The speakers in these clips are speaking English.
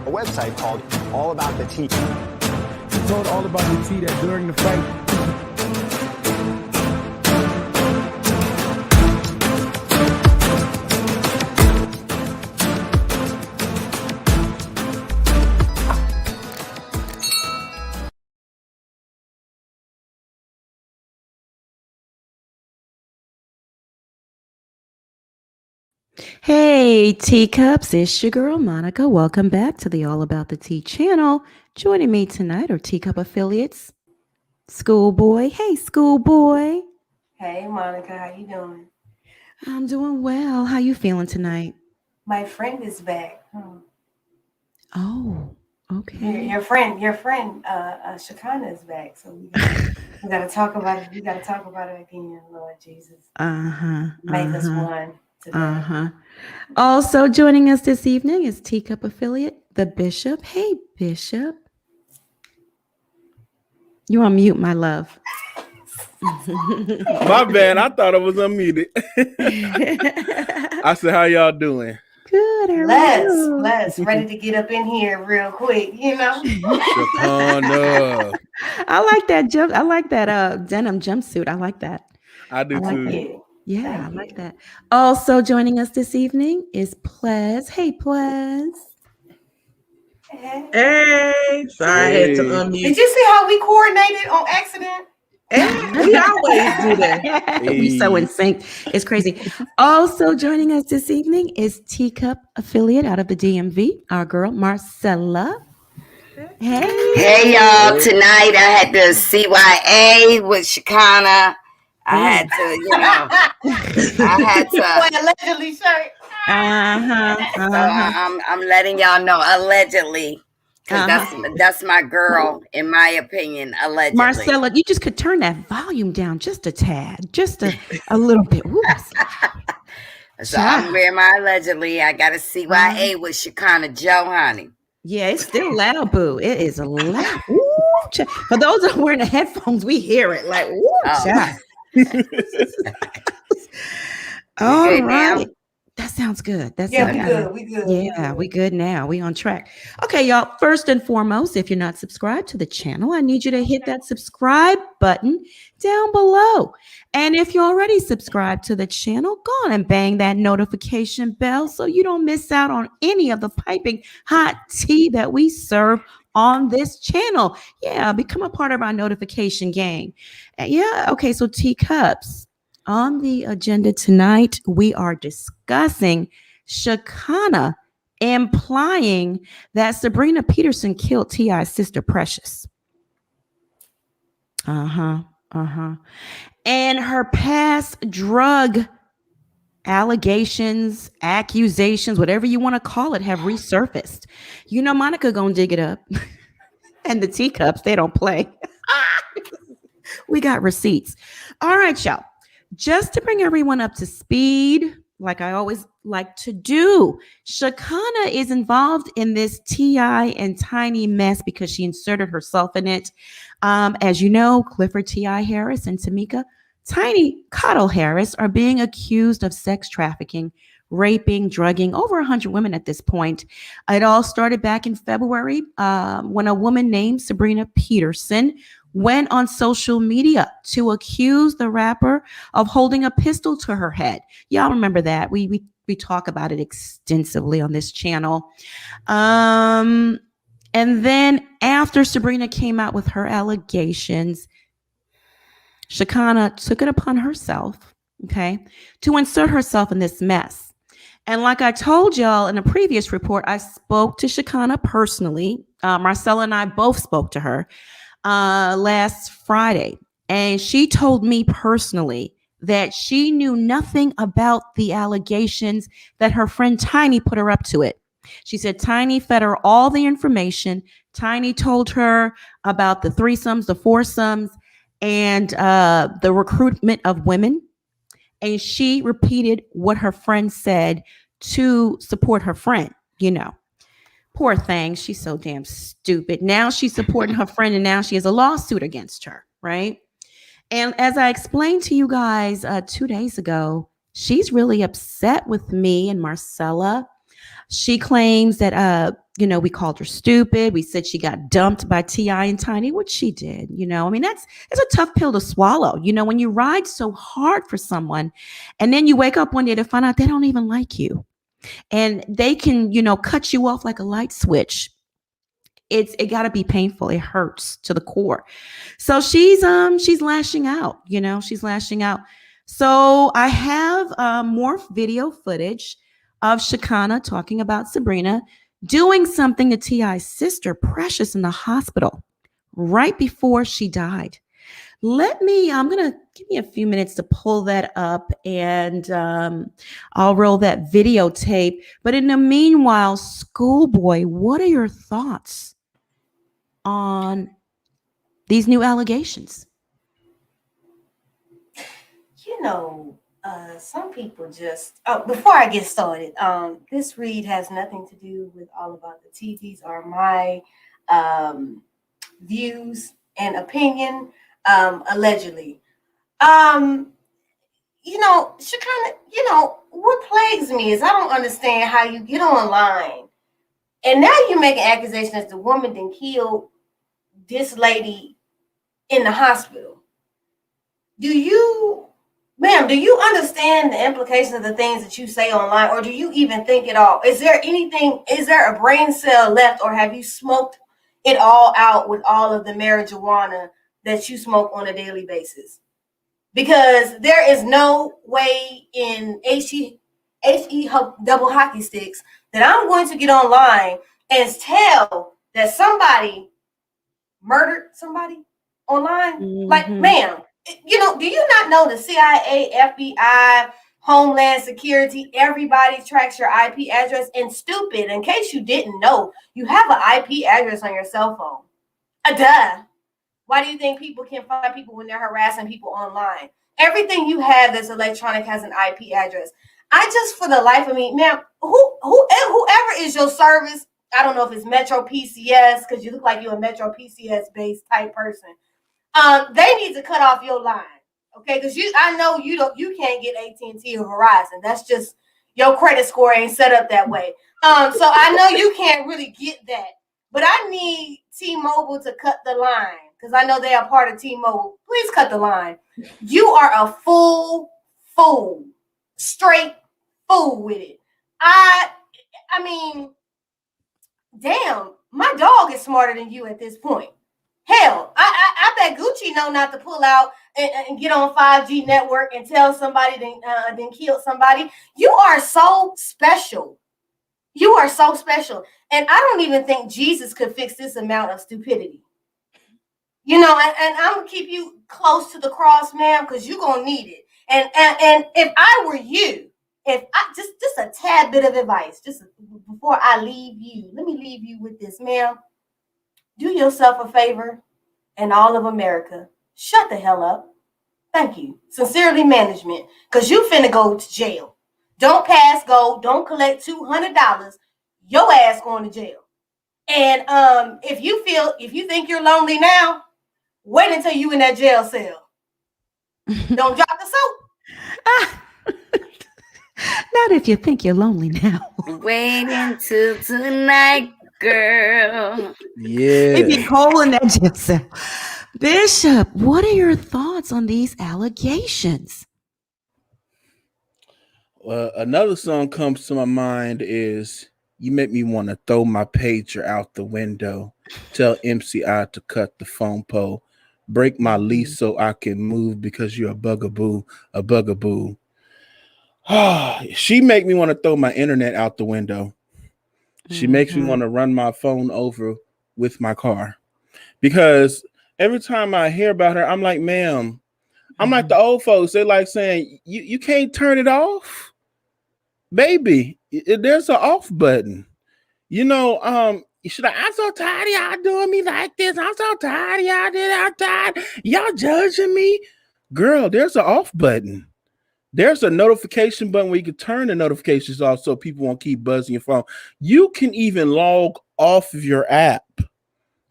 a website called All About the Tea. He told All About the Tea that during the fight, Hey, teacups, it's your girl Monica. Welcome back to the All About the Tea channel. Joining me tonight are Teacup affiliates, Schoolboy. Hey, Schoolboy. Hey, Monica, how you doing? I'm doing well. How you feeling tonight? My friend is back. Oh, okay. Your friend, Shekinah is back. So we gotta talk about it. We gotta talk about it again, Lord Jesus. Make us one today. Also joining us this evening is Teacup affiliate, the Bishop. Hey, Bishop. You on mute, my love. My bad. I thought I was unmuted. I said, how y'all doing? Good. Let's ready to get up in here real quick, you know. Shekinah. I like that jump. I like that denim jumpsuit. I like that. I do too. That. Yeah, I like that. Also joining us this evening is Plez. Hey, Plez. Hey, sorry, I had to unmute. Did you see how we coordinated on accident? We always do that. We so in sync. It's crazy. Also joining us this evening is Teacup affiliate out of the DMV, our girl Marcella. Hey y'all, tonight I had the CYA with Shekinah. I had to, allegedly shirt. So I'm letting y'all know allegedly, because that's my girl, in my opinion, allegedly. Marcella, you just could turn that volume down just a tad, just a little bit. So I'm wearing my allegedly. I got a CYA with Shekinah Joe, honey. Yeah, it's still loud, boo. It is loud. For those that are wearing the headphones, we hear it like, child. All right. That sounds good. We good. Yeah, we good now. We on track. Okay, y'all. First and foremost, if you're not subscribed to the channel, I need you to hit that subscribe button down below. And if you're already subscribed to the channel, go on and bang that notification bell so you don't miss out on any of the piping hot tea that we serve on this channel. Yeah, become a part of our notification gang. Okay, so teacups. On the agenda tonight, we are discussing Shekinah implying that Sabrina Peterson killed T.I.'s sister Precious. And her past drug allegations, accusations, whatever you want to call it, have resurfaced. You know, Monica gonna dig it up. And the teacups, they don't play. We got receipts. All right, y'all. Just to bring everyone up to speed, like I always like to do, Shekinah is involved in this T.I. and Tiny mess because she inserted herself in it. As you know, Clifford T.I. Harris and Tamika Tiny Cottle Harris are being accused of sex trafficking, raping, drugging over 100 women at this point. It all started back in February when a woman named Sabrina Peterson went on social media to accuse the rapper of holding a pistol to her head. Y'all remember that. We talk about it extensively on this channel. And then after Sabrina came out with her allegations, Shekinah took it upon herself, to insert herself in this mess. And like I told y'all in a previous report, I spoke to Shekinah personally. Marcella and I both spoke to her last Friday, and she told me personally that she knew nothing about the allegations, that her friend Tiny put her up to it. She said Tiny fed her all the information. Tiny told her about the threesomes, the foursomes, and the recruitment of women. And she repeated what her friend said to support her friend, you know. Poor thing. She's so damn stupid. Now she's supporting her friend, and now she has a lawsuit against her, right? And as I explained to you guys 2 days ago, she's really upset with me and Marcella. She claims that we called her stupid. We said she got dumped by T.I. and Tiny, which she did. I mean, it's a tough pill to swallow. When you ride so hard for someone and then you wake up one day to find out they don't even like you and they can, cut you off like a light switch. It got to be painful. It hurts to the core. So she's lashing out, she's lashing out. So I have more video footage of Shekinah talking about Sabrina doing something to T.I.'s sister, Precious, in the hospital right before she died. I'm going to give me a few minutes to pull that up and I'll roll that videotape. But in the meanwhile, Schoolboy, what are your thoughts on these new allegations? Some people just, before I get started, this read has nothing to do with All About the Tea. These are my views and opinion, allegedly. Shekinah, what plagues me is I don't understand how you get online and now you're making accusations the woman then killed this lady in the hospital. Ma'am, do you understand the implications of the things that you say online, or do you even think it all? Is there a brain cell left, or have you smoked it all out with all of the marijuana that you smoke on a daily basis? Because there is no way in HE double hockey sticks that I'm going to get online and tell that somebody murdered somebody online. Mm-hmm. Like, ma'am, do you not know the CIA, FBI, Homeland Security, everybody tracks your IP address? And stupid, in case you didn't know, you have an IP address on your cell phone. Duh. Why do you think people can find people when they're harassing people online? Everything you have that's electronic has an IP address. For the life of me, ma'am, whoever is your service, I don't know if it's Metro PCS, because you look like you're a Metro PCS based type person. They need to cut off your line, okay? Because I know you can't get AT&T or Verizon. That's just your credit score ain't set up that way. So I know you can't really get that. But I need T-Mobile to cut the line because I know they are part of T-Mobile. Please cut the line. You are a fool, straight fool with it. I mean, damn, my dog is smarter than you at this point. Hell, I bet Gucci know not to pull out and get on 5G network and tell somebody then kill somebody. You are so special. You are so special. And I don't even think Jesus could fix this amount of stupidity. And I'm going to keep you close to the cross, ma'am, because you're going to need it. And if I were you, just a tad bit of advice, just before I leave you, let me leave you with this, ma'am. Do yourself a favor and all of America. Shut the hell up. Thank you. Sincerely, management, because you finna go to jail. Don't pass go. Don't collect $200. Your ass going to jail. And if you think you're lonely now, wait until you in that jail cell. Don't drop the soap. Not if you think you're lonely now. Wait until tonight, girl. Yeah. It'd be cold in that jail cell. Bishop, what are your thoughts on these allegations? Another song comes to my mind is "You Make Me Want to Throw My Pager Out the Window." Tell MCI to cut the phone pole. Break my lease so I can move because you're a bugaboo. She make me want to throw my internet out the window. She makes me want to run my phone over with my car. Because every time I hear about her, I'm like, ma'am, I'm like the old folks. They like saying, you can't turn it off. Baby, there's an off button. I'm so tired of y'all doing me like this. I'm so tired of y'all doing I'm tired. Y'all judging me. Girl, there's an off button. There's a notification button where you can turn the notifications off so people won't keep buzzing your phone. You can even log off of your app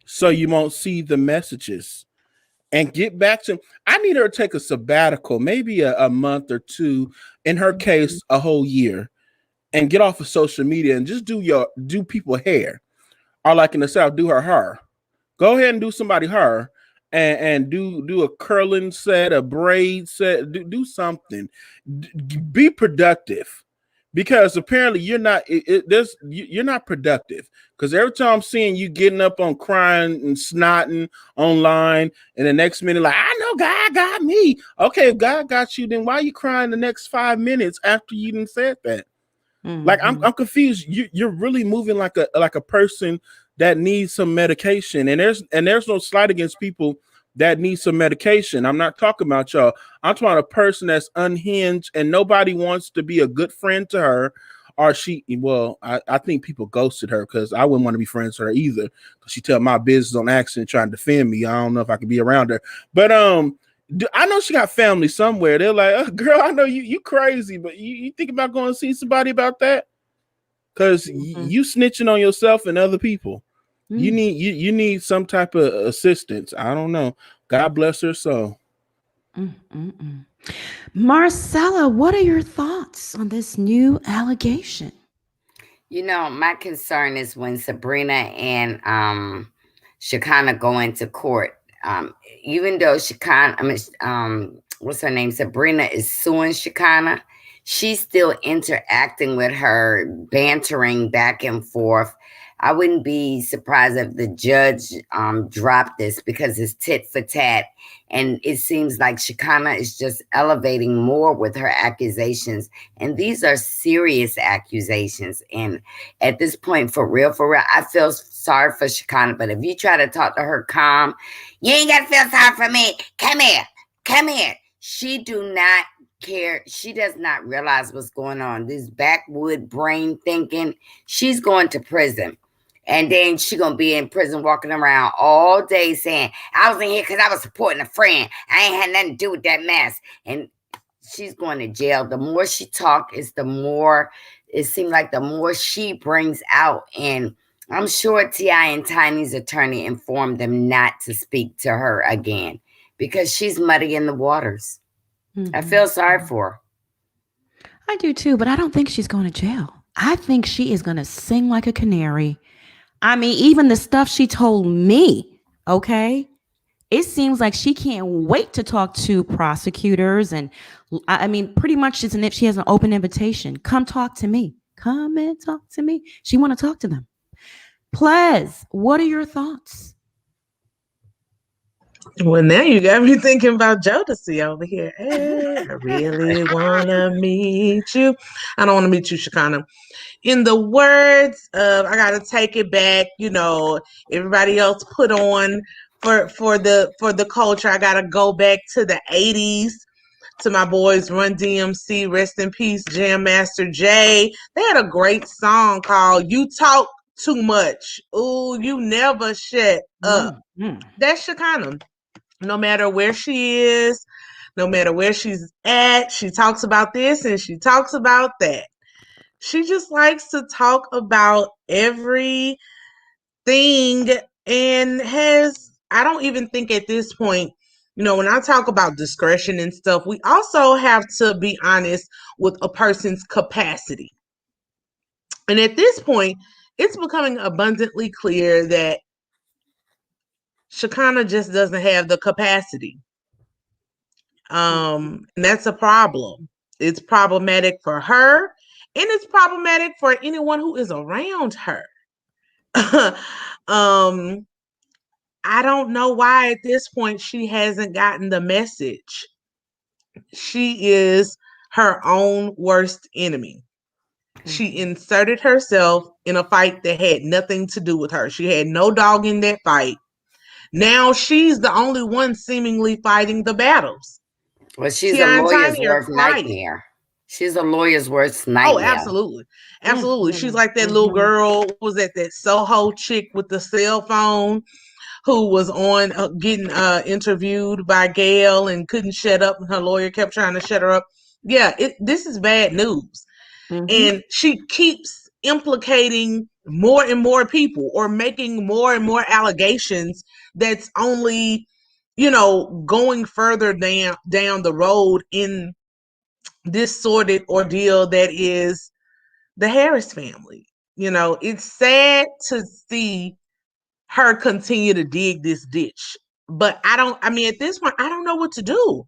so you won't see the messages and get back to. I need her to take a sabbatical, maybe a month or two, in her case, a whole year, and get off of social media and just do people hair. or like in the South, do her hair. Go ahead and do somebody hair, and do a curling set, a braid set, do something. Be productive, because apparently you're not. You're not productive, because every time I'm seeing you getting up on crying and snotting online, and the next minute like, I know God got me. Okay, if God got you, then why are you crying the next 5 minutes after you done said that? Like I'm confused. You're really moving like a person that needs some medication, and there's no slight against people that need some medication. I'm not talking about y'all. I'm talking about a person that's unhinged and nobody wants to be a good friend to her, or I think people ghosted her, because I wouldn't want to be friends with her either, because she tell my business on accident trying to defend me. I don't know if I could be around her, but I know she got family somewhere. They're like, girl, I know you crazy, but you think about going to see somebody about that? Because you snitching on yourself and other people. You need some type of assistance. I don't know. God bless her soul. Marcella, what are your thoughts on this new allegation? You know, my concern is when Sabrina and Shekinah go into court. Even though what's her name? Sabrina is suing Shekinah, she's still interacting with her, bantering back and forth. I wouldn't be surprised if the judge dropped this, because it's tit for tat. And it seems like Shekinah is just elevating more with her accusations. And these are serious accusations. And at this point, for real, I feel sorry for Shekinah. But if you try to talk to her calm, you ain't got to feel sorry for me. Come here. She do not care. She does not realize what's going on. This backwood brain thinking. She's going to prison. And then she going to be in prison walking around all day saying, I was in here because I was supporting a friend. I ain't had nothing to do with that mess. And she's going to jail. The more she talks, it seems like the more she brings out. And I'm sure T.I. and Tiny's attorney informed them not to speak to her again, because she's muddying the waters. I feel sorry for her. I do too, but I don't think she's going to jail. I think she is going to sing like a canary. I mean, even the stuff she told me, okay? It seems like she can't wait to talk to prosecutors. And I mean, pretty much it's if she has an open invitation. Come talk to me. Come and talk to me. She want to talk to them. Plez, what are your thoughts? Well, now you got me thinking about Jodeci over here. Hey, I really want to meet you. I don't want to meet you, Shekinah. In the words of, I got to take it back, everybody else put on for the culture. I got to go back to the 80s, to my boys Run DMC, rest in peace, Jam Master Jay. They had a great song called You Talk Too Much. Ooh, you never shut up. That's Shekinah. No matter where she is, no matter where she's at, she talks about this and she talks about that. She just likes to talk about everything, and I don't even think at this point, when I talk about discretion and stuff, we also have to be honest with a person's capacity. And at this point, it's becoming abundantly clear that Shekinah just doesn't have the capacity. And that's a problem. It's problematic for her, and it's problematic for anyone who is around her. I don't know why at this point she hasn't gotten the message. She is her own worst enemy. She inserted herself in a fight that had nothing to do with her. She had no dog in that fight. Now she's the only one seemingly fighting the battles. Well, she's a lawyer's worst nightmare. She's a lawyer's worst nightmare. Oh, absolutely. Absolutely. She's like that little girl, was that Soho chick with the cell phone who was on getting interviewed by Gail and couldn't shut up, and her lawyer kept trying to shut her up. Yeah, this is bad news. And she keeps implicating more and more people, or making more and more allegations that's only, going further down the road in this sordid ordeal that is the Harris family. You know, it's sad to see her continue to dig this ditch. But I mean, at this point, I don't know what to do.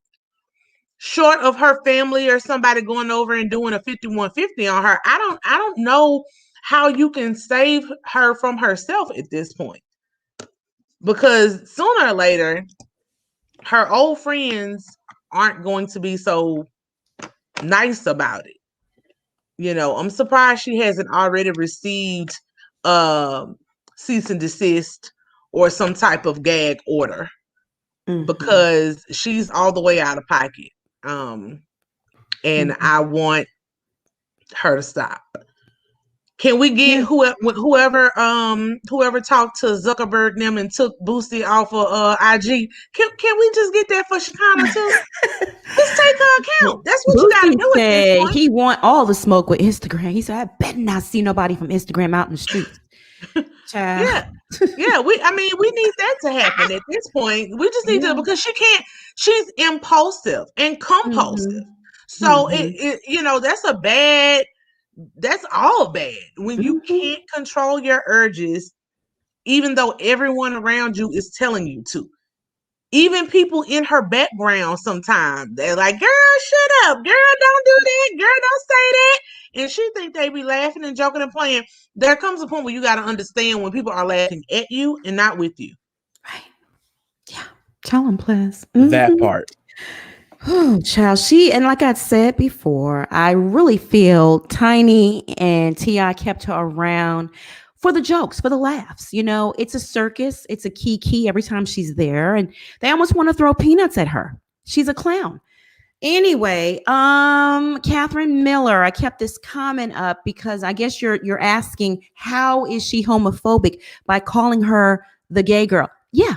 Short of her family or somebody going over and doing a 5150 on her, I don't know how you can save her from herself at this point. Because sooner or later, her old friends aren't going to be so nice about it. You know, I'm surprised she hasn't already received cease and desist or some type of gag order, because she's all the way out of pocket. And I want her to stop. Can we get whoever talked to Zuckerberg and them and took Boosie off of IG? Can we just get that for Shekinah too? Just take her account. That's what you gotta do at this point. He want all the smoke with Instagram. He said, I better not see nobody from Instagram out in the streets. Yeah. We need that to happen at this point. We just need to, because she's impulsive and compulsive. So that's all bad when you can't control your urges, even though everyone around you is telling you to. Even people in her background sometimes, they're like, girl, shut up. Girl, don't do that. Girl, don't say that. And she think they be laughing and joking and playing. There comes a point where you got to understand when people are laughing at you and not with you. Right. Yeah. Tell them, please. That part. Oh, child. And like I said before, I really feel Tiny and T.I. kept her around for the jokes, for the laughs. You know, it's a circus. It's a kiki every time she's there. And they almost want to throw peanuts at her. She's a clown. Anyway, Catherine Miller, I kept this comment up because I guess you're asking, how is she homophobic by calling her the gay girl? Yeah.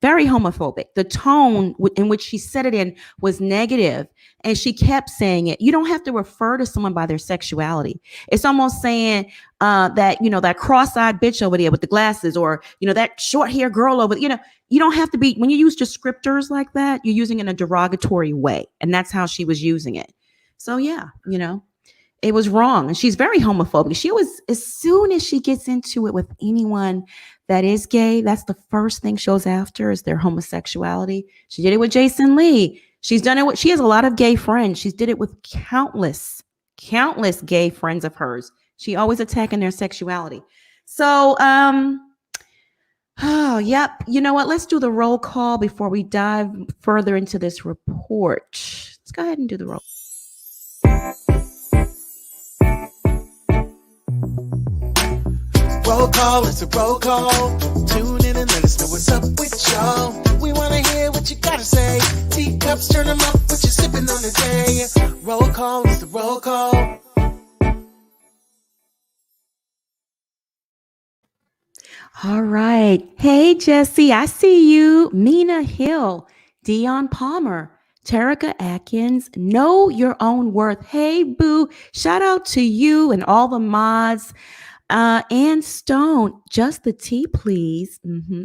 Very homophobic. The tone in which she said it in was negative, and she kept saying it. You don't have to refer to someone by their sexuality. It's almost saying that cross-eyed bitch over there with the glasses, or that short-haired girl over. You don't have to be, when you use descriptors like that, you're using it in a derogatory way, and that's how she was using it. So yeah, it was wrong, and she's very homophobic. She was, as soon as she gets into it with anyone that is gay, that's the first thing she goes after, is their homosexuality. She did it with Jason Lee. She's done it with, she has a lot of gay friends. She's did it with countless gay friends of hers. She always attacking their sexuality. So, yep. You know what? Let's do the roll call before we dive further into this report. Let's go ahead and do the roll. Roll call, it's a roll call. Tune in and let us know what's up with y'all. We want to hear what you gotta say. Teacups, turn them up, what you sipping on today. Roll call, it's the roll call. All right. Hey, Jesse, I see you. Mina Hill, Dion Palmer, Terica Atkins, Know Your Own Worth. Hey, boo. Shout out to you and all the mods. Ann Stone, just the tea, please.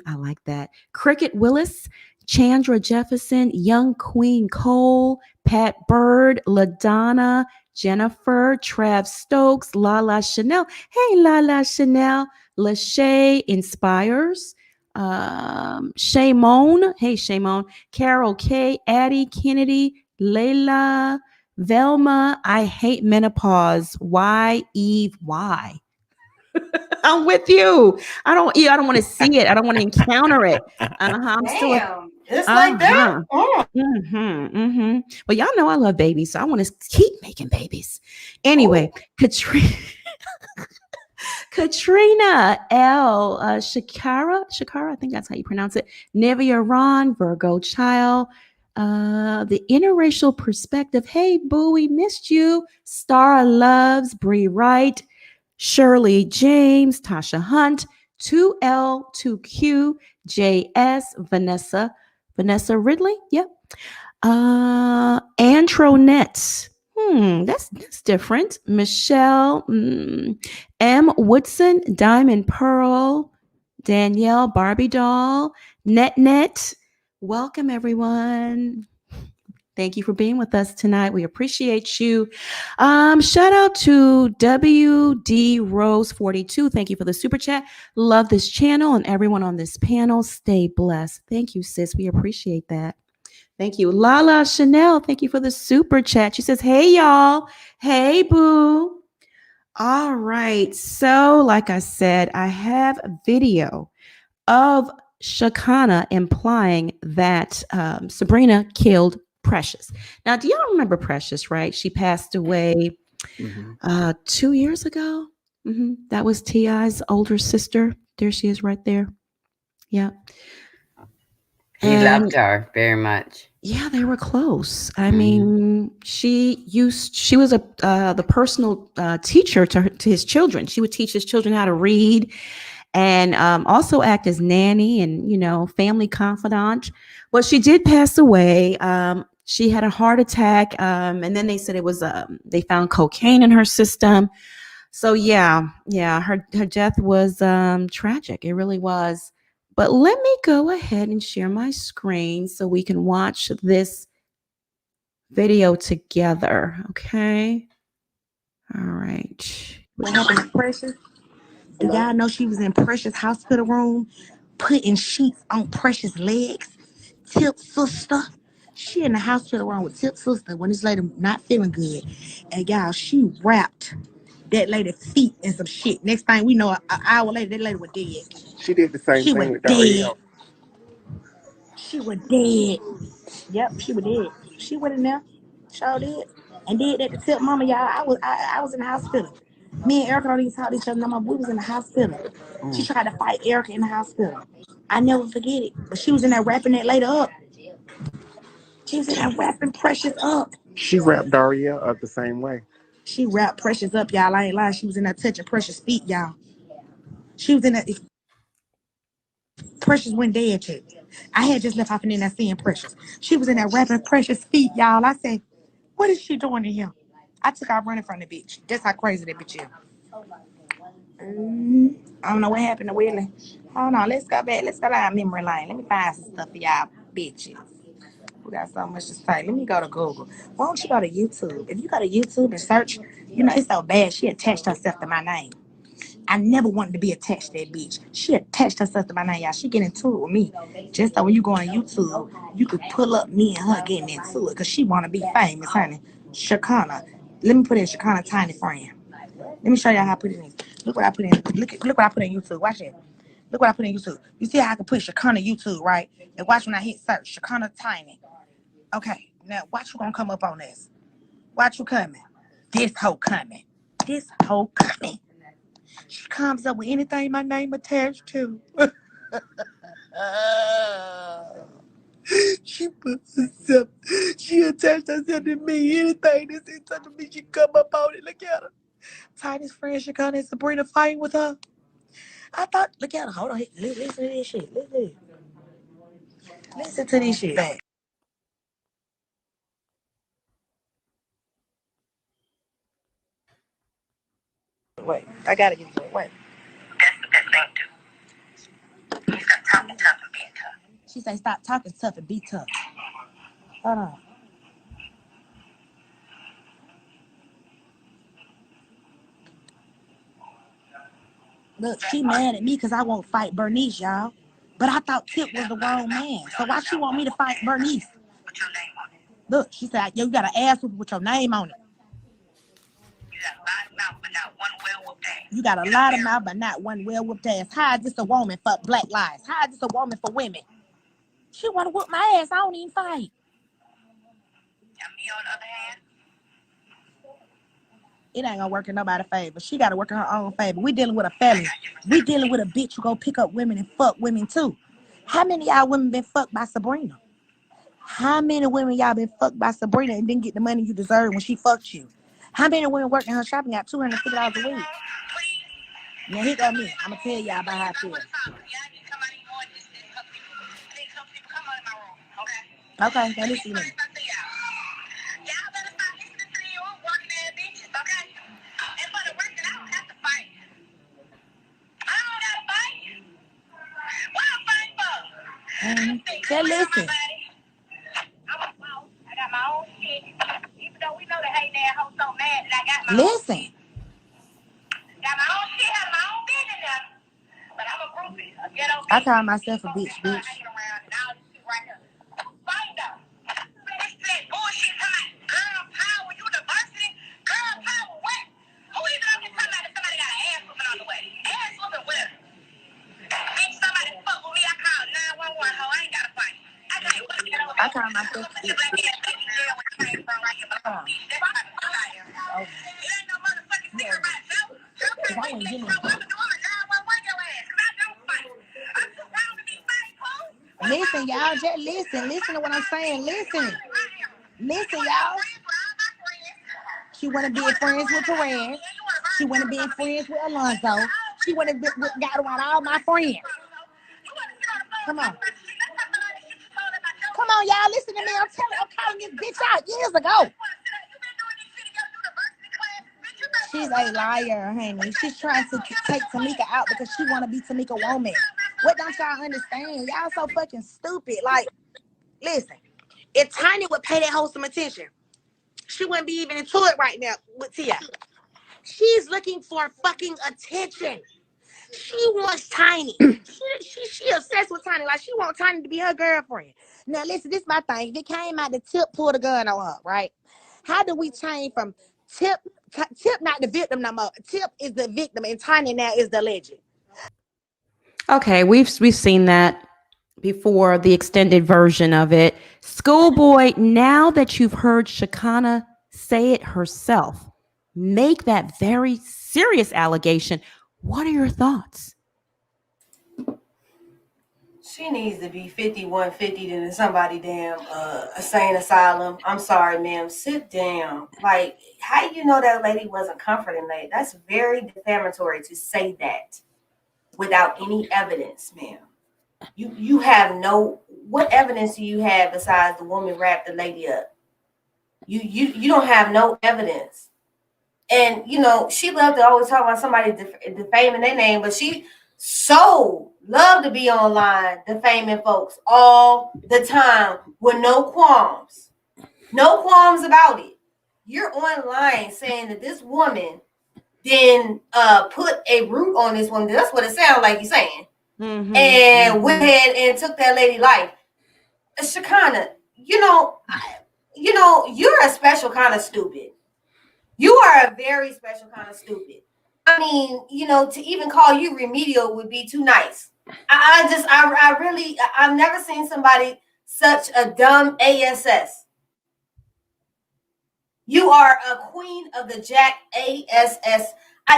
I like that. Cricket Willis, Chandra Jefferson, Young Queen Cole, Pat Bird, LaDonna, Jennifer, Trav Stokes, Lala Chanel. Hey, Lala Chanel. Lachey Inspires. Shaymone. Hey, Shaymone. Carol K. Addie Kennedy. Layla. Velma. I hate menopause. Why, Eve? Why? I'm with you. I don't want to see it. I don't want to encounter it. I'm Damn, just like that. But y'all know I love babies, so I want to keep making babies. Anyway, Katrina L. Shakara, I think that's how you pronounce it. Nivea Ron, Virgo Child. The interracial perspective. Hey, boo, we missed you. Star Loves, Bree Wright. Shirley James, Tasha Hunt, 2L, 2Q, JS, Vanessa Ridley. Yep. Antronet. That's different. Michelle, M. Woodson, Diamond Pearl, Danielle, Barbie Doll, Net. Welcome, everyone. Thank you for being with us tonight. We appreciate you. Shout out to WD Rose 42. Thank you for the super chat. Love this channel and everyone on this panel. Stay blessed. Thank you, sis. We appreciate that. Thank you. Lala Chanel, thank you for the super chat. She says, hey, y'all. Hey, boo. All right. So, like I said, I have a video of Shekinah implying that Sabrina killed Precious. Now, do y'all remember Precious, right? She passed away 2 years ago. That was T.I.'s older sister. There she is right there. Yeah. He loved her very much. Yeah, they were close. I mean, she was the personal teacher to his children. She would teach his children how to read and also act as nanny and, family confidant. Well, she did pass away. She had a heart attack. And then they said it was, they found cocaine in her system. So yeah, her death was tragic. It really was. But let me go ahead and share my screen so we can watch this video together. Okay. All right. What happened to Precious? Do y'all know she was in Precious' hospital room putting sheets on Precious' legs? Tip's sister. She in the hospital room with Tip's sister when this lady not feeling good. And y'all, she wrapped that lady's feet in some shit. Next thing we know, an hour later, that lady was dead. She did the same thing with dead. Dario. She was dead. Yep, she was dead. She went in there. Sure did. And did that to Tip mama, y'all. I was in the hospital. Me and Erica don't even talk to each other no more. We was in the hospital. She tried to fight Erica in the hospital. I never forget it. But she was in there wrapping that lady up. She was in there wrapping Precious up. She wrapped Dario up the same way. She wrapped Precious up, y'all. I ain't lying. She was in there touching Precious' feet, y'all. She was in there. Precious went dead too. I had just left off and then I seen Precious. She was in there wrapping Precious' feet, y'all. I said, what is she doing to him? I took out running from the bitch. That's how crazy that bitch is. I don't know what happened to Willie. Hold on, let's go back. Let's go down memory lane. Let me find some stuff for y'all bitches. We got so much to say. Let me go to Google. Why don't you go to YouTube? If you go to YouTube and search, it's so bad. She attached herself to my name. I never wanted to be attached to that bitch. She attached herself to my name, y'all. She get into it with me. Just so when you go on YouTube, you could pull up me and her getting into it. Because she want to be famous, honey. Shekinah. Let me put in Shekinah Tiny Friend. Let me show y'all how I put it in. Look what I put in. Look what I put in YouTube. Watch it. Look what I put in YouTube. You see how I can put Shekinah YouTube, right? And watch when I hit search. Shekinah Tiny. Okay. Now, watch who gonna come up on this. Watch who coming. This hoe coming. This hoe coming. She comes up with anything my name attached to. She puts herself, she attached herself to me. Anything that's in touch with me, she come up on it. Look at her. Tiny's friend Shekinah and Sabrina fighting with her. I thought, look at her. Hold on. Listen to this shit. Listen to this shit. Back. Wait, I gotta get to it. Wait. That's the best thing to do. Stop talking tough and being tough. She say, stop talking tough and be tough. Hold on. Look, she mad at me because I won't fight Bernice, y'all. But I thought Tip was the wrong man. So why she want me to fight Bernice? Put your name on it. Look, she said, yo, you got an ass with your name on it. You got a lot of mouth, but not one well-whooped ass. How is this a woman for Black Lives? How is this a woman for women? She want to whoop my ass. I don't even fight. And me on the other hand? It ain't gonna work in nobody's favor. She gotta work in her own favor. We dealing with a felon. We dealing with a bitch who go pick up women and fuck women too. How many of y'all women been fucked by Sabrina? How many women y'all been fucked by Sabrina and didn't get the money you deserve when she fucked you? How many women working in her shop and got $250 a week? Now here go me. I'm gonna tell y'all about how I feel. Okay, now listen to me. So listen. Listen. Got my own shit, have my own business now. But I'm a groupie, a ghetto bitch. I call myself a bitch. Find out. This bullshit talking about girl power, university, girl power, what? Who even up here talking about that somebody got an ass whooping on the way? Ass whooping where? Bitch, somebody fuck with me, I call 911, ho, I ain't got to fight. I call myself a bitch. Listen, y'all, just listen. Listen to what I'm saying. Listen, y'all. She want to be friends with Perez. She want to be friends with Alonzo. She want to got around all my friends. Come on. Come on, y'all. Listen to me. I'm calling this bitch out years ago. She's a liar, honey. She's trying to take Tamika out because she want to be Tamika woman. What don't y'all understand? Y'all so fucking stupid. Like, listen, if Tiny would pay that hoe some attention, she wouldn't be even into it right now with Tia. She's looking for fucking attention. She wants Tiny. She obsessed with Tiny. Like, she wants Tiny to be her girlfriend. Now, listen, this is my thing. If it came out, the Tip pulled a gun on her, right? How do we change from Tip not the victim no more? Tip is the victim, and Tiny now is the legend. Okay, we've seen that before, the extended version of it. Schoolboy, now that you've heard Shekinah say it herself, make that very serious allegation. What are your thoughts? She needs to be 5150 in somebody damn insane asylum. I'm sorry, ma'am. Sit down. Like, how you know that lady wasn't comforting lady? That's very defamatory to say that without any evidence, ma'am. You have no, what evidence do you have besides the woman wrapped the lady up? You don't have no evidence. And you know, she loved to always talk about somebody defaming their name, but she so loved to be online defaming folks all the time with no qualms about it. You're online saying that this woman then put a root on this woman. That's what it sounds like you're saying. And went ahead and took that lady life. Shekinah, you know, you're a special kind of stupid. You are a very special kind of stupid. I mean, you know, to even call you remedial would be too nice. I've never seen somebody such a dumb ass. You are a queen of the jack ass.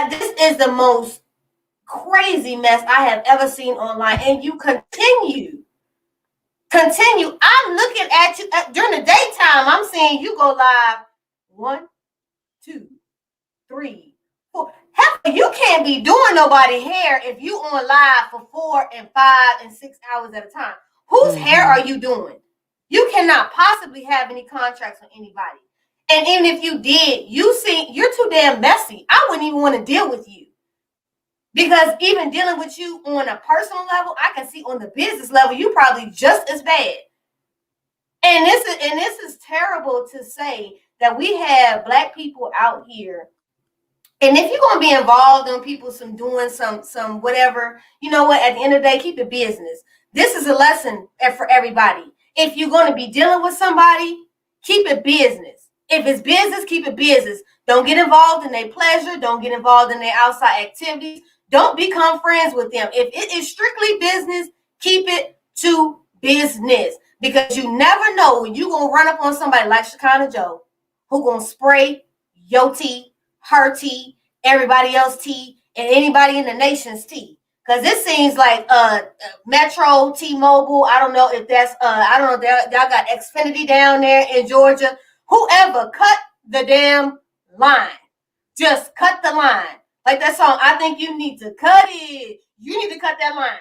This is the most crazy mess I have ever seen online, and you continue. I'm looking at you during the daytime. I'm seeing you go live 1, 2, 3, 4. Hell, you can't be doing nobody hair if you on live for 4 and 5 and 6 hours at a time. Whose hair are you doing? You cannot possibly have any contracts with anybody. And even if you did, you're too damn messy. I wouldn't even want to deal with you. Because even dealing with you on a personal level, I can see on the business level, you probably just as bad. And this is terrible to say that we have Black people out here. And if you're gonna be involved in people doing some whatever, you know what? At the end of the day, keep it business. This is a lesson for everybody. If you're gonna be dealing with somebody, keep it business. If it's business, keep it business. Don't get involved in their pleasure. Don't get involved in their outside activities. Don't become friends with them. If it is strictly business, keep it to business. Because you never know when you're going to run up on somebody like Shekinah Joe who going to spray your tea, her tea, everybody else's tea, and anybody in the nation's tea. Because this seems like Metro, T-Mobile. I don't know if that's, y'all got Xfinity down there in Georgia. Whoever, cut the damn line. Just cut the line. Like that song, I think you need to cut it. You need to cut that line.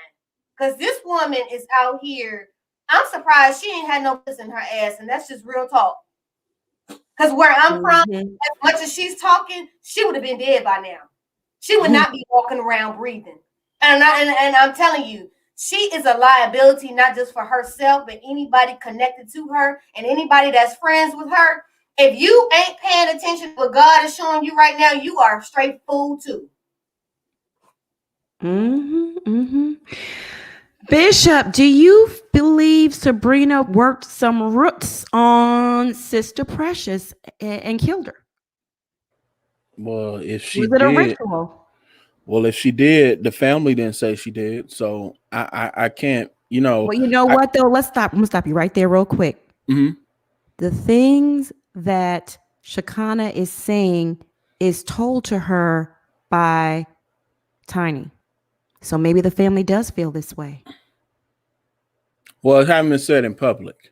Because this woman is out here. I'm surprised she ain't had no piss in her ass. And that's just real talk. Because where I'm from, as much as she's talking, she would have been dead by now. She would not be walking around breathing. And I'm telling you, she is a liability, not just for herself, but anybody connected to her and anybody that's friends with her. If you ain't paying attention to what God is showing you right now, you are a straight fool too. Bishop, do you believe Sabrina worked some roots on Sister Precious and killed her? Well, if she Was it a did, ritual? well, if she did, the family didn't say she did, so I can't. Well, you know what though? Let's stop. I'm gonna stop you right there, real quick. Mm-hmm. The things that Shekinah is saying is told to her by Tiny, so maybe the family does feel this way. Well, it hadn't been said in public.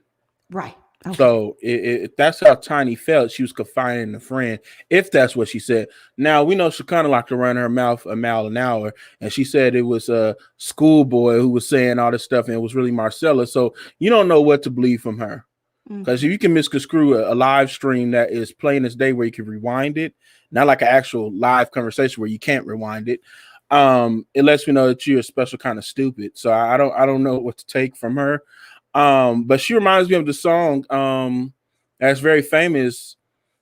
Right. Okay. So if that's how Tiny felt, she was confining a friend, if that's what she said. Now, we know Shekinah liked to run her mouth a mile an hour, and she said it was a schoolboy who was saying all this stuff, and it was really Marcella. So you don't know what to believe from her. Because if you can misconstrue a live stream that is plain as day where you can rewind it, not like an actual live conversation where you can't rewind it, it lets me know that you're a special kind of stupid. So I don't know what to take from her. But she reminds me of the song that's very famous.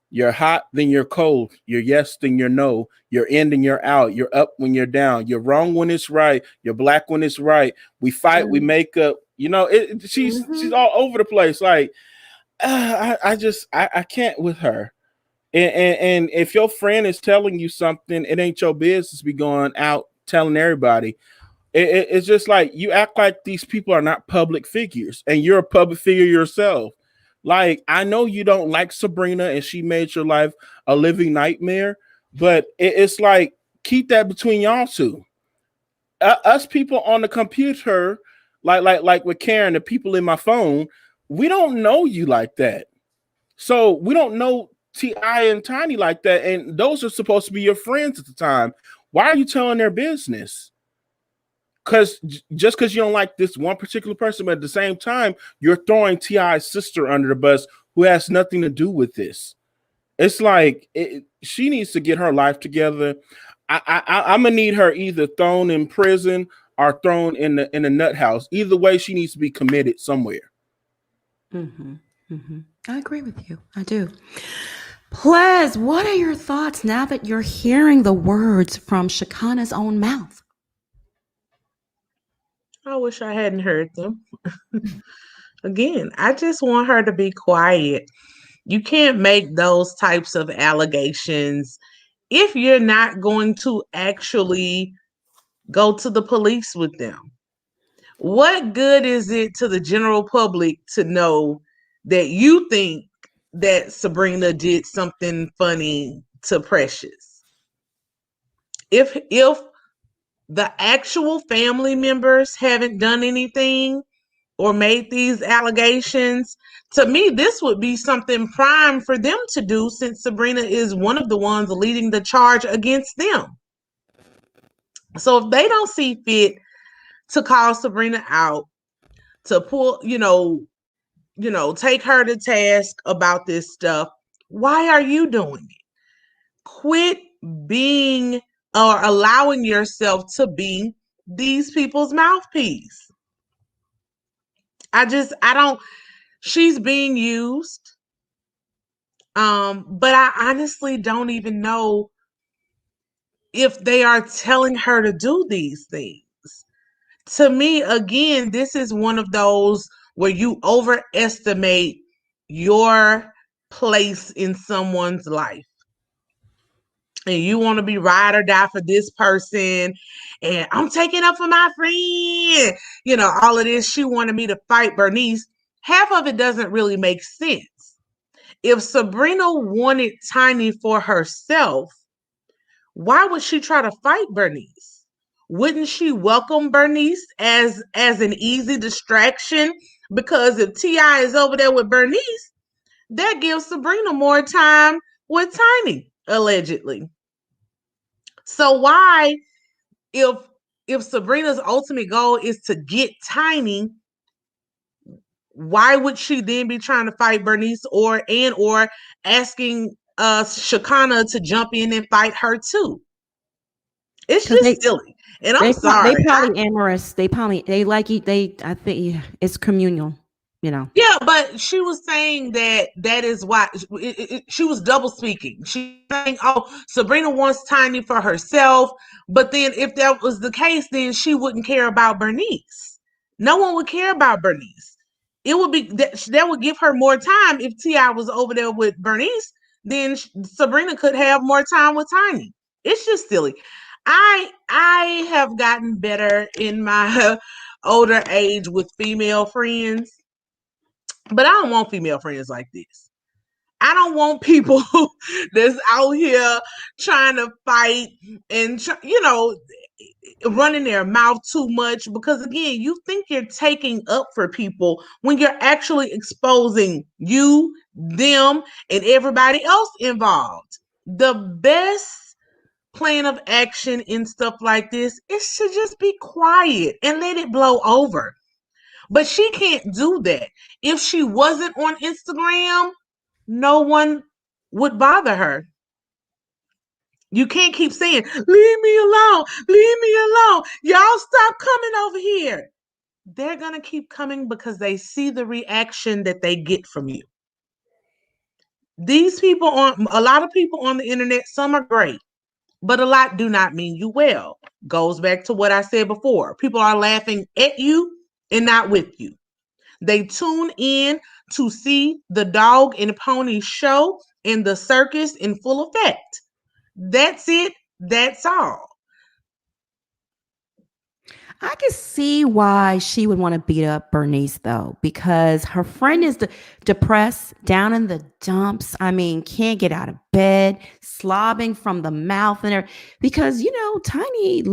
You're hot, then you're cold. You're yes, then you're no. You're in, then you're out. You're up when you're down. You're wrong when it's right. You're black when it's right. We fight, we make up. She's all over the place. Like, I can't with her. And if your friend is telling you something, it ain't your business be going out telling everybody. It's just like you act like these people are not public figures, and you're a public figure yourself. Like, I know you don't like Sabrina, and she made your life a living nightmare, but it's like, keep that between y'all two. Us people on the computer, like with Karen, the people in my phone, we don't know you like that. So we don't know T.I. and Tiny like that, and those are supposed to be your friends at the time. Why are you telling their business? Because just because you don't like this one particular person, but at the same time, you're throwing T.I.'s sister under the bus who has nothing to do with this. It's like she needs to get her life together. I'm gonna need her either thrown in prison or thrown in the nut house. Either way, she needs to be committed somewhere. I agree with you. I do. Plez, what are your thoughts now that you're hearing the words from Shekinah's own mouth? I wish I hadn't heard them. Again, I just want her to be quiet. You can't make those types of allegations if you're not going to actually go to the police with them. What good is it to the general public to know that you think that Sabrina did something funny to Precious? If the actual family members haven't done anything or made these allegations, to me, this would be something prime for them to do, since Sabrina is one of the ones leading the charge against them. So if they don't see fit to call Sabrina out, to pull, take her to task about this stuff, why are you doing it? Quit being or allowing yourself to be these people's mouthpiece. She's being used. But I honestly don't even know if they are telling her to do these things. To me, again, this is one of those where you overestimate your place in someone's life. And you want to be ride or die for this person. And I'm taking up for my friend. All of this. She wanted me to fight Bernice. Half of it doesn't really make sense. If Sabrina wanted Tiny for herself, why would she try to fight Bernice? Wouldn't she welcome Bernice as an easy distraction? Because if T.I. is over there with Bernice, that gives Sabrina more time with Tiny, allegedly. So why, if Sabrina's ultimate goal is to get Tiny, why would she then be trying to fight Bernice or asking Shekinah to jump in and fight her too? It's just silly. And I'm sorry. They polyamorous. I think it's communal. you know. Yeah, but she was saying that is why she was double speaking. She was saying, "Oh, Sabrina wants Tiny for herself," but then if that was the case, then she wouldn't care about Bernice. No one would care about Bernice. It would be that would give her more time if Ti was over there with Bernice. Then Sabrina could have more time with Tiny. It's just silly. I have gotten better in my older age with female friends, but I don't want female friends like this. I don't want people that's out here trying to fight and, running their mouth too much, because again, you think you're taking up for people when you're actually exposing you, them, and everybody else involved. The best plan of action in stuff like this is to just be quiet and let it blow over. But she can't do that. If she wasn't on Instagram, no one would bother her. You can't keep saying, leave me alone, leave me alone. Y'all stop coming over here. They're going to keep coming because they see the reaction that they get from you. These people a lot of people on the internet, some are great, but a lot do not mean you well. Goes back to what I said before. People are laughing at you and not with you. They tune in to see the dog and pony show and the circus in full effect. That's it. That's all. I can see why she would want to beat up Bernice though, because her friend is depressed, down in the dumps. I mean, can't get out of bed, slobbing from the mouth and her, because Tiny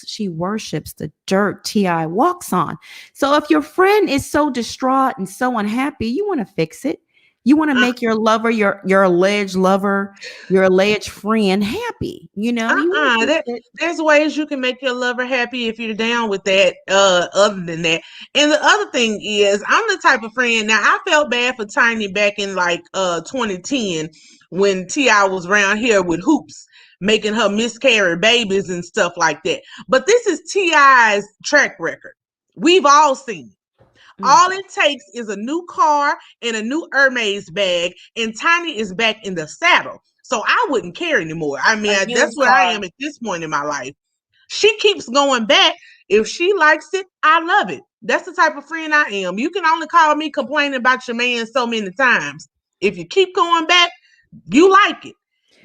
she worships the dirt Ti walks on. So if your friend is so distraught and so unhappy, you want to fix it. You want to make your lover, your alleged lover, your alleged friend happy. You want to fix it. There's ways you can make your lover happy if you're down with that. Other than that, and the other thing is, I'm the type of friend. Now, I felt bad for Tiny back in 2010 when Ti was around here with hoops, making her miscarry babies and stuff like that. But this is Ti's track record. We've all seen it. All it takes is a new car and a new Hermes bag, and Tiny is back in the saddle. So I wouldn't care anymore. I mean, that's where I am at this point in my life. She keeps going back. If she likes it, I love it. That's the type of friend I am. You can only call me complaining about your man so many times. If you keep going back, you like it.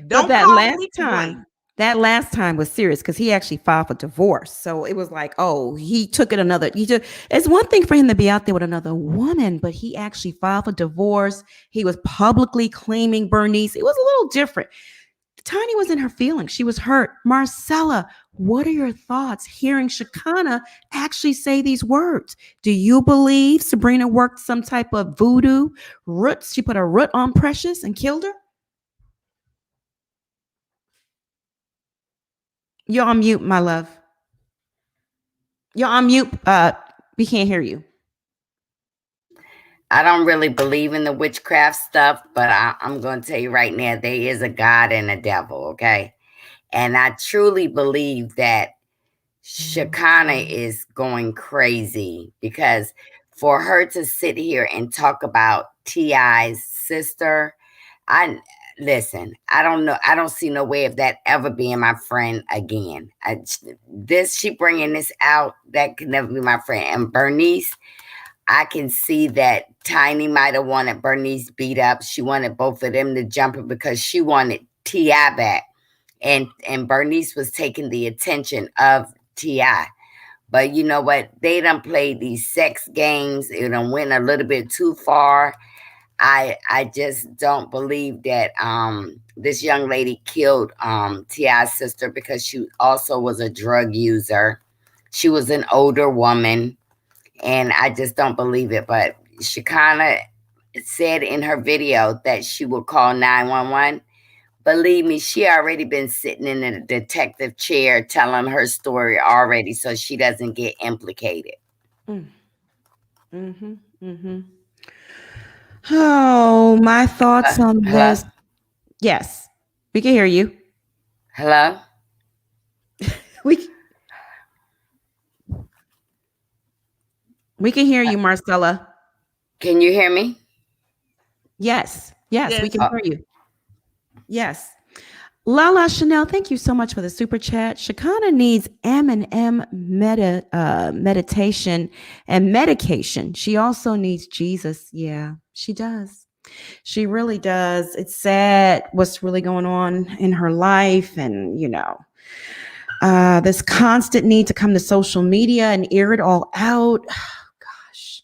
Don't call me complaining. That last time was serious because he actually filed for divorce. So it was like, oh, he took it another. It's one thing for him to be out there with another woman, but he actually filed for divorce. He was publicly claiming Bernice. It was a little different. Tiny was in her feelings. She was hurt. Marcella, what are your thoughts hearing Shekinah actually say these words? Do you believe Sabrina worked some type of voodoo roots? She put a root on Precious and killed her? You're on mute, my love. You're on mute. We can't hear you. I don't really believe in the witchcraft stuff, but I'm going to tell you right now, there is a God and a devil, okay? And I truly believe that Shekinah is going crazy, because for her to sit here and talk about T.I.'s sister, listen, I don't know. I don't see no way of that ever being my friend again. She bringing this out, that could never be my friend. And Bernice, I can see that Tiny might have wanted Bernice beat up. She wanted both of them to jump her because she wanted T.I. back. And Bernice was taking the attention of T.I. But you know what? They done played these sex games. It done went a little bit too far. I just don't believe that this young lady killed T.I.'s sister because she also was a drug user. She was an older woman, and I just don't believe it. But Shekinah said in her video that she would call 911. Believe me, she already been sitting in the detective chair telling her story already, so she doesn't get implicated. Oh, my thoughts on this. Yes, we can hear you. Hello? We can hear you, Marcella. Can you hear me? Yes, Yes. we can hear you. Yes. Lala Chanel, thank you so much for the super chat. Shekinah needs M&M meditation and medication. She also needs Jesus. Yeah, she does. She really does. It's sad what's really going on in her life, and this constant need to come to social media and air it all out. Gosh.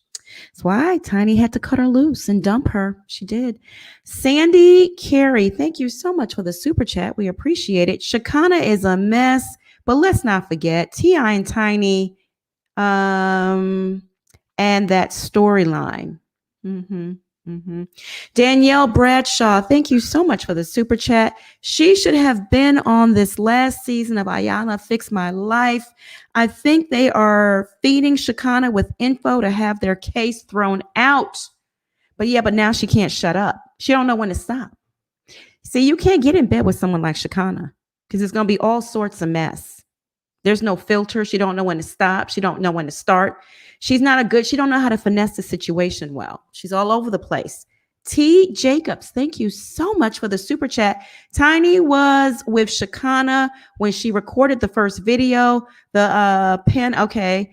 That's why Tiny had to cut her loose and dump her. She did. Sandy Carey, thank you so much for the super chat. We appreciate it. Shekinah is a mess, but let's not forget T.I. and Tiny and that storyline. Danielle Bradshaw, thank you so much for the super chat. She should have been on this last season of Ayana Fix My Life. I think they are feeding Shekinah with info to have their case thrown out. But now she can't shut up. She don't know when to stop. See, you can't get in bed with someone like Shekinah because it's going to be all sorts of mess. There's no filter. She don't know when to stop. She don't know when to start. She don't know how to finesse the situation well. She's all over the place. T. Jacobs, thank you so much for the super chat. Tiny was with Shekinah when she recorded the first video. The pen, okay.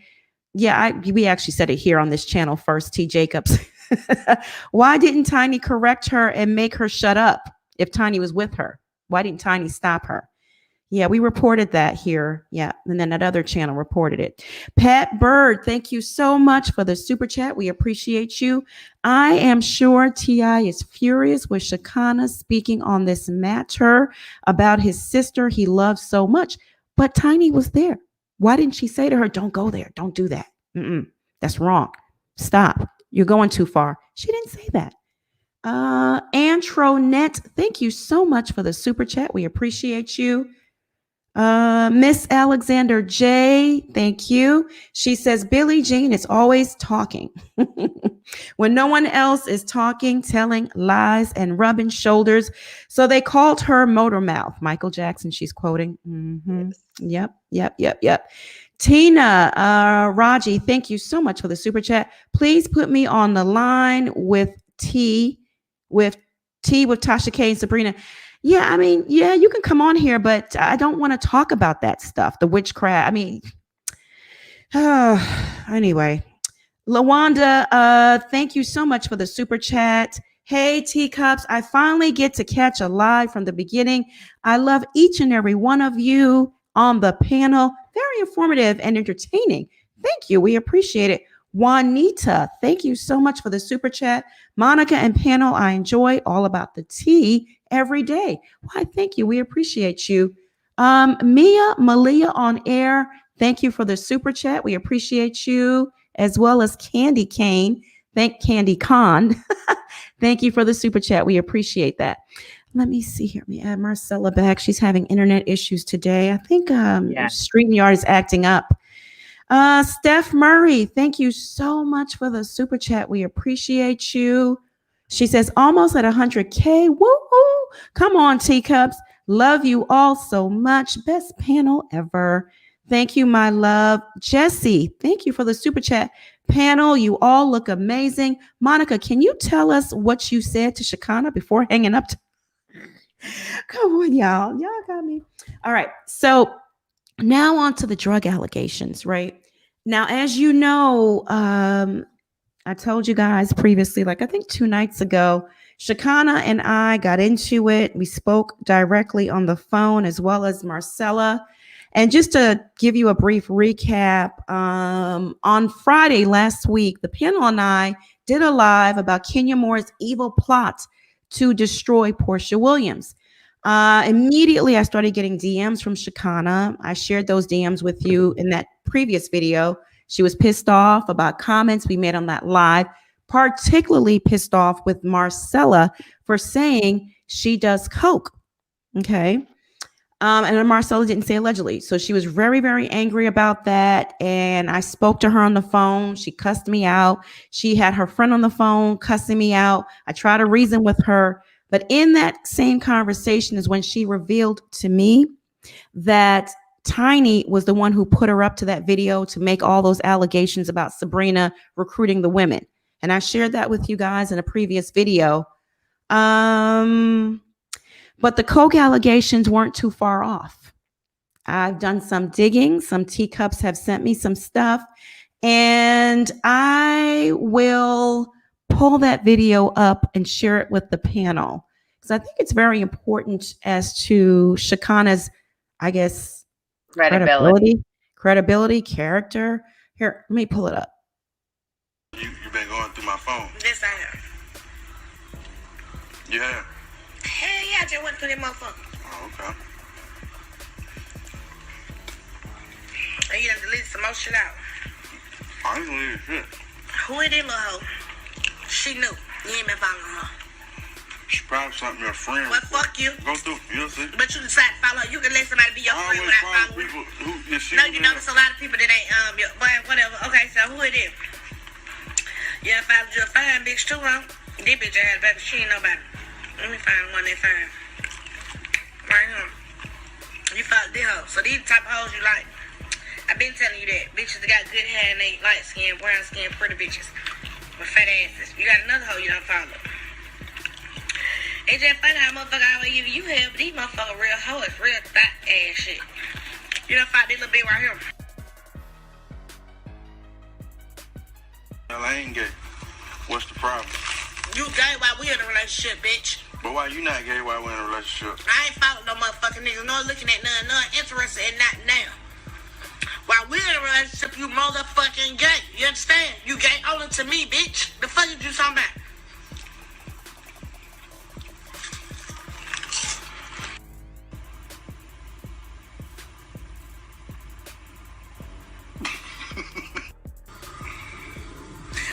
Yeah, we actually said it here on this channel first, T. Jacobs. Why didn't Tiny correct her and make her shut up if Tiny was with her? Why didn't Tiny stop her? Yeah, we reported that here. Yeah, and then that other channel reported it. Pat Bird, thank you so much for the super chat. We appreciate you. I am sure T.I. is furious with Shekinah speaking on this matter about his sister he loves so much. But Tiny was there. Why didn't she say to her, don't go there. Don't do that. That's wrong. Stop. You're going too far. She didn't say that. Antronet, thank you so much for the super chat. We appreciate you. Miss Alexander J, thank you. She says, Billie Jean is always talking. When no one else is talking, telling lies and rubbing shoulders. So they called her Motor Mouth. Michael Jackson, she's quoting. Yep. Tina Raji, thank you so much for the super chat. Please put me on the line with with Tasha K and Sabrina. Yeah, I mean, yeah, you can come on here, but I don't want to talk about that stuff, the witchcraft. I mean, anyway, Lawanda, thank you so much for the super chat. Hey, teacups, I finally get to catch a live from the beginning. I love each and every one of you on the panel. Very informative and entertaining. Thank you. We appreciate it. Juanita, thank you so much for the super chat. Monica and panel, I enjoy all about the tea every day. Why, thank you. We appreciate you. Malia on air, thank you for the super chat. We appreciate you, as well as Candy Cane. Thank Candy Con. Thank you for the super chat. We appreciate that. Let me see here. Let me add Marcella back. She's having internet issues today. I think StreamYard is acting up. Steph Murray, thank you so much for the super chat. We appreciate you. She says, almost at 100K. Woo-hoo. Come on, teacups. Love you all so much. Best panel ever. Thank you, my love. Jesse, thank you for the super chat. Panel, you all look amazing. Monica, can you tell us what you said to Shekinah before hanging up? Come on, y'all. Y'all got me. All right. So now on to the drug allegations, right? Now, as you know, I told you guys previously, like I think 2 nights ago, Shekinah and I got into it. We spoke directly on the phone, as well as Marcella. And just to give you a brief recap, on Friday last week, the panel and I did a live about Kenya Moore's evil plot to destroy Portia Williams. Immediately, I started getting DMs from Shekinah. I shared those DMs with you in that previous video. She was pissed off about comments we made on that live, particularly pissed off with Marcella for saying she does coke. Okay. And Marcella didn't say allegedly. So she was very, very angry about that. And I spoke to her on the phone. She cussed me out. She had her friend on the phone cussing me out. I tried to reason with her. But in that same conversation is when she revealed to me that Tiny was the one who put her up to that video to make all those allegations about Sabrina recruiting the women. And I shared that with you guys in a previous video. But the coke allegations weren't too far off. I've done some digging. Some teacups have sent me some stuff. And I will pull that video up and share it with the panel. Because I think it's very important as to Shekinah's, I guess, credibility, character. Here, let me pull it up. You've been going through my phone. Yes, I have. You have? Hell yeah, I just went through that motherfucker. Oh, okay. And you done deleted some more shit out. I ain't gonna leave shit. Who is that little hoe? She knew. You ain't been following her. She probably sent me a friend. Well, fuck you. Go through. You'll see. But you decide to follow her. You can let somebody be your friend without following people you. who No, you know there's a lot of people that ain't, but whatever. Okay, so who it is? Yeah, I followed you a fine bitch too, huh? This bitch ass baby, she ain't nobody. Let me find one that fine. Right here. You followed this hoe. So these type of hoes you like. I've been telling you that. Bitches that got good hair and they light skin, brown skin, pretty bitches. With fat asses. You got another hoe you done follow. It's just funny how motherfucker always give you hair, but these motherfucker real hoes, real thought ass shit. You done found this little bit right here. Hell, I ain't gay. What's the problem? You gay while we in a relationship, bitch. But why you not gay while we're in a relationship? I ain't following no motherfucking niggas. No looking at none interested in not now. While we're in a relationship, you motherfucking gay. You understand? You gay only to me, bitch. The fuck you talking about?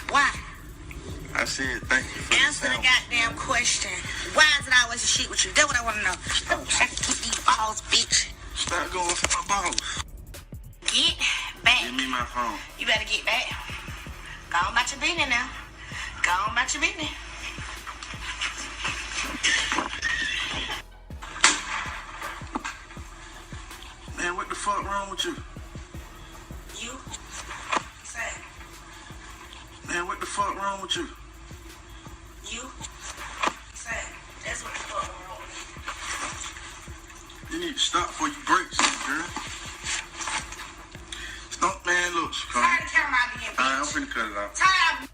Why? I said thank you for Answer the goddamn question. Why is it always a shit with you? That's what I want to know. I wish I could keep these balls, bitch. Stop going for my balls. Get back. Give me my phone. You better get back. Go on about your business now. Go on about your business. Man, what the fuck wrong with you? You? Say. Man, what the fuck wrong with you? You? Say. That's what the fuck wrong with You need to stop before you break something, girl. Stop, man, look. Turn the camera out again, bitch. Alright, I'm finna cut it out. Turn out.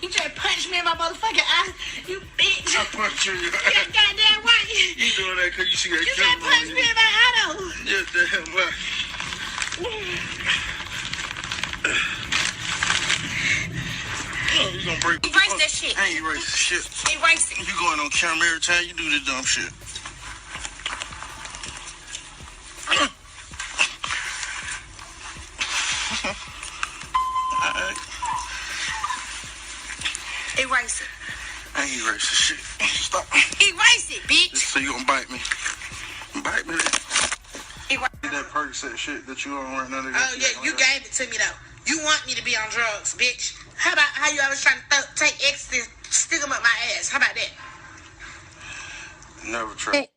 You just punched me in my motherfucking eye. You bitch. I punched you in your eye. You're goddamn right. You doing that because you see that You camera just punched on me you. in my eye, though. Yes, damn right. Oh, you gonna break. Erase that shit. I ain't erase shit. Erase it. You going on camera every time you do this dumb shit. Alright. Erase it. I ain't erasing shit. Stop. Erase it, bitch. So you gonna bite me? Bite me. Erase That Percocet shit that you on right now. Oh, yeah, you gave it to me, though. You want me to be on drugs, bitch. How about how you always trying to take ecstasy, stick them up my ass? How about that? Never try.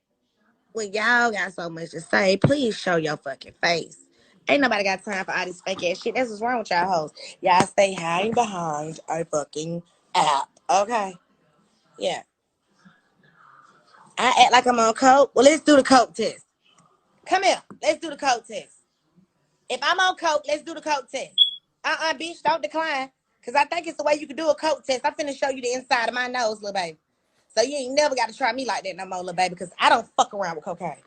Well, y'all got so much to say. Please show your fucking face. Ain't nobody got time for all this fake ass shit. That's what's wrong with y'all hoes. Y'all stay hiding behind a fucking app. Okay? Yeah. I act like I'm on coke. Well, let's do the coke test. Come here. Let's do the coke test. If I'm on coke, let's do the coke test. Bitch, don't decline. Because I think it's the way you can do a coke test. I'm finna show you the inside of my nose, little baby. So you ain't never got to try me like that no more, little baby, because I don't fuck around with cocaine.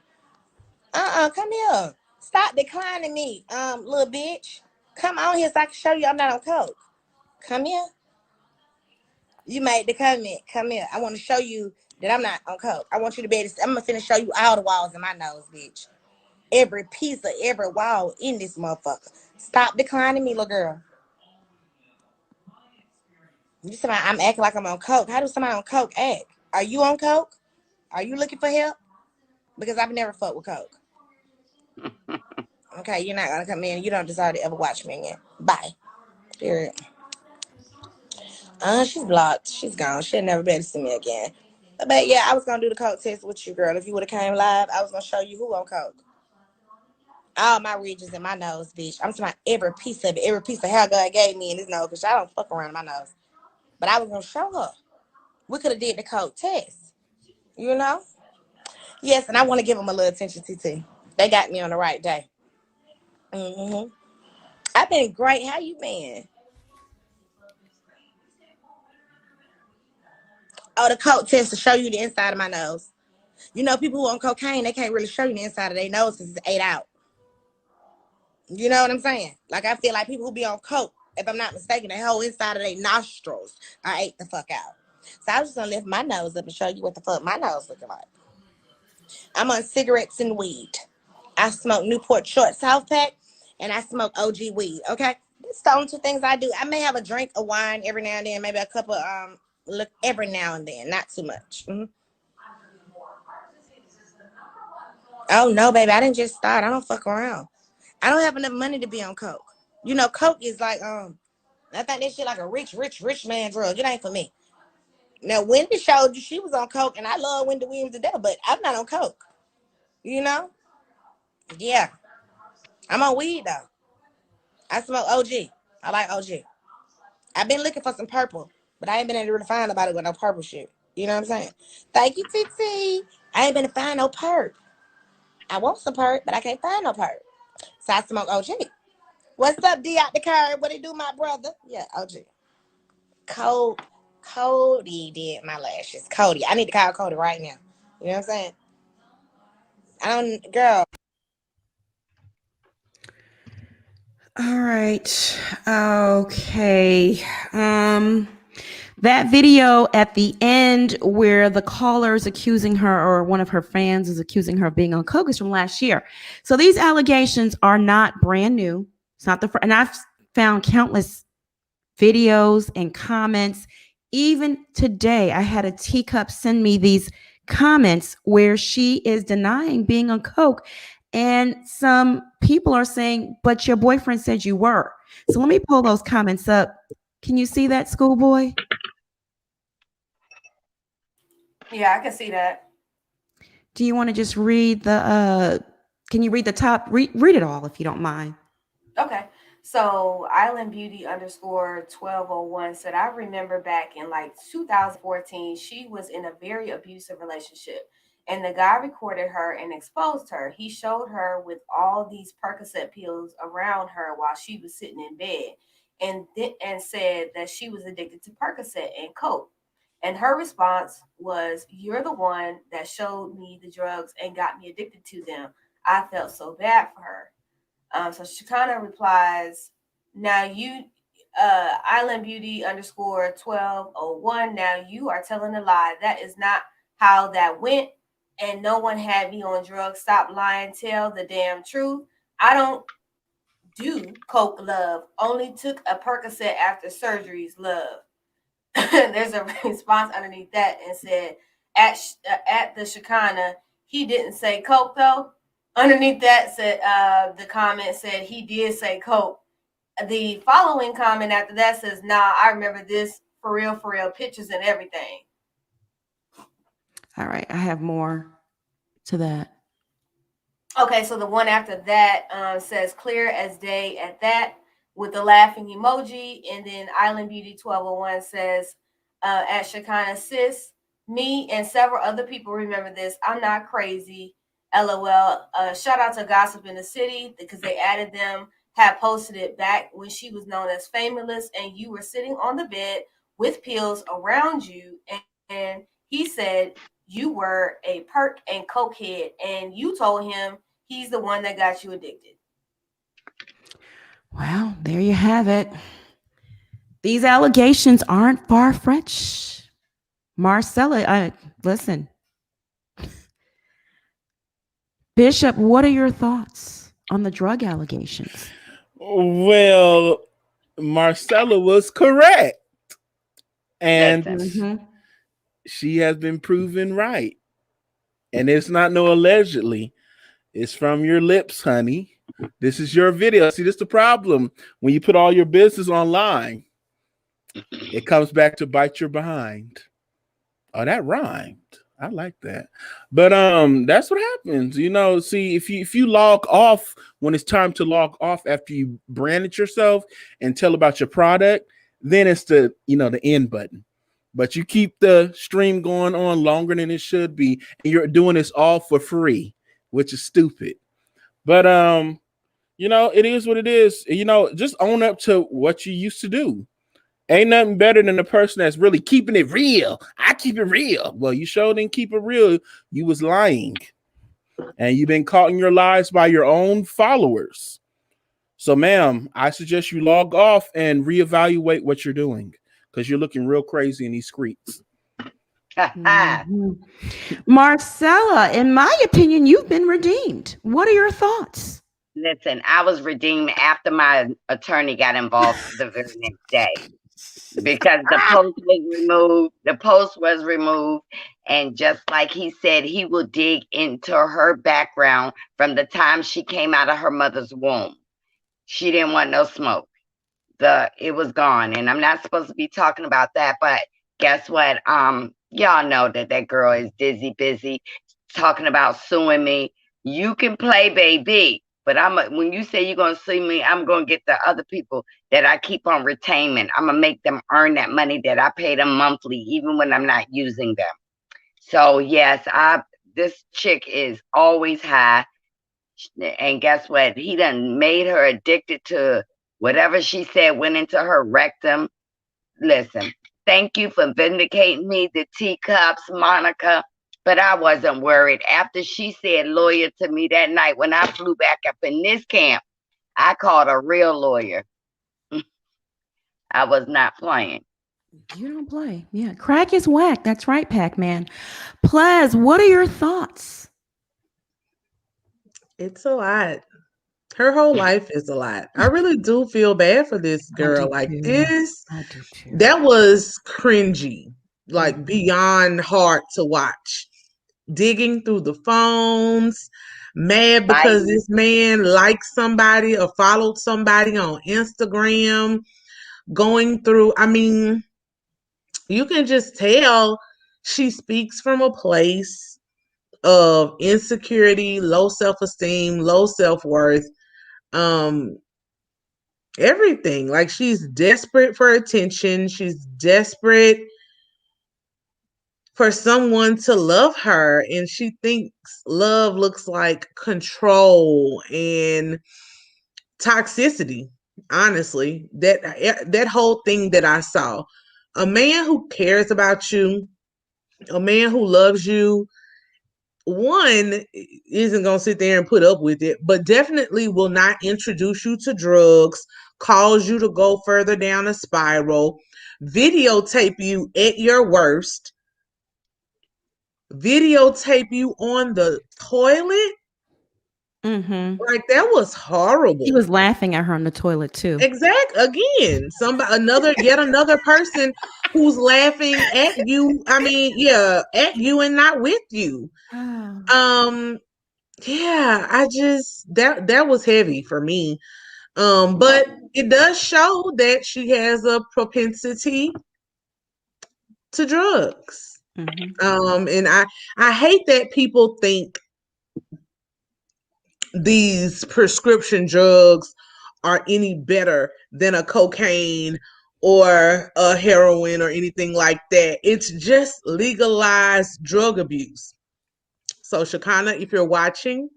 Come here. Stop declining me, little bitch. Come on here so I can show you I'm not on coke. Come here. You made the comment. Come here. I want to show you that I'm not on coke. I want you to be able to, I'm finna show you all the walls in my nose, bitch. Every piece of every wall in this motherfucker. Stop declining me, little girl. You said I'm acting like I'm on coke. How do somebody on coke act? Are you on coke? Are you looking for help? Because I've never fucked with coke. Okay, you're not gonna come in. You don't deserve to ever watch me again. Bye. Period. She's blocked. She's gone. She'll never be able to see me again. But yeah, I was gonna do the coke test with you, girl. If you would have came live, I was gonna show you who on coke. All my ridges in my nose, bitch. I'm talking about every piece of it, every piece of hair God gave me in this nose, because I don't fuck around my nose. But I was gonna show her. We could have did the code test, you know? Yes, and I want to give them a little attention, TT. They got me on the right day. I've been great. How you been? Oh, the coat test to show you the inside of my nose. You know, people who on cocaine, they can't really show you the inside of their nose because it's ate out. You know what I'm saying? Like, I feel like people who be on coke, if I'm not mistaken, the whole inside of their nostrils are ate the fuck out. So I was just gonna lift my nose up and show you what the fuck my nose looking like. I'm on cigarettes and weed. I smoke Newport Short South Pack, and I smoke OG weed. Okay, that's the only two things I do. I may have a drink of wine every now and then, maybe a couple look every now and then, not too much. Oh no, baby, I didn't just start. I don't fuck around. I don't have enough money to be on coke. You know, coke is like I think that shit like a rich man drug. It ain't for me. Now, Wendy showed you she was on coke, and I love Wendy Williams to death, but I'm not on coke. You know? Yeah. I'm on weed though. I smoke OG. I like OG. I've been looking for some purple, but I ain't been able to really find nobody with no purple shit. You know what I'm saying? Thank you, TT. I ain't been to find no perp. I want some perp, but I can't find no perp. So I smoke OG. What's up, D out the curb? What it do, my brother? Yeah, OG. Cody did my lashes. Cody. I need to call Cody right now. You know what I'm saying? Girl. All right. Okay. That video at the end where the caller is accusing her, or one of her fans is accusing her of being on coke, is from last year. So these allegations are not brand new. It's not the first, and I've found countless videos and comments. Even today, I had a teacup send me these comments where she is denying being on coke. And some people are saying, but your boyfriend said you were. So let me pull those comments up. Can you see that, schoolboy? Yeah, I can see that. Do you want to just read the, can you read the top? Read it all if you don't mind. Okay. So Island Beauty _1201 said, I remember back in like 2014, she was in a very abusive relationship. And the guy recorded her and exposed her. He showed her with all these Percocet pills around her while she was sitting in bed, and said that she was addicted to Percocet and coke. And her response was, you're the one that showed me the drugs and got me addicted to them. I felt so bad for her. So Shekinah replies, now you, Island Beauty _1201, now you are telling a lie. That is not how that went. And no one had me on drugs. Stop lying. Tell the damn truth. I don't do coke, love. Only took a Percocet after surgeries, love. There's a response underneath that and said, at the Shekinah, he didn't say coke though. Underneath that said, the comment said he did say coke. The following comment after that says, nah, I remember this for real, pictures and everything. All right, I have more to that. Okay, so the one after that says clear as day at that, with the laughing emoji. And then Island Beauty 1201 says, at Shekinah, sis, me and several other people remember this. I'm not crazy. LOL. Shout out to Gossip in the City, because they added them, had posted it back when she was known as Famous, and you were sitting on the bed with pills around you. And he said you were a perk and coke head, and you told him he's the one that got you addicted. Well, there you have it. These allegations aren't far-fetched. Marcella, listen. Bishop, what are your thoughts on the drug allegations? Well, Marcella was correct. And she has been proven right. And it's not no allegedly. It's from your lips, honey. This is your video. See, this is the problem. When you put all your business online, it comes back to bite your behind. Oh, that rhymed. I like that. But that's what happens. You know, see, if you log off when it's time to log off after you branded yourself and tell about your product, then it's the end button. But you keep the stream going on longer than it should be, and you're doing this all for free, which is stupid. But it is what it is. Just own up to what you used to do. Ain't nothing better than the person that's really keeping it real. I keep it real. Well, you sure didn't keep it real. You was lying. And you've been caught in your lies by your own followers. So, ma'am, I suggest you log off and reevaluate what you're doing, because you're looking real crazy in these streets. Marcella, in my opinion, you've been redeemed. What are your thoughts? Listen, I was redeemed after my attorney got involved the very next day, because the post was removed. The post was removed. And just like he said, he will dig into her background from the time she came out of her mother's womb. She didn't want no smoke. It was gone. And I'm not supposed to be talking about that, but guess what? Y'all know that girl is dizzy busy talking about suing me. You can play, baby. But when you say you're going to sue me, I'm going to get the other people that I keep on retainment. I'm going to make them earn that money that I pay them monthly, even when I'm not using them. So, yes, this chick is always high. And guess what? He done made her addicted to whatever she said went into her rectum. Listen, thank you for vindicating me, the teacups, Monica. But I wasn't worried. After she said lawyer to me that night when I flew back up in this camp, I called a real lawyer. I was not playing. You don't play. Yeah. Crack is whack. That's right, Pac-Man. Plez, what are your thoughts? It's a lot. Her whole life is a lot. I really do feel bad for this girl. Like this, that was cringy, like beyond hard to watch. Digging through the phones, mad because this man liked somebody or followed somebody on Instagram, going through, I mean, you can just tell she speaks from a place of insecurity, low self-esteem, low self-worth, everything. Like, she's desperate for attention. She's desperate for someone to love her, and she thinks love looks like control and toxicity. Honestly, that whole thing that I saw, a man who cares about you, a man who loves you, one, isn't going to sit there and put up with it, but definitely will not introduce you to drugs, cause you to go further down a spiral, videotape you at your worst, videotape you on the toilet. Like, that was horrible. He was laughing at her on the toilet too. Exactly. Again, yet another person who's laughing at you. I mean, yeah, at you and not with you. Yeah, that was heavy for me. But it does show that she has a propensity to drugs. And I hate that people think these prescription drugs are any better than a cocaine or a heroin or anything like that. It's just legalized drug abuse. So, Shekinah, if you're watching,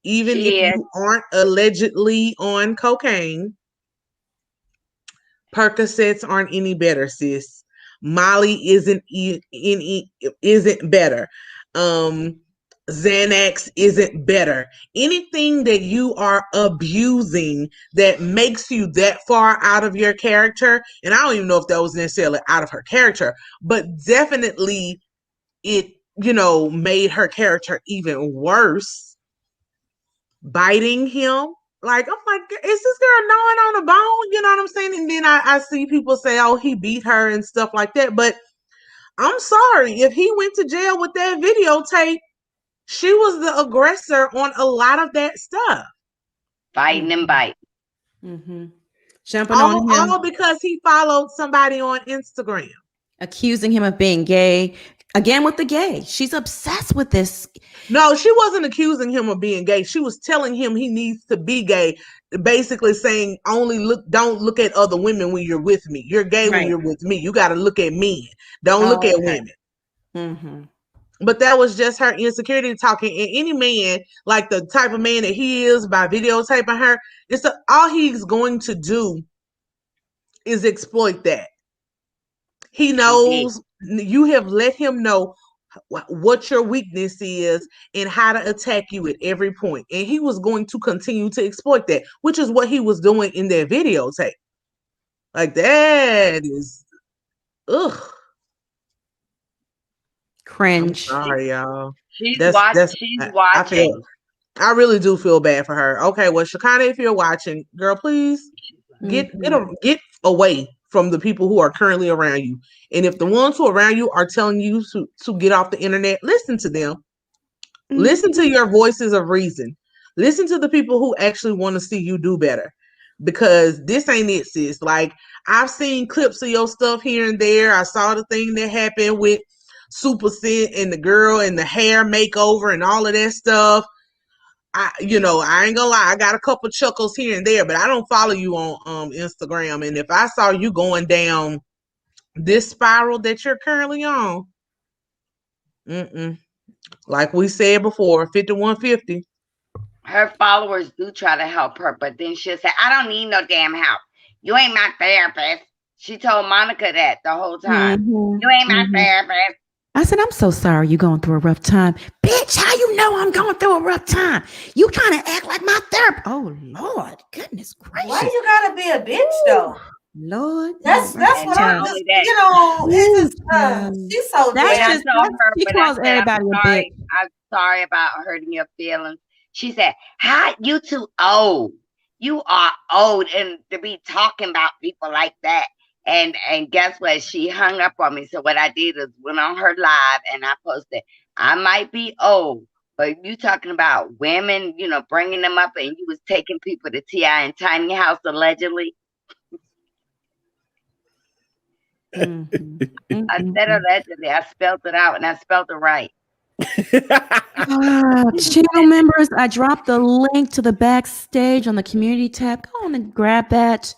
even if you aren't allegedly on cocaine, Percocets aren't any better, sis. Molly isn't better. Xanax isn't better. Anything that you are abusing that makes you that far out of your character, and I don't even know if that was necessarily out of her character, but definitely it, made her character even worse. Biting him. Like, I'm like, is this girl gnawing on a bone? You know what I'm saying? And then I see people say, oh, he beat her and stuff like that. But I'm sorry, if he went to jail with that videotape, she was the aggressor on a lot of that stuff. Fighting and biting. Jumping on him. All because he followed somebody on Instagram. Accusing him of being gay, Again with the gay. She's obsessed with this. No, she wasn't accusing him of being gay. She was telling him he needs to be gay. Basically saying, don't look at other women when you're with me. You're gay when Right. you're with me. You got to look at men. Don't look at women. Mm-hmm. But that was just her insecurity talking. And any man, like the type of man that he is, by videotaping her, all he's going to do is exploit that. He knows you have let him know what your weakness is and how to attack you at every point. And he was going to continue to exploit that, which is what he was doing in that videotape. Like, that is, ugh. Cringe. I'm sorry, y'all. She's watching. I really do feel bad for her. Okay, well, Shekinah, if you're watching, girl, please get away from the people who are currently around you. And if the ones who are around you are telling you to get off the internet, listen to them. Mm-hmm. Listen to your voices of reason. Listen to the people who actually want to see you do better. Because this ain't it, sis. Like, I've seen clips of your stuff here and there. I saw the thing that happened with Super Scent and the girl and the hair makeover and all of that stuff. I ain't gonna lie, I got a couple chuckles here and there, but I don't follow you on Instagram. And if I saw you going down this spiral that you're currently on, like we said before, 5150. Her followers do try to help her, but then she'll say, I don't need no damn help. You ain't my therapist. She told Monica that the whole time. You ain't my therapist. I said, I'm so sorry you're going through a rough time. Bitch, how you know I'm going through a rough time? You trying to act like my therapist. Oh, Lord. Goodness gracious. Why you gotta be a bitch, though? Lord. That's what I'm just, it's just, she's so that's just she calls everybody a bitch. I'm sorry about hurting your feelings. She said, "How you too old? You are old, and to be talking about people like that." And guess what? She hung up on me. So what I did is went on her live and I posted, I might be old, but you talking about women, bringing them up, and you was taking people to T.I. and Tiny House allegedly. I said allegedly. I spelled it out and I spelled it right. Channel members, I dropped the link to the backstage on the community tab. Go on and grab that.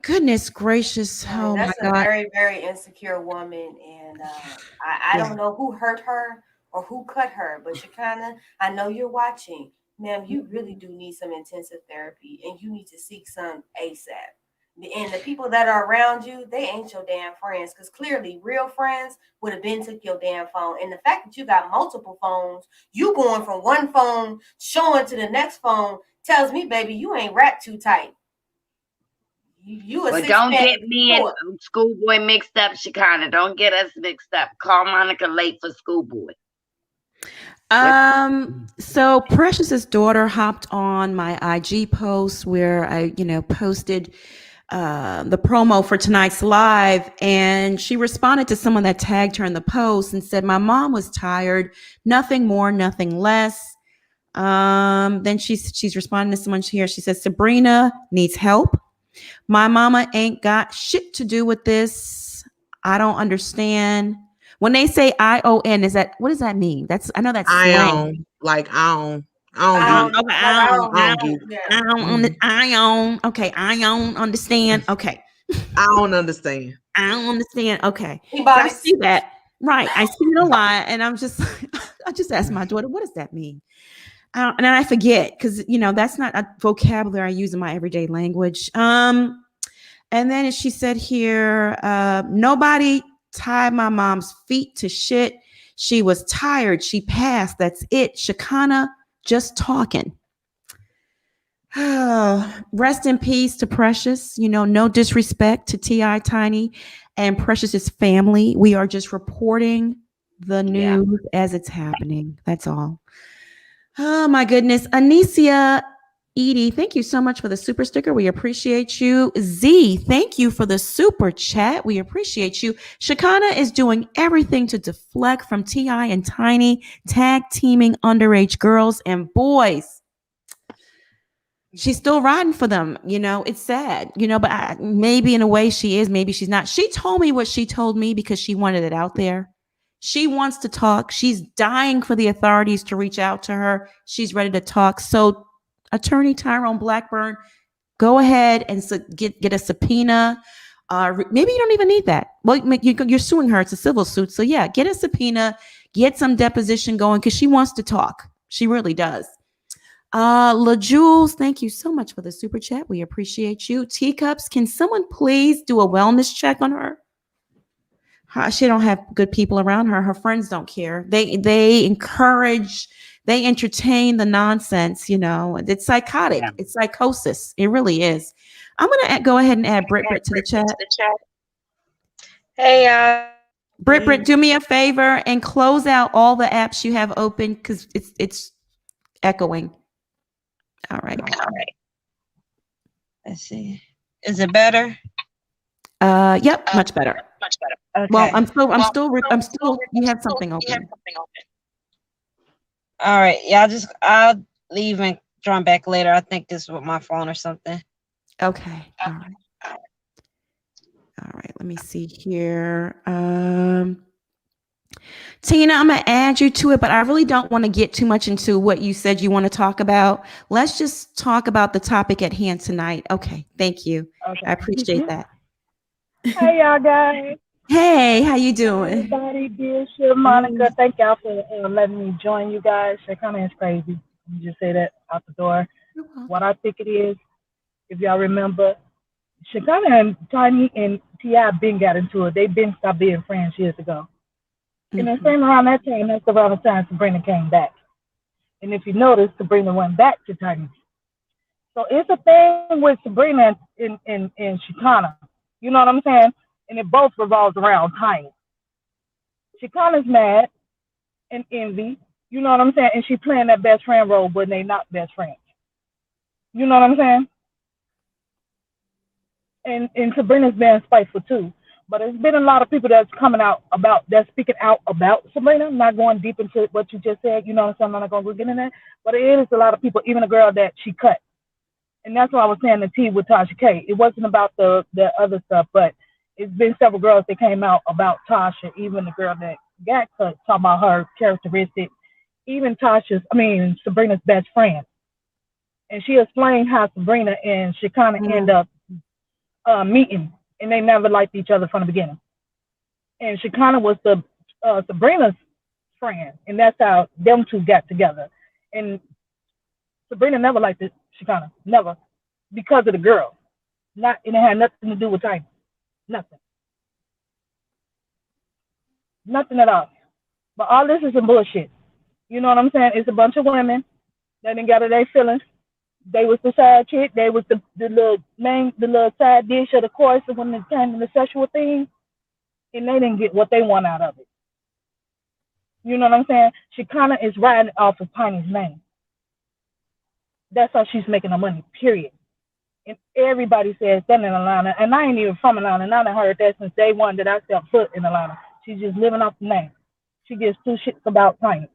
Goodness gracious. Oh, that's my God. a very, very insecure woman. And I don't know who hurt her or who cut her, but Shekinah, I know you're watching. Ma'am, you really do need some intensive therapy and you need to seek some ASAP. And the people that are around you, they ain't your damn friends, because clearly real friends would have been took your damn phone. And the fact that you got multiple phones, you going from one phone showing to the next phone, tells me, baby, you ain't wrapped too tight. But don't get me and Schoolboy mixed up, Shekinah. Don't get us mixed up. Call Monica late for Schoolboy. So Precious's daughter hopped on my IG post where I, posted the promo for tonight's live, and she responded to someone that tagged her in the post and said, my mom was tired, nothing more, nothing less. Then she's responding to someone here. She says, Sabrina needs help. My mama ain't got shit to do with this. I don't understand. When they say ION, what does that mean? I know that's ION, like ION. Ion. Okay, Ion. Understand. Okay. I don't understand. I don't understand. Okay. So I see that. Right. I see it a lot. And I just asked my daughter, what does that mean? And then I forget, because that's not a vocabulary I use in my everyday language. And then she said here, nobody tied my mom's feet to shit. She was tired. She passed. That's it. Shekinah just talking. Rest in peace to Precious. No disrespect to T.I. Tiny and Precious's family. We are just reporting the news as it's happening. That's all. Oh my goodness. Anicia Edie, thank you so much for the super sticker. We appreciate you. Z, thank you for the super chat. We appreciate you. Shekinah is doing everything to deflect from T.I. and Tiny, tag teaming underage girls and boys. She's still riding for them. It's sad, but maybe in a way she is, maybe she's not. She told me what she told me because she wanted it out there. She wants to talk. She's dying for the authorities to reach out to her. She's ready to talk. So, Attorney Tyrone Blackburn, go ahead and get a subpoena. Maybe you don't even need that. Well, you're suing her. It's a civil suit. So, yeah, get a subpoena, get some deposition going because she wants to talk. She really does. LaJules, thank you so much for the super chat. We appreciate you. Teacups, can someone please do a wellness check on her? She don't have good people around her. Her friends don't care. They encourage, they entertain the nonsense, you know. It's psychotic. Yeah. It's psychosis. It really is. I'm going to go ahead and add Britt to the chat. Hey, Britt, do me a favor and close out all the apps you have open because it's echoing. All right. Let's see. Is it better? Yep, much better. Much better. Okay. Well, I'm still. You have something open. All right. Yeah, I'll leave and join back later. I think this is with my phone or something. Okay. All right. All right. Let me see here. Tina, I'm going to add you to it, but I really don't want to get too much into what you said you want to talk about. Let's just talk about the topic at hand tonight. Okay. Thank you. Okay. I appreciate that. Hey, y'all guys. Hey, how you doing? Hey, everybody, Bishop, Monica. Thank y'all for letting me join you guys. Shekinah is crazy. Let me just say that out the door. What I think it is, if y'all remember, Shekinah and Tiny and T.I. been got into it. They been stopped being friends years ago. And then same around that time, that's around the time Sabrina came back. And if you notice, Sabrina went back to Tiny. So it's a thing with Sabrina and Shekinah. You know what I'm saying? And it both revolves around Tiny. Shekinah's mad and envy. You know what I'm saying? And she playing that best friend role, but they not best friends. You know what I'm saying? And Sabrina's being spiteful too. But there's been a lot of people that's coming out that's speaking out about Sabrina. I'm not going deep into what you just said. You know what I'm saying? I'm not going to get in there. But it is a lot of people, even a girl that she cut. And that's why I was saying the tea with Tasha K. It wasn't about the other stuff, but it's been several girls that came out about Tasha, even the girl that got cut, talking about her characteristics, even Sabrina's best friend. And she explained how Sabrina and Shekinah end up meeting, and they never liked each other from the beginning. And Shekinah was Sabrina's friend, and that's how them two got together. And Sabrina never liked Shekinah, never, because of the girl. And it had nothing to do with Tiny. Nothing. Nothing at all. But all this is some bullshit. You know what I'm saying? It's a bunch of women that didn't gather their feelings. They was the side chick. They was the little side dish of the course when it came to the sexual thing, and they didn't get what they want out of it. You know what I'm saying? Shekinah is riding off of Tiny's name. That's how she's making her money, period. And everybody says that in Atlanta, and I ain't even from Atlanta, and I done heard that since day one that I stepped foot in Atlanta. She's just living off the name. She gives two shits about Tiny.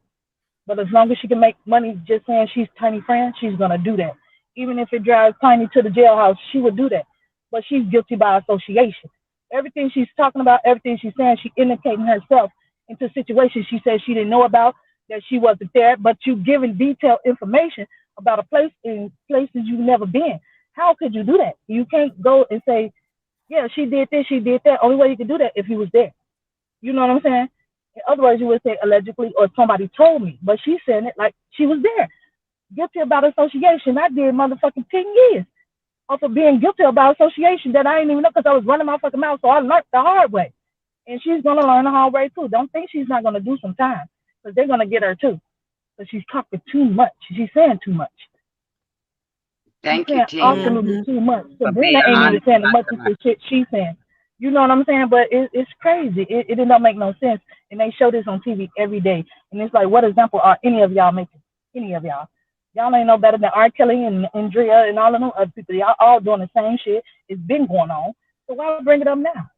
But as long as she can make money just saying she's Tiny friend, she's going to do that. Even if it drives Tiny to the jailhouse, she would do that. But she's guilty by association. Everything she's talking about, everything she's saying, she's indicating herself into situations she says she didn't know about, that she wasn't there, but you giving detailed information about a place in places you've never been. How could you do that? You can't go and say, yeah, she did this, she did that. Only way you can do that if you was there. You know what I'm saying? Otherwise, you would say allegedly or somebody told me. But she's saying it like she was there. Guilty about association. I did motherfucking 10 years off of being guilty about association that I didn't even know because I was running my fucking mouth. So I learned the hard way. And she's going to learn the hard way too. Don't think she's not going to do some time because they're going to get her too. Because she's talking too much. She's saying too much. Thank you, Tina. Absolutely too much. Sabrina ain't even saying as much as the shit she's saying. You know what I'm saying? But it's crazy. It did not make no sense. And they show this on TV every day. And it's like, what example are any of y'all making? Any of y'all? Y'all ain't no better than R. Kelly and Andrea and all of them other people. Y'all all doing the same shit. It's been going on. So why bring it up now?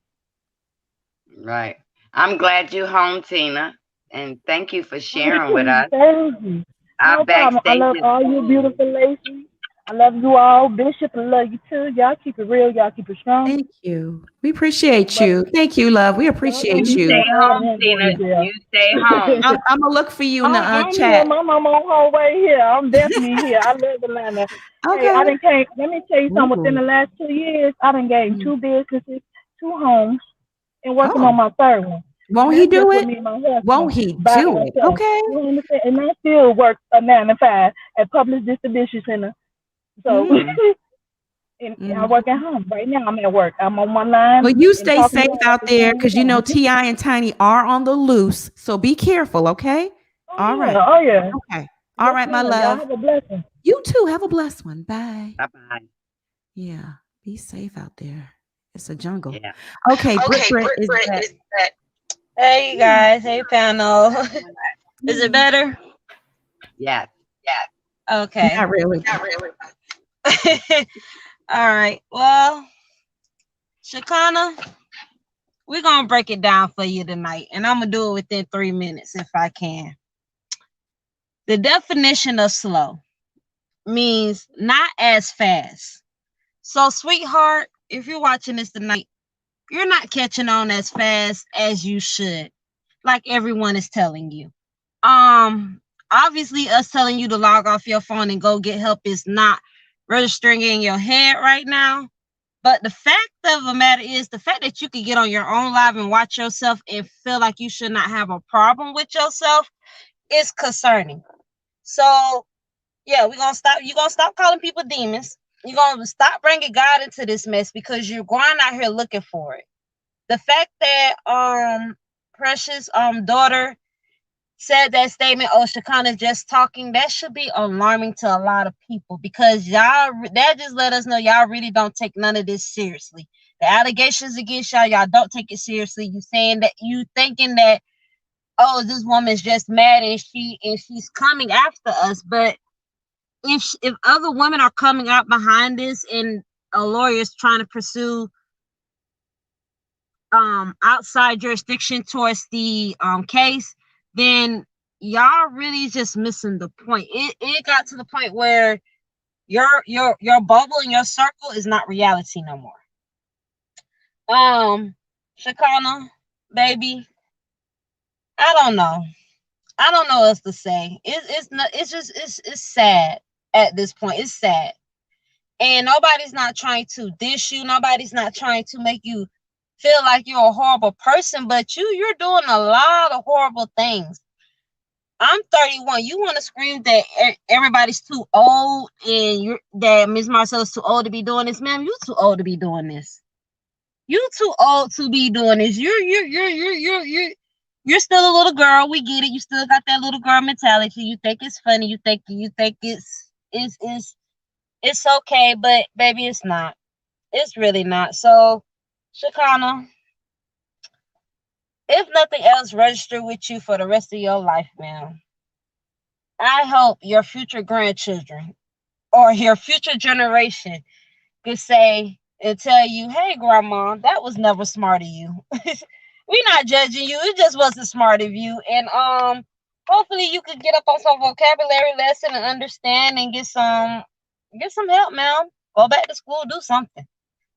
Right. I'm glad you're home, Tina. And thank you for sharing with us. Thank you. No problem. I love all you beautiful ladies. I love you all. Bishop, I love you too. Y'all keep it real. Y'all keep it strong. Thank you. We appreciate But you. Thank you, love. We y'all appreciate gonna You be you. stay so hard home, and Tina. going to jail. You stay home. I'm gonna look for you in the I'm here, chat. Mom. I'm on her way here. I'm definitely here. I love Atlanta. Hey, Okay. I done came. Let me tell you something. Within Ooh. the last 2 years, I done gained Mm. 2 businesses, 2 homes, and working Oh, on my third one. And won't he that's do just with it? me and my husband Won't he by do it? ourselves. Okay. You understand? And I still work a 9 to 5 at Public Distribution Center. So, Mm. and I Mm. work at home. Right now, I'm at work. I'm on my line Well, you and stay talking to safe y'all at out the there same because you know time. Ti and Tiny are on the loose. So be careful, okay? Oh All right. yeah, oh yeah. Okay. All Yes, right, my ma'am. Y'all love. have a blessing. You too. Have a blessed one. Bye. Bye-bye. Yeah. Be safe out there. It's a jungle. Yeah. Okay, Britt Okay, Britt Britt is Britt back. is back. Hey, you guys. Hey, panel. Is it better? Yeah. Yeah. Okay. Not really. Not really. All right. Well, Shekinah, we're going to break it down for you tonight, and I'm going to do it within 3 minutes if I can. The definition of slow means not as fast. So, sweetheart, if you're watching this tonight, you're not catching on as fast as you should, like everyone is telling you. Obviously, us telling you to log off your phone and go get help is not registering in your head right now. But the fact of the matter is, the fact that you can get on your own live and watch yourself and feel like you should not have a problem with yourself is concerning. So, yeah, we're gonna stop. You're gonna stop calling people demons. You're gonna stop bringing God into this mess because you're going out here looking for it. The fact that Precious daughter said that statement, oh, Shekinah's just talking, that should be alarming to a lot of people because y'all, that just let us know y'all really don't take none of this seriously. The allegations against y'all don't take it seriously. You saying that, you thinking that, oh, this woman's just mad and she's coming after us. But if other women are coming out behind this and a lawyer is trying to pursue outside jurisdiction towards the case, then y'all really just missing the point. It got to the point where your bubble and your circle is not reality no more. Shekinah, baby, I don't know what else to say. It's not, it's sad at this point. It's sad, and nobody's not trying to dish you. Nobody's not trying to make you feel like you're a horrible person, but you're doing a lot of horrible things. I'm 31. You want to scream that everybody's too old and that Miss Marcella's too old to be doing this, ma'am? You too old to be doing this. You too old to be doing this. You're still a little girl. We get it. You still got that little girl mentality. You think it's funny. You think it's okay, but baby, it's not. It's really not. So, Shekinah, if nothing else, register with you for the rest of your life, ma'am. I hope your future grandchildren or your future generation could say and tell you, hey, grandma, that was never smart of you. We're not judging you. It just wasn't smart of you. And hopefully you could get up on some vocabulary lesson and understand and get some help, ma'am. Go back to school, do something.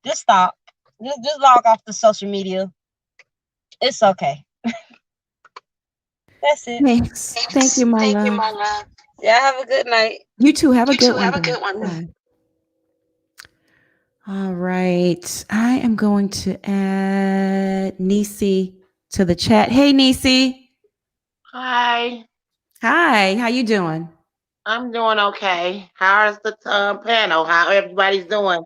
Just stop. Just log off the social media. It's okay. That's it. Thanks. Thank you, my Thank you, love. my love. Yeah, have a good night. You too. Have a You good too. one. Have a Bye. good one. Bye. All right. I am going to add Nisi to the chat. Hey, Nisi. Hi, Hi. How you doing? I'm doing okay. How's the panel? How everybody's doing?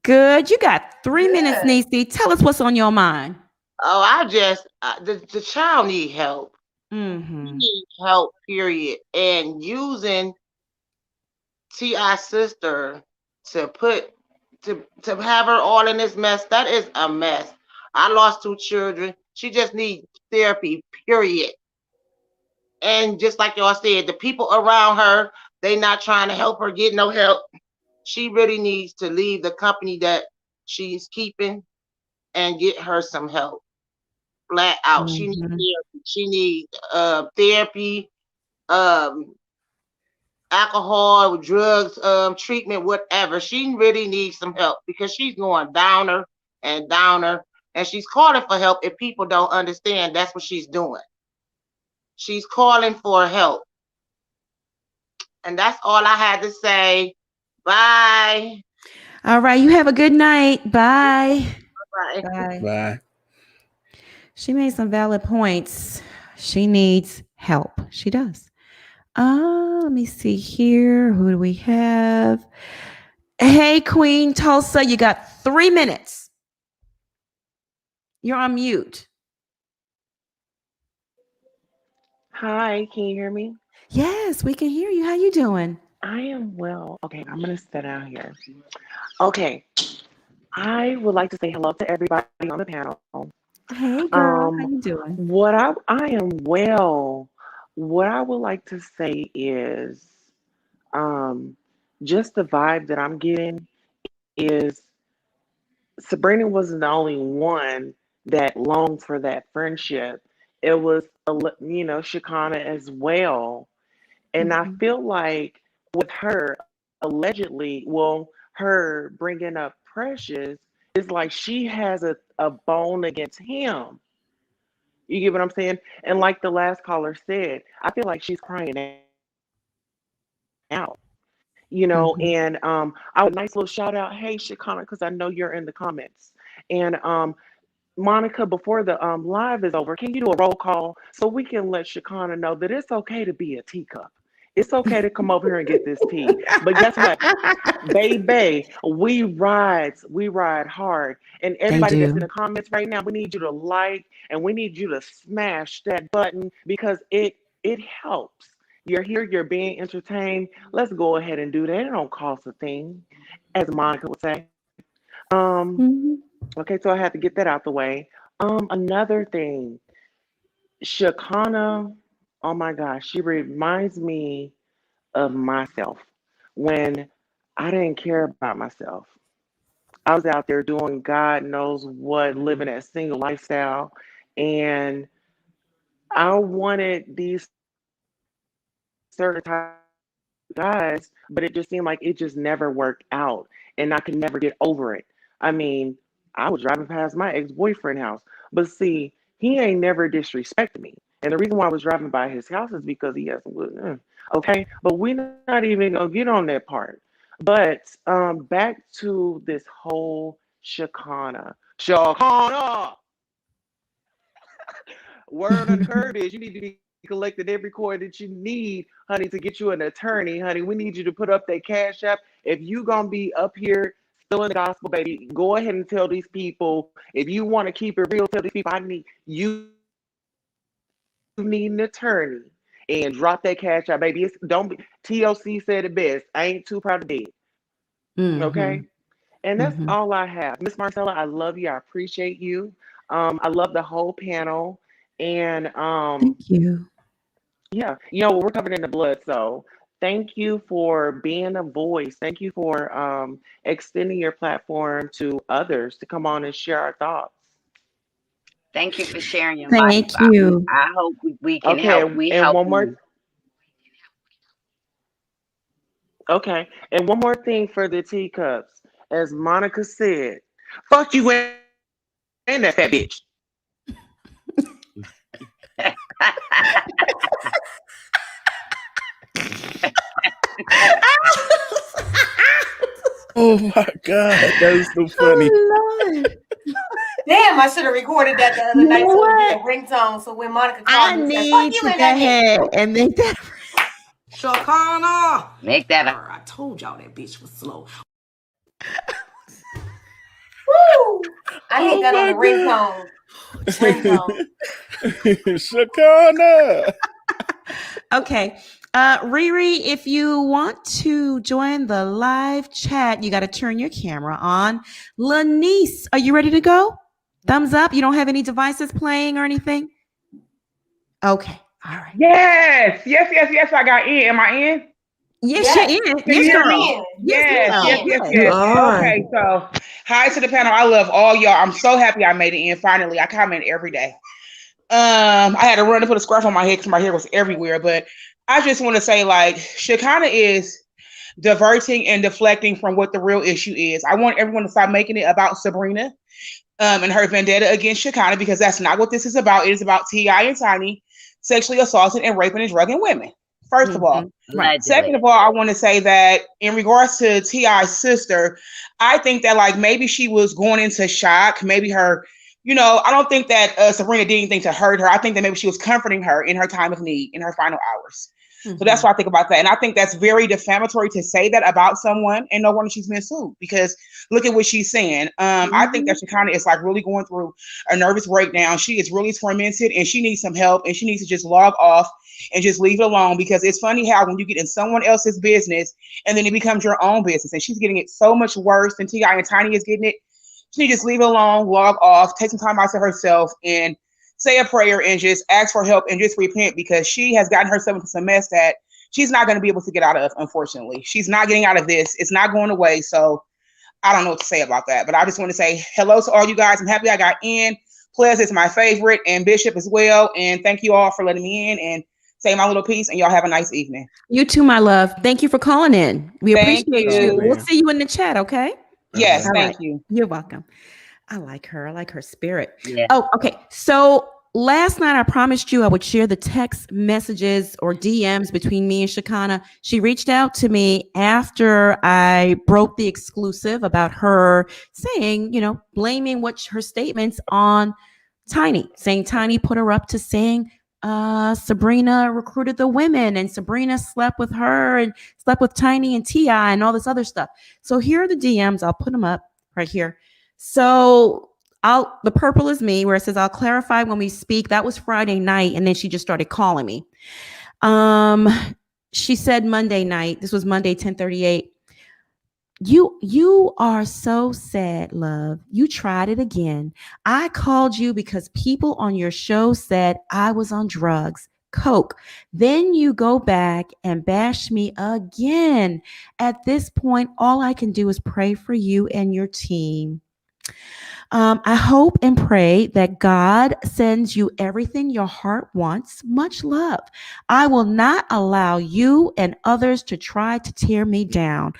Good. You got 3 minutes, Good. Nisi. Tell us what's on your mind. Oh, I just the child need help. Mm-hmm. Need help, period. And using T.I.'s sister to put to have her all in this mess, that is a mess. I lost 2 children. She just needs therapy, period. And just like y'all said, the people around her, they not trying to help her get no help. She really needs to leave the company that she's keeping and get her some help. Flat out. She needs Mm-hmm. therapy. She needs therapy. Um, alcohol, drugs, treatment, whatever. She really needs some help because she's going downer and downer, and she's calling for help. If people don't understand, that's what she's doing. She's calling for help. And that's all I had to say. Bye. All right. You have a good night. Bye. Bye. Bye. Bye. She made some valid points. She needs help. She does. Let me see here. Who do we have? Hey, Queen Tulsa, you got 3 minutes. You're on mute. Hi, can you hear me? Yes, we can hear you. How you doing? I am well. Okay, I'm gonna sit down here. Okay, I would like to say hello to everybody on the panel. Hey, girl. How you doing? What I am well. What I would like to say is, just the vibe that I'm getting is Sabrina wasn't the only one that longed for that friendship. It was, Shekinah as well. And I feel like with her allegedly, well, her bringing up Precious, it's like she has a bone against him. You get what I'm saying? And like the last caller said, I feel like she's crying out. And I would nice little shout out, hey Shekinah, because I know you're in the comments. And Monica, before the live is over, can you do a roll call so we can let Shekinah know that it's okay to be a teacup? It's okay to come over here and get this tea. But guess what? Baby, we ride hard. And everybody that's in the comments right now, we need you to like and we need you to smash that button because it helps. You're here, you're being entertained. Let's go ahead and do that. It don't cost a thing, as Monica would say. Okay, so I had to get that out the way. Another thing, Shekinah, oh my gosh, she reminds me of myself when I didn't care about myself. I was out there doing God knows what, living that single lifestyle, and I wanted these certain type of guys, but it just seemed like it just never worked out, and I could never get over it. I mean, I was driving past my ex-boyfriend's house, but see, he ain't never disrespected me. And the reason why I was driving by his house is because he has some good, okay? But we're not even gonna get on that part. But back to this whole Shekinah. Word on the curve is you need to be collecting every coin that you need, honey, to get you an attorney, honey. We need you to put up that cash app. If you gonna be up here still in the gospel, baby, go ahead and tell these people. If you want to keep it real, tell these people you need an attorney and drop that cash out, baby. Don't be TLC said it best. I ain't too proud to be. Okay. And that's all I have. Miss Marcella, I love you. I appreciate you. I love the whole panel. And thank you. Yeah, we're covered in the blood, so thank you for being a voice. Thank you for extending your platform to others to come on and share our thoughts. Thank you for sharing your life. Thank you. I hope we can help. We and help one more. you. Okay, and one more thing for the teacups, as Monica said, fuck you and that fat bitch. Oh my God, that is so funny. Oh, Damn, I should have recorded that the other night so it be a ringtone. So when Monica called me, said, fuck you in that head and make that. Shekinah. Make that. I told y'all that bitch was slow. Woo! I need that on the ringtone. Shekinah. Okay. Riri, if you want to join the live chat, you got to turn your camera on. Lanice, are you ready to go? Thumbs up. You don't have any devices playing or anything? Okay. All right. Yes. I got in. Am I in? Yes, you're in. Yes, girl. Yes. Okay, so hi to the panel. I love all y'all. I'm so happy I made it in finally. I comment every day. I had to run to put a scarf on my head because my hair was everywhere. But I just want to say, like, Shekinah is diverting and deflecting from what the real issue is. I want everyone to stop making it about Sabrina and her vendetta against Shekinah, because that's not what this is about. It is about T.I. and Tiny sexually assaulting and raping and drugging women. First of all. Right. Second of all, I want to say that in regards to T.I.'s sister, I think that like maybe she was going into shock. Maybe her, I don't think that Sabrina did anything to hurt her. I think that maybe she was comforting her in her time of need, in her final hours. So that's what I think about that. And I think that's very defamatory to say that about someone, and no wonder she's been sued, because look at what she's saying. I think that Shekinah is like really going through a nervous breakdown. She is really tormented and she needs some help, and she needs to just log off and just leave it alone, because it's funny how when you get in someone else's business and then it becomes your own business, and she's getting it so much worse than T.I. and Tiny is getting it. She needs to just leave it alone, log off, take some time out to herself, and say a prayer and just ask for help and just repent, because she has gotten herself into some mess that she's not going to be able to get out of, unfortunately. She's not getting out of this. It's not going away. So I don't know what to say about that. But I just want to say hello to all you guys. I'm happy I got in. Ples is my favorite, and Bishop as well. And thank you all for letting me in and say my little piece. And y'all have a nice evening. You too, my love. Thank you for calling in. We appreciate you. We'll see you in the chat, okay? Yes, thank you. You're welcome. I like her. I like her spirit. Yeah. Oh, okay. So last night I promised you I would share the text messages or DMs between me and Shekinah. She reached out to me after I broke the exclusive about her saying, blaming her statements on Tiny, saying Tiny put her up to saying Sabrina recruited the women and Sabrina slept with her and slept with Tiny and T.I. and all this other stuff. So here are the DMs. I'll put them up right here. So the purple is me, where it says, I'll clarify when we speak. That was Friday night. And then she just started calling me. She said Monday night, this was Monday, 10:38. You are so sad, love. You tried it again. I called you because people on your show said I was on drugs, coke. Then you go back and bash me again. At this point, all I can do is pray for you and your team. I hope and pray that God sends you everything your heart wants. Much love. I will not allow you and others to try to tear me down.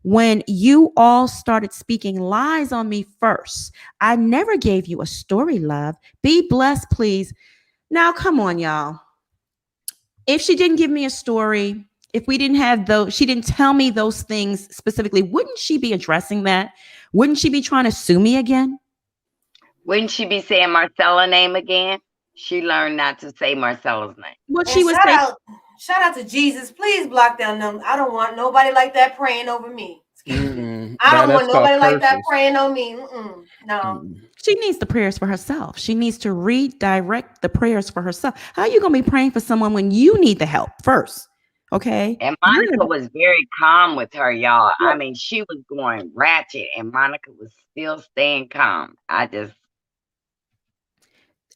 When you all started speaking lies on me first, I never gave you a story, love. Be blessed, please. Now, come on, y'all. If she didn't give me a story, if we didn't have those, she didn't tell me those things specifically, wouldn't she be addressing that? Wouldn't she be trying to sue me again? Wouldn't she be saying Marcella's name again? She learned not to say Marcella's name. What she was saying. Shout out to Jesus. Please block down them. I don't want nobody like that praying over me. I don't want nobody like that praying on me. No. She needs the prayers for herself. She needs to redirect the prayers for herself. How are you going to be praying for someone when you need the help first? Okay. And Monica was very calm with her, y'all. I mean, she was going ratchet and Monica was still staying calm.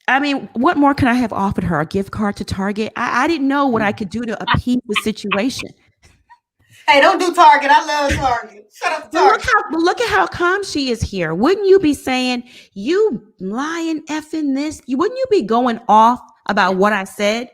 I mean, what more could I have offered her? A gift card to Target? I didn't know what I could do to appease the situation. Hey, don't do Target. I love Target. Shut up, Target. Look at how calm she is here. Wouldn't you be saying, you lying effing this? Wouldn't you be going off about what I said?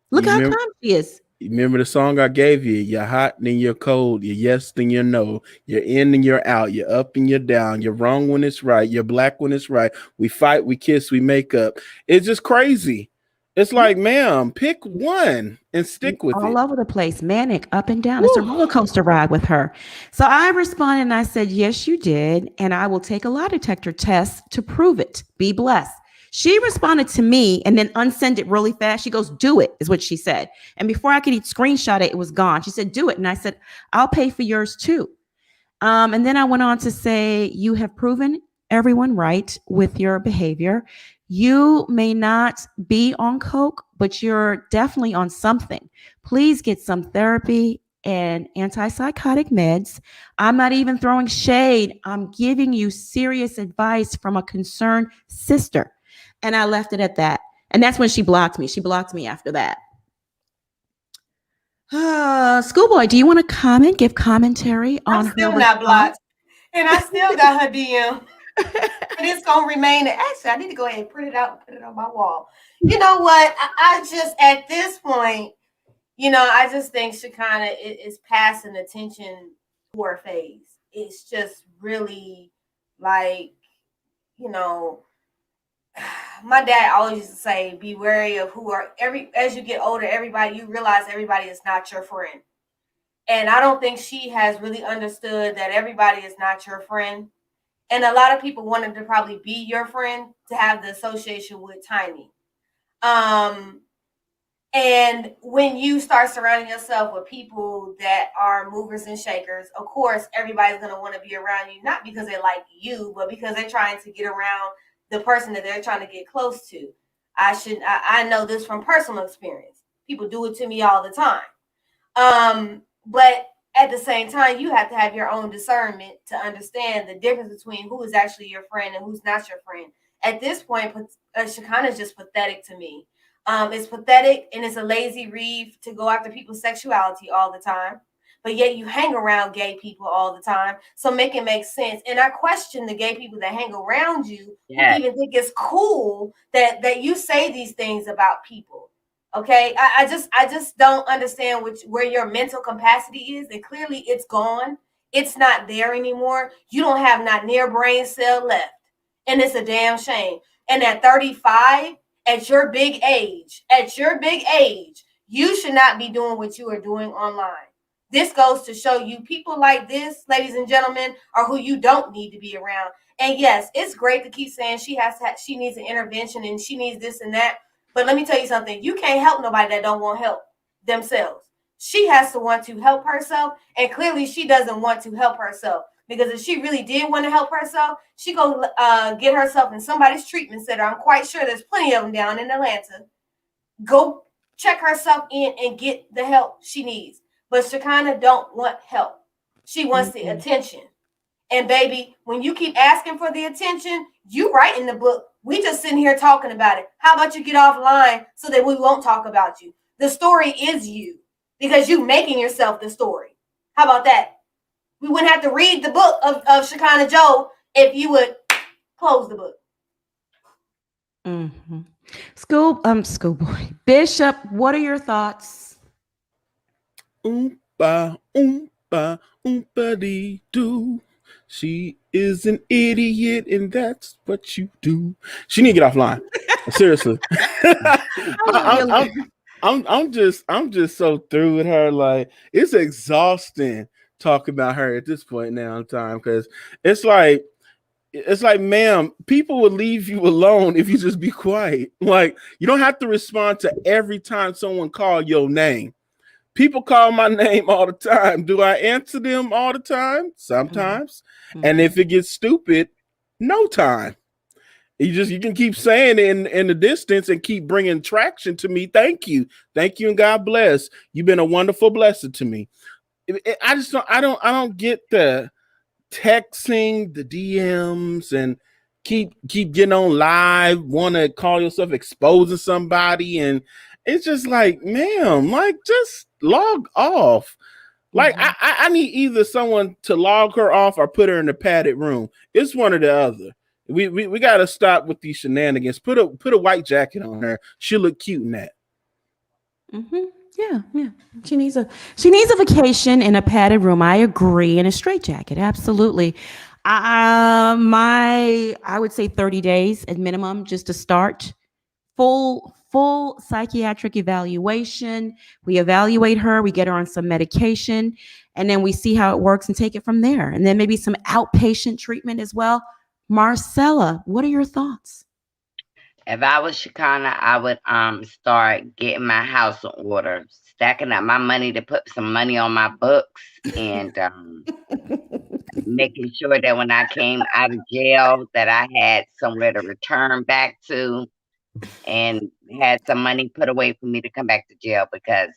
Look how calm she is. Remember the song I gave you? You're hot, then you're cold. You're yes, then you're no. You're in, and you're out. You're up, and you're down. You're wrong when it's right. You're black when it's right. We fight, we kiss, we make up. It's just crazy. It's like, ma'am, pick one and stick with it. All over the place, manic, up and down. It's a roller coaster ride with her. So I responded and I said, yes, you did. And I will take a lie detector test to prove it. Be blessed. She responded to me and then unsent it really fast. She goes, do it, is what she said. And before I could screenshot it, it was gone. She said, do it. And I said, I'll pay for yours too. And then I went on to say, you have proven everyone right with your behavior. You may not be on coke, but you're definitely on something. Please get some therapy and antipsychotic meds. I'm not even throwing shade. I'm giving you serious advice from a concerned sister. And I left it at that. And that's when she blocked me. She blocked me after that. Schoolboy, do you want to give commentary on her? I'm still not blocked. And I still got her DM. And it's gonna remain. Actually, I need to go ahead and print it out and put it on my wall. You know what? I just at this point, I just think Shekinah is past an attention whore phase. It's just really like, my dad always used to say, be wary of as you get older, you realize everybody is not your friend. And I don't think she has really understood that everybody is not your friend. And a lot of people wanted to probably be your friend to have the association with Tiny. And when you start surrounding yourself with people that are movers and shakers, of course, everybody's going to want to be around you, not because they like you, but because they're trying to get around the person that they're trying to get close to. I know this from personal experience. People do it to me all the time. But at the same time, you have to have your own discernment to understand the difference between who is actually your friend and who's not your friend. At this point, Shekinah is just pathetic to me. It's pathetic and it's a lazy read to go after people's sexuality all the time, but yet you hang around gay people all the time. So make it make sense. And I question the gay people that hang around you who even think it's cool that you say these things about people. Okay, I just don't understand where your mental capacity is, and clearly it's gone. It's not there anymore. You don't have not near brain cell left, and it's a damn shame. And at 35. At your big age, you should not be doing what you are doing online. This goes to show you people like this, ladies and gentlemen, are who you don't need to be around. And yes, it's great to keep saying she needs an intervention and she needs this and that. But let me tell you something. You can't help nobody that don't want help themselves. She has to want to help herself. And clearly she doesn't want to help herself. Because if she really did want to help herself, she go get herself in somebody's treatment center. I'm quite sure there's plenty of them down in Atlanta. Go check herself in and get the help she needs. But Shekinah don't want help. She wants the attention. And baby, when you keep asking for the attention, you write in the book. We just sitting here talking about it. How about you get offline so that we won't talk about you? The story is you because you making yourself the story. How about that? We wouldn't have to read the book of Shekinah Joe if you would close the book. Mm-hmm. Schoolboy. Bishop, what are your thoughts? Oompa, oompa, oompa dee doo. She is an idiot, and that's what you do. She need to get offline. Seriously. I'm just so through with her. Like, it's exhausting talking about her at this point now in time, because it's like, ma'am, people will leave you alone if you just be quiet. Like, you don't have to respond to every time someone call your name. People call my name all the time. Do I answer them all the time? Sometimes. Mm-hmm. And if it gets stupid, no time. You can keep saying it in the distance and keep bringing traction to me. Thank you, and God bless. You've been a wonderful blessing to me. I don't get the texting, the DMs, and keep getting on live, want to call yourself exposing somebody, and it's just like, ma'am, like, just log off. Like, I need either someone to log her off or put her in a padded room. It's one or the other. We got to stop with these shenanigans. Put a white jacket on her. She'll look cute in that. Mm-hmm. Yeah. She needs a vacation in a padded room. I agree. In a straitjacket. Absolutely. I would say 30 days at minimum just to start. Full psychiatric evaluation. We evaluate her. We get her on some medication, and then we see how it works and take it from there. And then maybe some outpatient treatment as well. Marcella, what are your thoughts? If I was Shekinah, I would start getting my house in order, stacking up my money to put some money on my books, and making sure that when I came out of jail that I had somewhere to return back to and had some money put away for me to come back to jail, because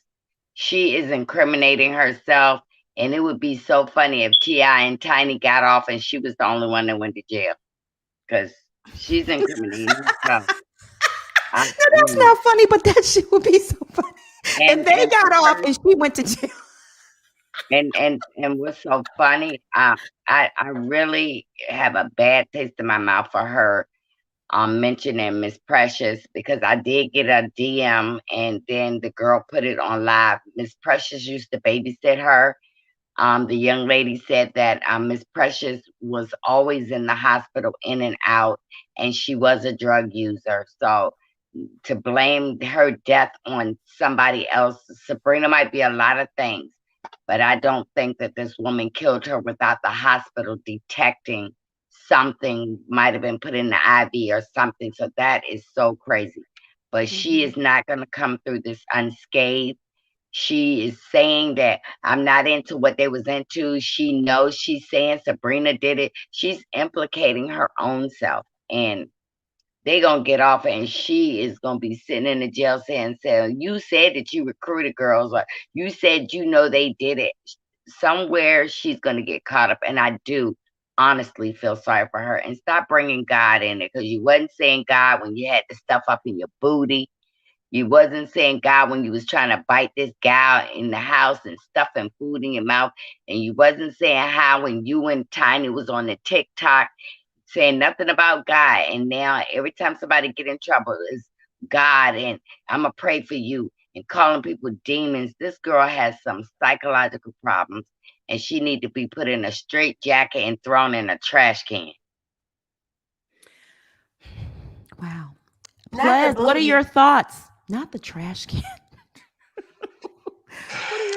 she is incriminating herself. And it would be so funny if T.I. and Tiny got off and she was the only one that went to jail, because she's incriminating herself. No, that's not funny, but that shit would be so funny. And they got off and she went to jail. And what's so funny, I really have a bad taste in my mouth for her mentioning Miss Precious, because I did get a DM and then the girl put it on live. Miss Precious used to babysit her. The young lady said that Miss Precious was always in the hospital, in and out, and she was a drug user. So to blame her death on somebody else, Sabrina might be a lot of things, but I don't think that this woman killed her without the hospital detecting something might have been put in the IV or something. So that is so crazy. But she is not going to come through this unscathed. She is saying that I'm not into what they was into. She knows she's saying Sabrina did it. She's implicating her own self. And they gonna get off, and she is gonna be sitting in the jail saying, you said that you recruited girls, or you said they did it. Somewhere she's gonna get caught up, and I do honestly feel sorry for her. And stop bringing God in it, because you wasn't saying God when you had the stuff up in your booty. You wasn't saying God when you was trying to bite this gal in the house and stuffing food in your mouth. And you wasn't saying how when you and Tiny was on the TikTok saying nothing about God. And now every time somebody get in trouble is God and I'm going to pray for you and calling people demons. This girl has some psychological problems and she need to be put in a straight jacket and thrown in a trash can. Wow. Ples, what are your thoughts? Not the trash can.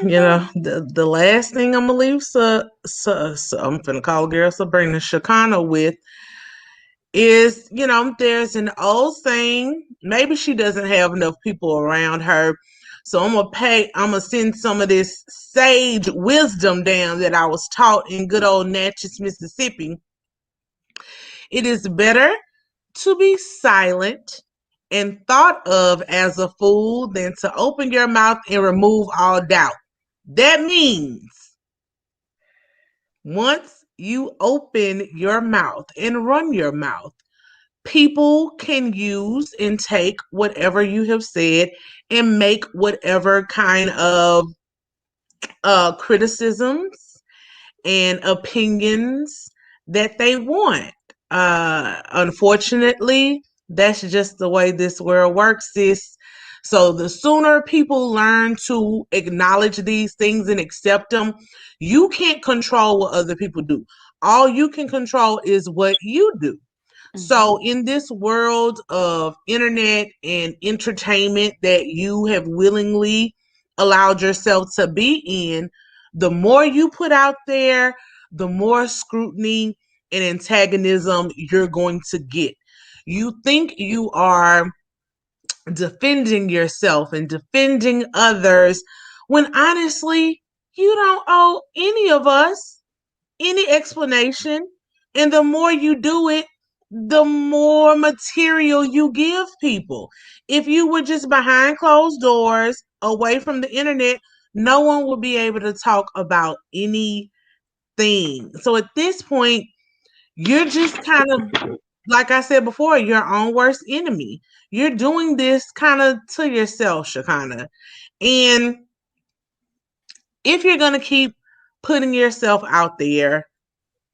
The last thing I'm gonna leave I'm finna call girl Sabrina Shekinah with is, there's an old saying, maybe she doesn't have enough people around her. So I'm gonna send some of this sage wisdom down that I was taught in good old Natchez, Mississippi. It is better to be silent and thought of as a fool than to open your mouth and remove all doubt. That means once you open your mouth and run your mouth, people can use and take whatever you have said and make whatever kind of criticisms and opinions that they want. Unfortunately, that's just the way this world works, sis. So the sooner people learn to acknowledge these things and accept them, you can't control what other people do. All you can control is what you do. So in this world of internet and entertainment that you have willingly allowed yourself to be in, the more you put out there, the more scrutiny and antagonism you're going to get. You think you are defending yourself and defending others when honestly, you don't owe any of us any explanation. And the more you do it, the more material you give people. If you were just behind closed doors, away from the internet, no one would be able to talk about anything. So at this point, you're just kind of, like I said before, your own worst enemy. You're doing this kind of to yourself, Shekinah. And if you're going to keep putting yourself out there,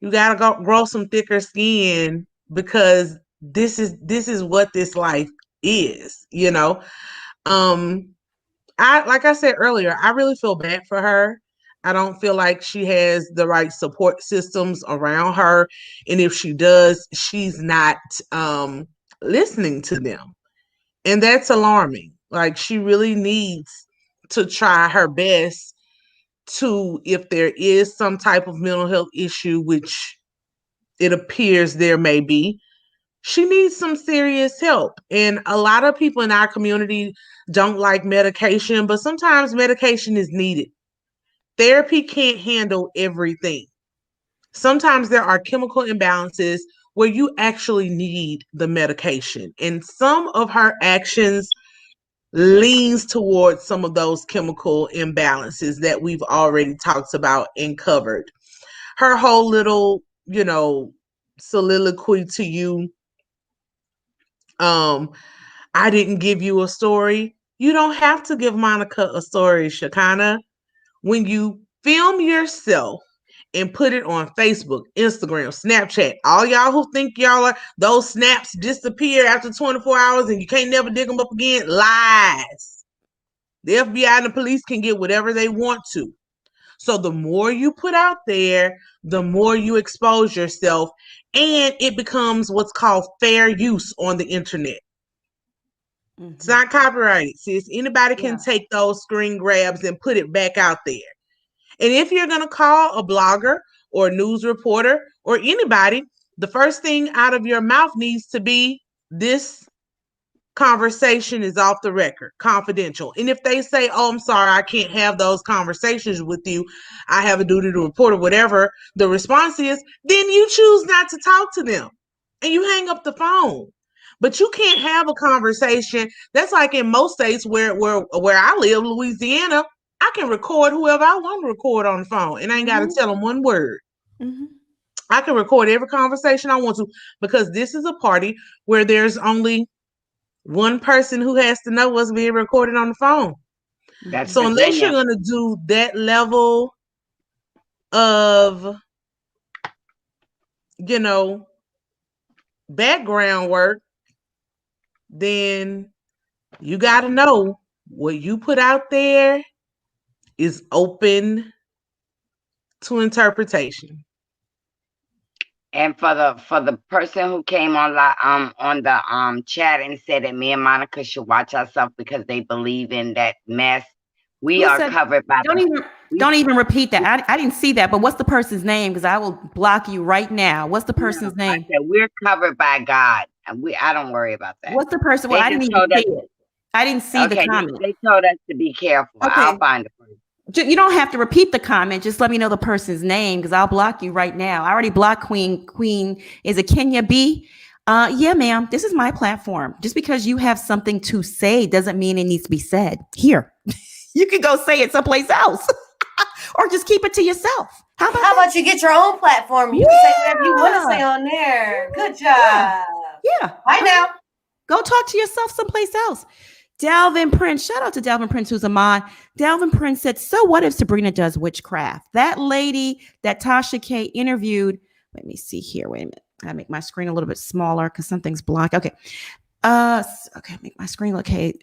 you gotta go grow some thicker skin, because this is what this life is, I, like I said earlier, I really feel bad for her. I don't feel like she has the right support systems around her, and if she does, she's not listening to them, and that's alarming. Like, she really needs to try her best to, if there is some type of mental health issue, which it appears there may be, she needs some serious help. And a lot of people in our community don't like medication, but sometimes medication is needed. Therapy can't handle everything. Sometimes there are chemical imbalances where you actually need the medication. And some of her actions leans towards some of those chemical imbalances that we've already talked about and covered. Her whole little, soliloquy to you, I didn't give you a story. You don't have to give Monica a story, Shekinah. When you film yourself and put it on Facebook, Instagram, Snapchat. All y'all who think y'all are, those snaps disappear after 24 hours and you can't never dig them up again, lies. The FBI and the police can get whatever they want to. So the more you put out there, the more you expose yourself, and it becomes what's called fair use on the internet. It's not copyrighted, sis. Anybody can take those screen grabs and put it back out there. And if you're going to call a blogger or a news reporter or anybody, the first thing out of your mouth needs to be, this conversation is off the record, confidential. And if they say, oh, I'm sorry, I can't have those conversations with you, I have a duty to report or whatever the response is, then you choose not to talk to them and you hang up the phone. But you can't have a conversation. That's like in most states where I live, Louisiana, I can record whoever I want to record on the phone and I ain't got to tell them one word. I can record every conversation I want to, because this is a party where there's only one person who has to know what's being recorded on the phone. So unless you're going to do that level of, background work, then you got to know what you put out there is open to interpretation. And for the person who came on the chat and said that me and Monica should watch ourselves because they believe in that mess, we are covered by. Don't even repeat that. I didn't see that. But what's the person's name? Because I will block you right now. What's the person's name? I said we're covered by God, and I don't worry about that. What's the person? Well, I didn't even see it. I didn't see the comment. They told us to be careful. Okay. I'll find it for you. You don't have to repeat the comment. Just let me know the person's name because I'll block you right now. I already blocked Queen. Queen, is it Kenya B? Yeah, ma'am. This is my platform. Just because you have something to say doesn't mean it needs to be said here. You can go say it someplace else or just keep it to yourself. How about you get your own platform? You can say whatever you want to say on there. Good job. Yeah. Right now. Go talk to yourself someplace else. Dalvin Prince, shout out to Dalvin Prince, who's a mod. Dalvin Prince said, so what if Sabrina does witchcraft? That lady that Tasha K interviewed, let me see here. Wait a minute. I make my screen a little bit smaller because something's blocked. Okay. Okay, make my screen look. Okay.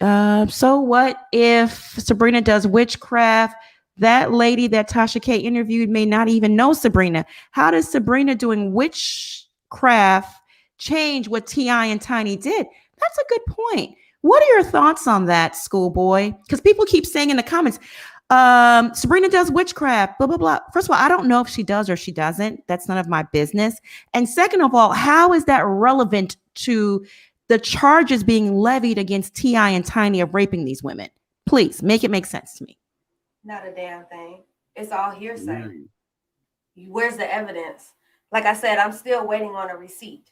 So what if Sabrina does witchcraft? That lady that Tasha K interviewed may not even know Sabrina. How does Sabrina doing witchcraft change what T.I. and Tiny did? That's a good point. What are your thoughts on that, schoolboy? Because people keep saying in the comments, Sabrina does witchcraft, blah, blah, blah. First of all, I don't know if she does or she doesn't. That's none of my business. And second of all, how is that relevant to the charges being levied against T.I. and Tiny of raping these women? Please make it make sense to me. Not a damn thing. It's all hearsay. Where's the evidence? Like I said, I'm still waiting on a receipt.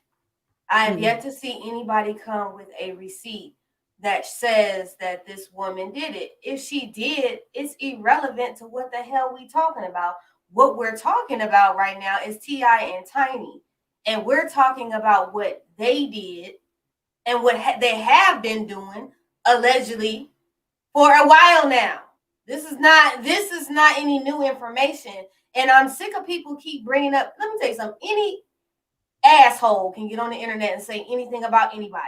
I have yet to see anybody come with a receipt that says that this woman did it. If she did, it's irrelevant to what the hell we talking about. What we're talking about right now is T.I. and Tiny. And we're talking about what they did and what they have been doing, allegedly, for a while now. This is not any new information. And I'm sick of people keep bringing up, let me tell you something, any asshole can get on the internet and say anything about anybody.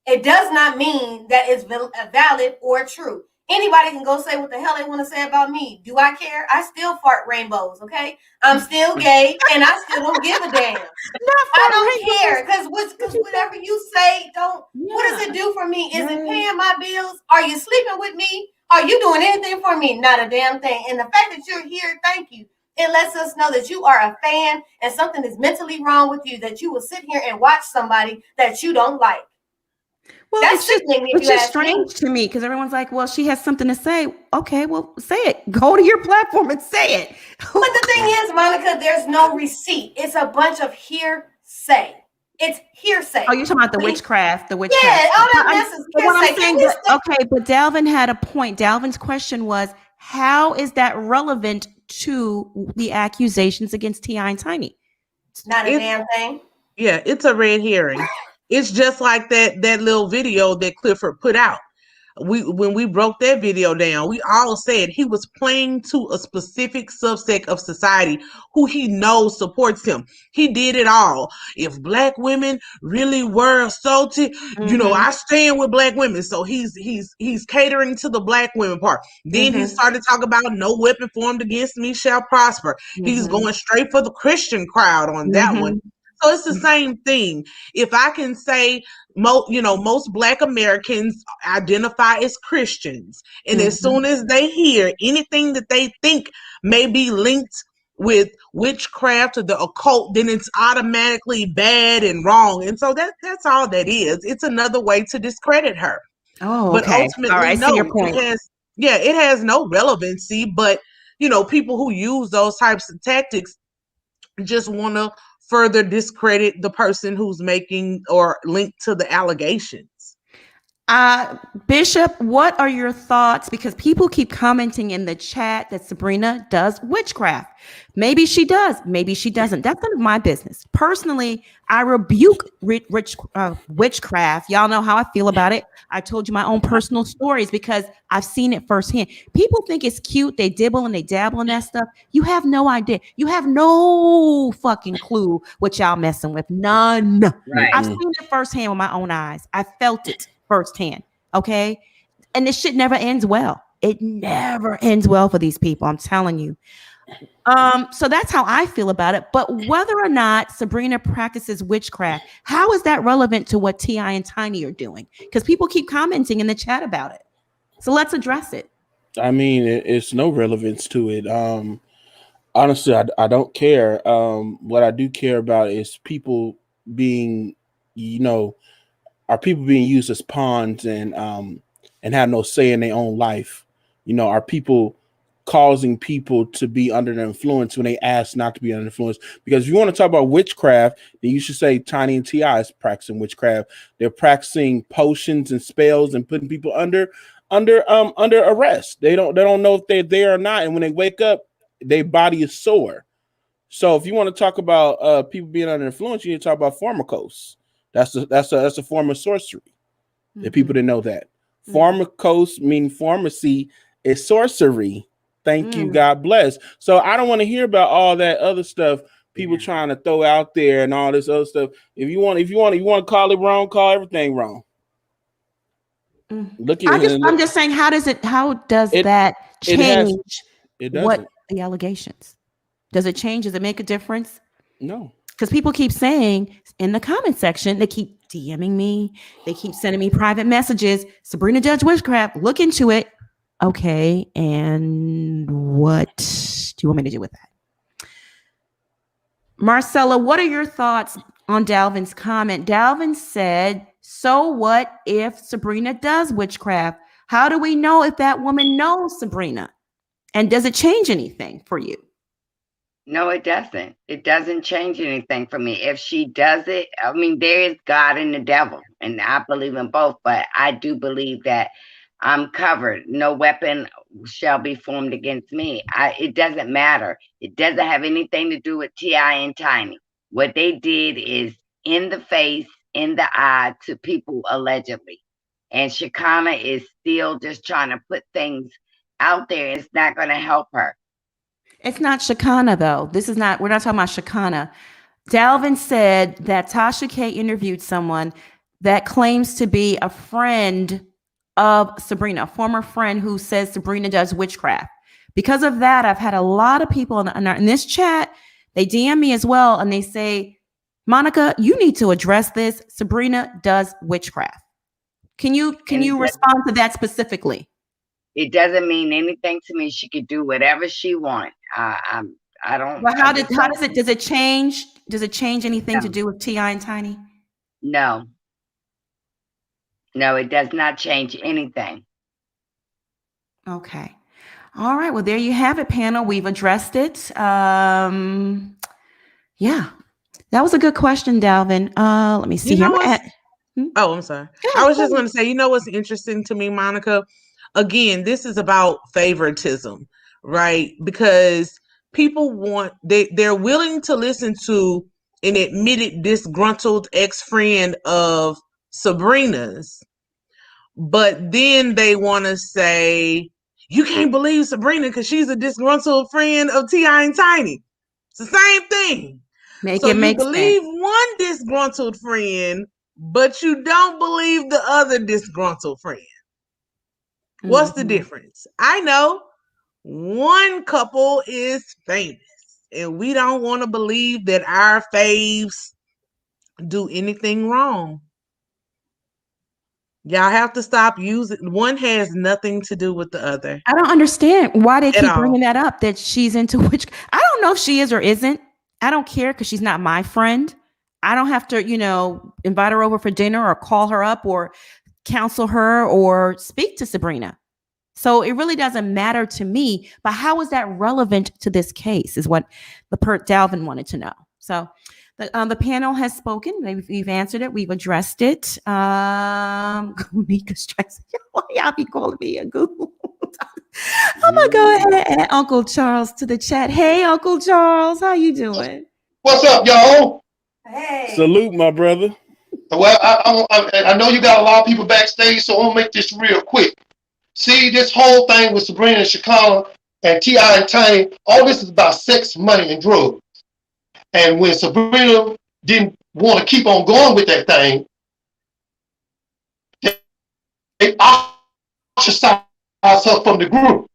It does not mean that it's valid or true. Anybody can go say what the hell they want to say about me. Do I care? I still fart rainbows, okay? I'm still gay, and I still don't give a damn. I don't care, because whatever you say, what does it do for me? Is it paying my bills? Are you sleeping with me? Are you doing anything for me? Not a damn thing. And the fact that you're here, thank you. It lets us know that you are a fan and something is mentally wrong with you, that you will sit here and watch somebody that you don't like. Well, it's just strange to me because everyone's like, well, she has something to say. Okay, well, say it. Go to your platform and say it. But the thing is, Monica, there's no receipt. It's a bunch of hearsay. It's hearsay. Oh, you're talking about the witchcraft. The witchcraft. Yeah, all that mess is hearsay. Okay, but Dalvin had a point. Dalvin's question was, how is that relevant to the accusations against T.I. and Tiny? Not a damn thing. Yeah, it's a red herring. It's just like that little video that Clifford put out. when we broke that video down, we all said he was playing to a specific subsect of society who he knows supports him. He did it all. If black women really were assaulted, I stand with black women. So he's catering to the black women part. Then he started talking about no weapon formed against me shall prosper. He's going straight for the Christian crowd on that one. So it's the same thing. If I can say, most Black Americans identify as Christians, and as soon as they hear anything that they think may be linked with witchcraft or the occult, then it's automatically bad and wrong. And so that's all that is. It's another way to discredit her. Oh, but okay. ultimately, All right, I no, see your point. it has no relevancy. But people who use those types of tactics just want to further discredit the person who's making or linked to the allegations. Bishop, what are your thoughts? Because people keep commenting in the chat that Sabrina does witchcraft. Maybe she does, maybe she doesn't. That's none of my business. Personally, I rebuke witchcraft. Y'all know how I feel about it. I told you my own personal stories because I've seen it firsthand. People think it's cute. They dibble and they dabble in that stuff. You have no idea. You have no fucking clue what y'all messing with. None. Right. I've seen it firsthand with my own eyes. I felt it firsthand. Okay. And this shit never ends well. It never ends well for these people. I'm telling you. So that's how I feel about it. But whether or not Sabrina practices witchcraft, how is that relevant to what T.I. and Tiny are doing? Because people keep commenting in the chat about it. So let's address it. I mean, it's no relevance to it. Honestly, I don't care. What I do care about is people being, are people being used as pawns and have no say in their own life? Are people causing people to be under the influence when they ask not to be under influence? Because if you want to talk about witchcraft, then you should say Tiny and T.I. is practicing witchcraft. They're practicing potions and spells and putting people under arrest. They don't know if they're there or not, and when they wake up, their body is sore. So if you want to talk about people being under influence, you need to talk about pharmacos. That's a form of sorcery. If people didn't know that. Pharmacos mean pharmacy is sorcery. Thank you. God bless. So I don't want to hear about all that other stuff people trying to throw out there and all this other stuff. If you want to call it wrong, call everything wrong. I'm just saying, how does that change what the allegations? Does it change? Does it make a difference? No. Because people keep saying in the comment section, they keep DMing me, they keep sending me private messages. Sabrina does witchcraft. Look into it. Okay, and what do you want me to do with that? Marcella, what are your thoughts on Dalvin's comment? Dalvin said, so what if Sabrina does witchcraft? How do we know if that woman knows Sabrina? And does it change anything for you? No, it doesn't. It doesn't change anything for me. If she does it, I mean, there is God and the devil, and I believe in both, but I do believe that I'm covered. No weapon shall be formed against me. It doesn't matter. It doesn't have anything to do with T.I. and Tiny. What they did is in the face, in the eye to people allegedly. And Shekinah is still just trying to put things out there. It's not going to help her. It's not Shekinah, though. We're not talking about Shekinah. Dalvin said that Tasha K interviewed someone that claims to be a friend of Sabrina, a former friend who says Sabrina does witchcraft. Because of that, I've had a lot of people in this chat, they DM me as well, and they say, Monica, you need to address this. Sabrina does witchcraft. Can you respond to that specifically? It doesn't mean anything to me. She could do whatever she wants. I don't. Well, does it change? Does it change anything to do with T.I. and Tiny? No. No, it does not change anything. Okay. All right. Well, there you have it, panel. We've addressed it. Yeah. That was a good question, Dalvin. Let me see here. I'm sorry. I was just going to say, what's interesting to me, Monica? Again, this is about favoritism, right? Because people they're willing to listen to an admitted disgruntled ex-friend of Sabrina's, but then they want to say, you can't believe Sabrina because she's a disgruntled friend of T.I. and Tiny. It's the same thing. Make So it you make believe sense. one disgruntled friend, but you don't believe the other disgruntled friend. What's the difference? I know one couple is famous, and we don't want to believe that our faves do anything wrong. Y'all have to stop using one. Has nothing to do with the other. I don't understand why they At keep all. bringing that up, that she's into witch. I don't know if she is or isn't. I don't care because she's not my friend. I don't have to, invite her over for dinner or call her up or counsel her or speak to Sabrina. So it really doesn't matter to me. But how is that relevant to this case is what the Dalvin wanted to know. So the panel has spoken. We've answered it. We've addressed it. Mika strikes. Y'all be calling me a Google. I'm gonna go ahead and add Uncle Charles to the chat. Hey, Uncle Charles, how you doing? What's up, y'all? Hey. Salute, my brother. Well, I know you got a lot of people backstage, so I'm gonna make this real quick. See, this whole thing with Sabrina and Shekinah and T.I. and Tiny, all this is about sex, money, and drugs. And when Sabrina didn't want to keep on going with that thing, they ostracized her from the group.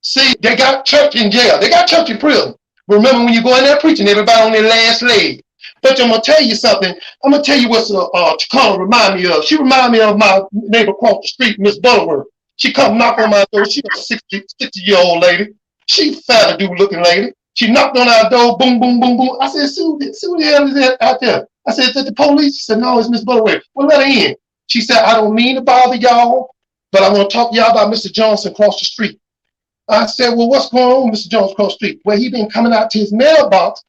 See, they got church in jail. They got church in prison. Remember when you go in there preaching, everybody on their last leg. But I'm going to tell you something. I'm going to tell you what Shekinah remind me of. She remind me of my neighbor across the street, Miss Butterworth. She come knock on my door. She a 60-year-old lady. She fat dude looking lady. She knocked on our door, boom, boom, boom, boom. I said, Sue, who the hell is that out there? I said, is that the police? She said, no, it's Miss Butterworth. Well, let her in. She said, I don't mean to bother y'all, but I want to talk to y'all about Mr. Johnson across the street. I said, well, what's going on, Mr. Jones across the street? Well, he been coming out to his mailbox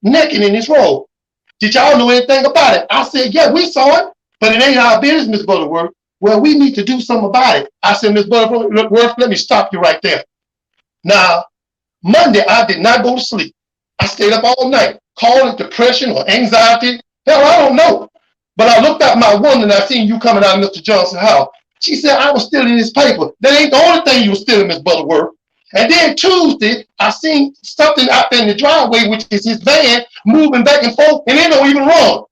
naked in his robe. Did y'all know anything about it? I said, yeah, we saw it, but it ain't our business, Miss Butterworth. Well, we need to do something about it. I said, Miss Butterworth, let me stop you right there. Now, Monday, I did not go to sleep. I stayed up all night, calling it depression or anxiety. Hell, I don't know. But I looked out my window and I seen you coming out of Mr. Johnson's house. She said, I was stealing his paper. That ain't the only thing you were stealing, Miss Butterworth. And then Tuesday, I seen something out there in the driveway, which is his van, moving back and forth, and it don't even run.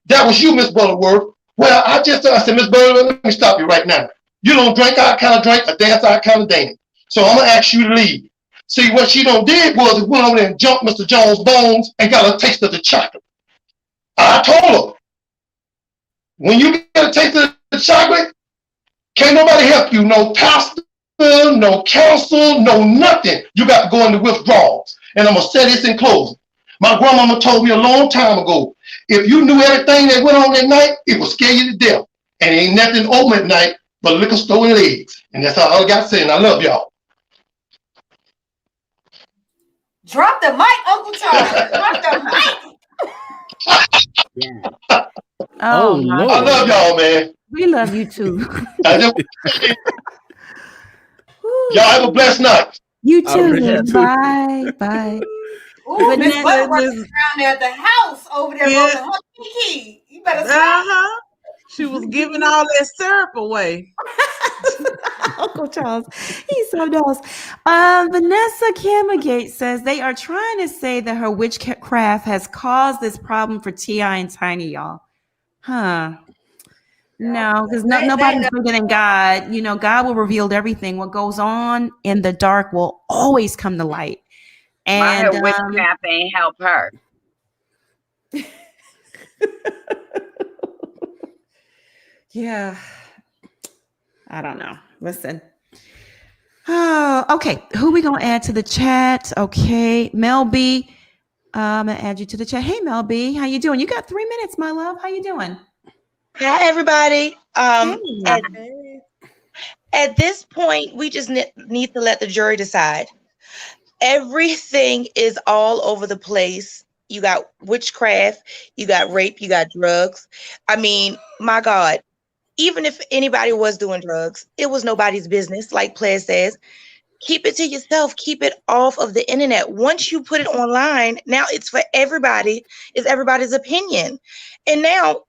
That was you, Miss Butterworth. Well, I said, Miss Butterworth, let me stop you right now. You don't drink our kind of drink, or dance our kind of dance. So I'm going to ask you to leave. See, what she done did was went over there and jumped Mr. Jones' bones and got a taste of the chocolate. I told her, when you get a taste of the chocolate, can't nobody help you. No pastor, no counsel, no nothing. You got to go into withdrawals. And I'm going to say this in closing. My grandmama told me a long time ago, if you knew everything that went on at night, it would scare you to death. And ain't nothing open at night but liquor store and legs. And that's all I got to say. And I love y'all. Drop the mic, Uncle Charles. Drop the mic. Oh, Lord. I love y'all, man. We love you too. Y'all have a blessed night. You too. Bye. Bye. Ooh, Miss Butterworth is down there at the house over there rolling her kiki. You better stop. She was giving all that syrup away. Uncle Charles, he's so nice. Vanessa Camagate says they are trying to say that her witchcraft has caused this problem for T.I. and Tiny, y'all. Huh. No, because nobody's bigger than God. You know, God will reveal everything. What goes on in the dark will always come to light. And her witchcraft ain't help her. Yeah. I don't know. Listen. Oh, okay. Who we gonna add to the chat? Okay, Mel B. I'm gonna add you to the chat. Hey, Mel B, how you doing? You got 3 minutes, my love. How you doing? Hi, everybody. At this point, we just need to let the jury decide. Everything is all over the place. You got witchcraft, you got rape, you got drugs. I mean, my God, even if anybody was doing drugs, it was nobody's business, like Ples says. Keep it to yourself. Keep it off of the internet. Once you put it online, now it's for everybody. It's everybody's opinion. And now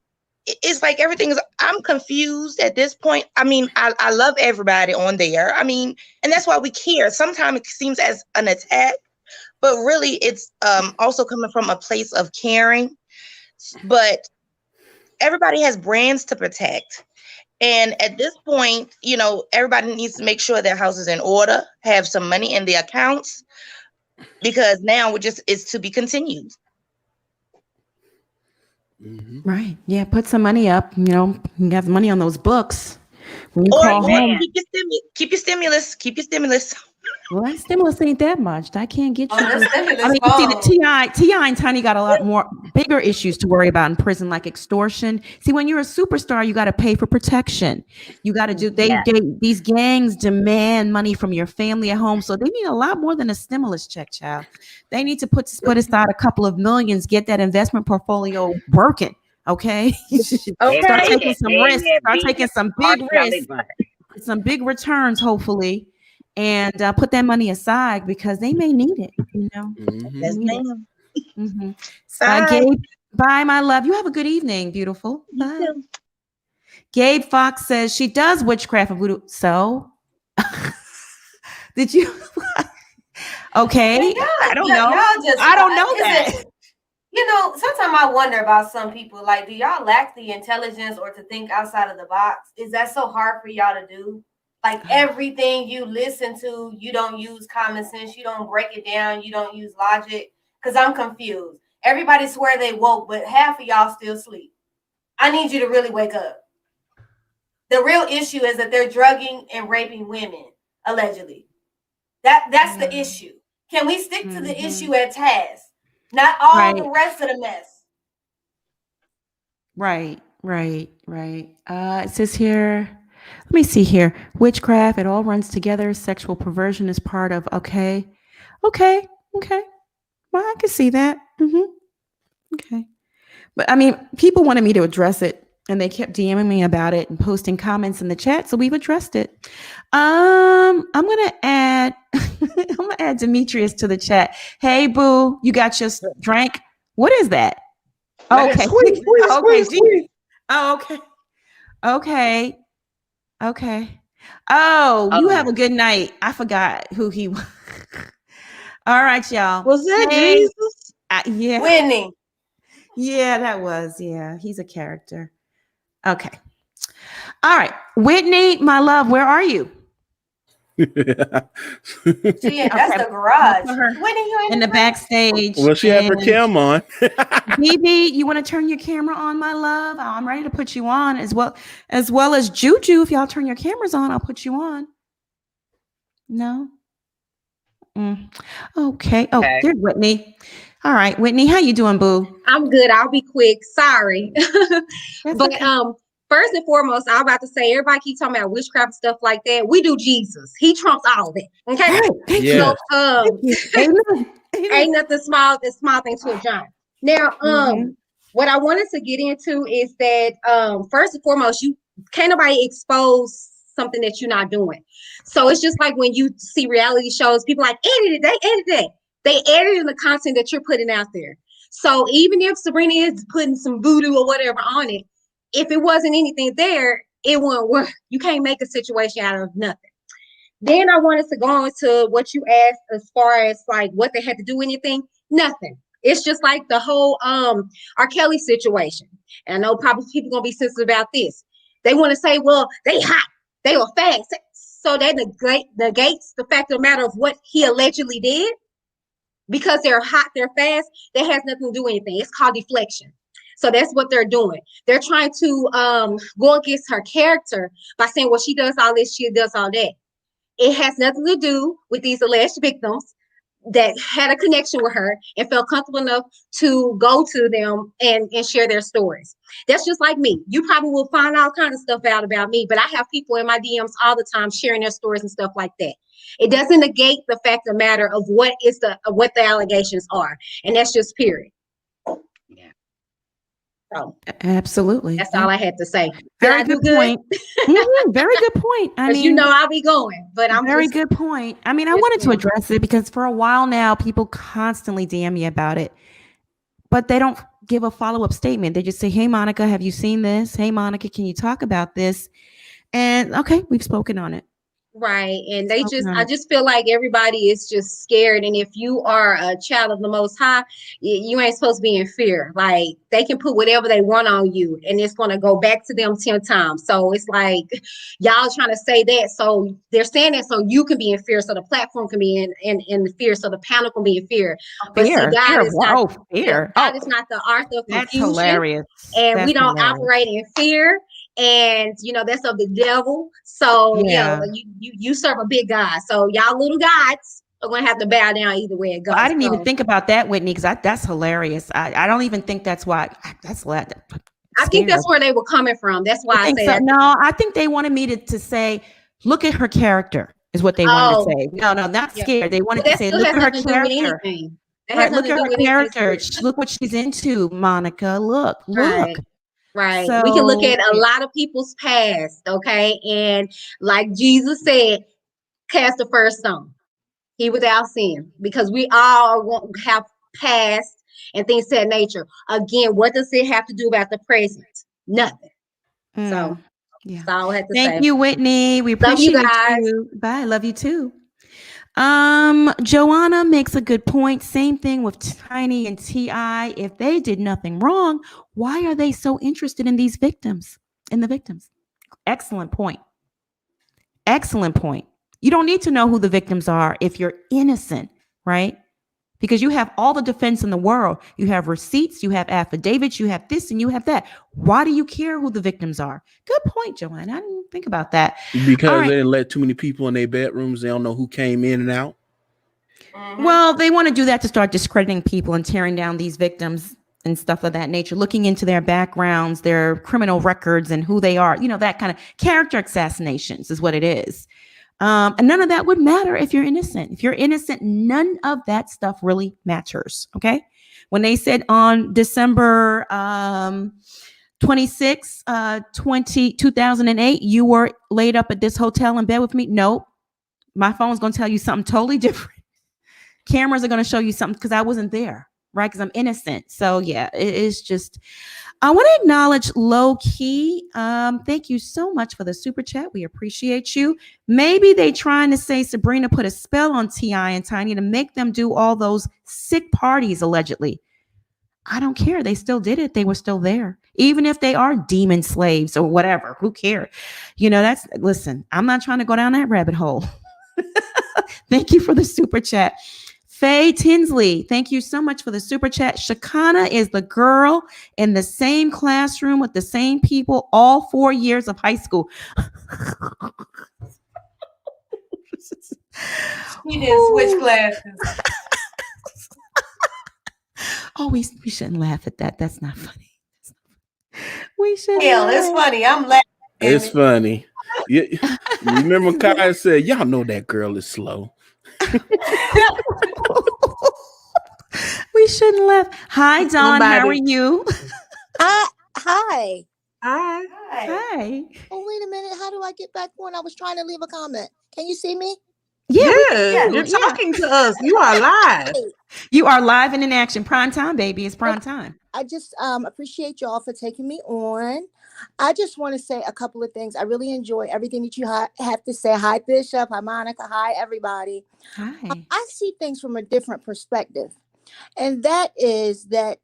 it's like everything is, I I'm confused at this point. I mean, I love everybody on there. I mean, and that's why we care. Sometimes it seems as an attack, but really it's also coming from a place of caring. But everybody has brands to protect. And at this point, you know, everybody needs to make sure their house is in order, have some money in the accounts, because now it's to be continued. Right. Yeah. Put some money up. You know, you have money on those books. When you Or call home, keep your stimulus. well, that stimulus ain't that much. I can't get you. The stimulus I mean, you see, the phone. Ti and Tiny got a lot more bigger issues to worry about in prison, like extortion. See, when you're a superstar, you got to pay for protection. You got to do. These gangs demand money from your family at home, so they need a lot more than a stimulus check, child. They need to put aside a couple of millions, get that investment portfolio working. Okay, start taking some risks. Start taking some big risks, some big returns, hopefully. And put that money aside because they may need it, you know. Yes, ma'am. Gabe, bye, my love. You have a good evening, beautiful. Bye. Gabe Fox says she does witchcraft and voodoo. So, did you? Okay, I don't know. I don't know that. You know, sometimes I wonder about some people. Like, do y'all lack the intelligence or to think outside of the box? Is that so hard for y'all to do? Like everything you listen to, you don't use common sense. You don't break it down. You don't use logic. Because I'm confused. Everybody swear they woke, but half of y'all still sleep. I need you to really wake up. The real issue is that they're drugging and raping women, allegedly. That's the issue. Can we stick to the issue at task? Not all the rest of the mess. Right. It says here, let me see here. Witchcraft, it all runs together. Sexual perversion is part of, okay. Well, I can see that. Okay. But I mean, people wanted me to address it and they kept DMing me about it and posting comments in the chat. So we've addressed it. I'm going to add Demetrius to the chat. Hey, boo, you got your drink? What is that? Okay. Sweet. Oh, okay. Oh, you have a good night. I forgot who he was. All right, y'all. Was that Jesus? Yeah. Winning. Yeah, that was. Yeah, he's a character. Okay. All right. Whitney, my love, where are you? That's the garage. Whitney, you in the backstage. Well, she had her cam on. BB, you want to turn your camera on, my love? I'm ready to put you on as well as Juju. If y'all turn your cameras on, I'll put you on. No? Okay. Oh, there's Whitney. All right, Whitney, how you doing, boo? I'm good. I'll be quick. Sorry. But okay. First and foremost, I'm about to say, everybody keeps talking about witchcraft and stuff like that. We do Jesus. He trumps all of it. Okay. Yes. So ain't nothing small thing to a giant. Now, what I wanted to get into is that first and foremost, you can't nobody expose something that you're not doing. So it's just like when you see reality shows, people like edited it. They edited the content that you're putting out there. So even if Sabrina is putting some voodoo or whatever on it, if it wasn't anything there, it wouldn't work. You can't make a situation out of nothing. Then I wanted to go on to what you asked as far as like what they had to do anything. Nothing. It's just like the whole R. Kelly situation. And I know probably people gonna be sensitive about this. They want to say, well, they hot, they were fast. So that negates the fact of the matter of what he allegedly did. Because they're hot, they're fast, that has nothing to do with anything. It's called deflection. So that's what they're doing. They're trying to go against her character by saying, well, she does all this, she does all that. It has nothing to do with these alleged victims that had a connection with her and felt comfortable enough to go to them and share their stories. That's just like me. You probably will find all kinds of stuff out about me, but I have people in my DMs all the time sharing their stories and stuff like that. It doesn't negate the fact of the matter of what the allegations are. And that's just period. Yeah. So, absolutely. That's all I had to say. Very good point. Very good point. I mean, you know, I'll be going, but I'm very good point. I mean, I wanted to address it because for a while now, people constantly DM me about it, but they don't give a follow-up statement. They just say, hey, Monica, have you seen this? Hey, Monica, can you talk about this? And okay, we've spoken on it. Right. And I just feel like everybody is just scared. And if you are a child of the Most High, you ain't supposed to be in fear. Like, they can put whatever they want on you and it's going to go back to them 10 times. So it's like, y'all trying to say that. So they're saying that so you can be in fear. So the platform can be in fear. So the panel can be in fear. But see, God is not, God is not the author of That's confusion. hilarious. And we don't operate in fear. And that's of the devil. So you serve a big God. So y'all little gods are gonna have to bow down either way it goes. Well, I didn't even think about that, Whitney, because that's hilarious. I don't even think that's why. That's what. I think that's where they were coming from. That's why I say that. No, I think they wanted me to say, look at her character, is what they wanted to say. No, not scared. They wanted to say, look at her character. Right, look at her character. Look what she's into, Monica. Look. Right. So, we can look at a lot of people's past, okay? And like Jesus said, cast the first stone. He without sin. Because we all have past and things of that nature. Again, what does it have to do about the present? Nothing. So that's all I have to say. Thank you, Whitney. We appreciate you guys. You. Bye. Love you too. Joanna makes a good point. Same thing with Tiny and T.I. If they did nothing wrong, why are they so interested in these victims? Excellent point. Excellent point. You don't need to know who the victims are if you're innocent, right? Because you have all the defense in the world. You have receipts, you have affidavits, you have this and you have that. Why do you care who the victims are? Good point, Joanna. I didn't think about that. Because they didn't let too many people in their bedrooms. They don't know who came in and out. Well, they want to do that to start discrediting people and tearing down these victims and stuff of that nature, looking into their backgrounds, their criminal records and who they are. That kind of character assassinations is what it is. And none of that would matter if you're innocent. If you're innocent, none of that stuff really matters. Okay. When they said on December 26, 2008, you were laid up at this hotel in bed with me. Nope. My phone's going to tell you something totally different. Cameras are going to show you something because I wasn't there. Right. Because I'm innocent. So yeah, it is just, I want to acknowledge Low Key. Thank you so much for the super chat. We appreciate you. Maybe they trying to say Sabrina put a spell on T.I. and Tiny to make them do all those sick parties, allegedly. I don't care. They still did it. They were still there. Even if they are demon slaves or whatever, who cares? Listen, I'm not trying to go down that rabbit hole. Thank you for the super chat. Faye Tinsley, thank you so much for the super chat. Shekinah is the girl in the same classroom with the same people all 4 years of high school. She didn't switch classes. Oh, we shouldn't laugh at that. That's not funny. We should. Hell, it's funny. I'm laughing. It's funny. You remember Kai said, y'all know that girl is slow. We shouldn't laugh. Hi, Dawn. How are you? Hi. Oh, wait a minute. How do I get back on? I was trying to leave a comment. Can you see me? Yeah, you're talking to us. You are live. You are live and in action. Prime time, baby. It's prime time. I just appreciate y'all for taking me on. I just want to say a couple of things. I really enjoy everything that you have to say. Hi, Bishop. Hi, Monica. Hi, everybody. Hi. I see things from a different perspective. And that is that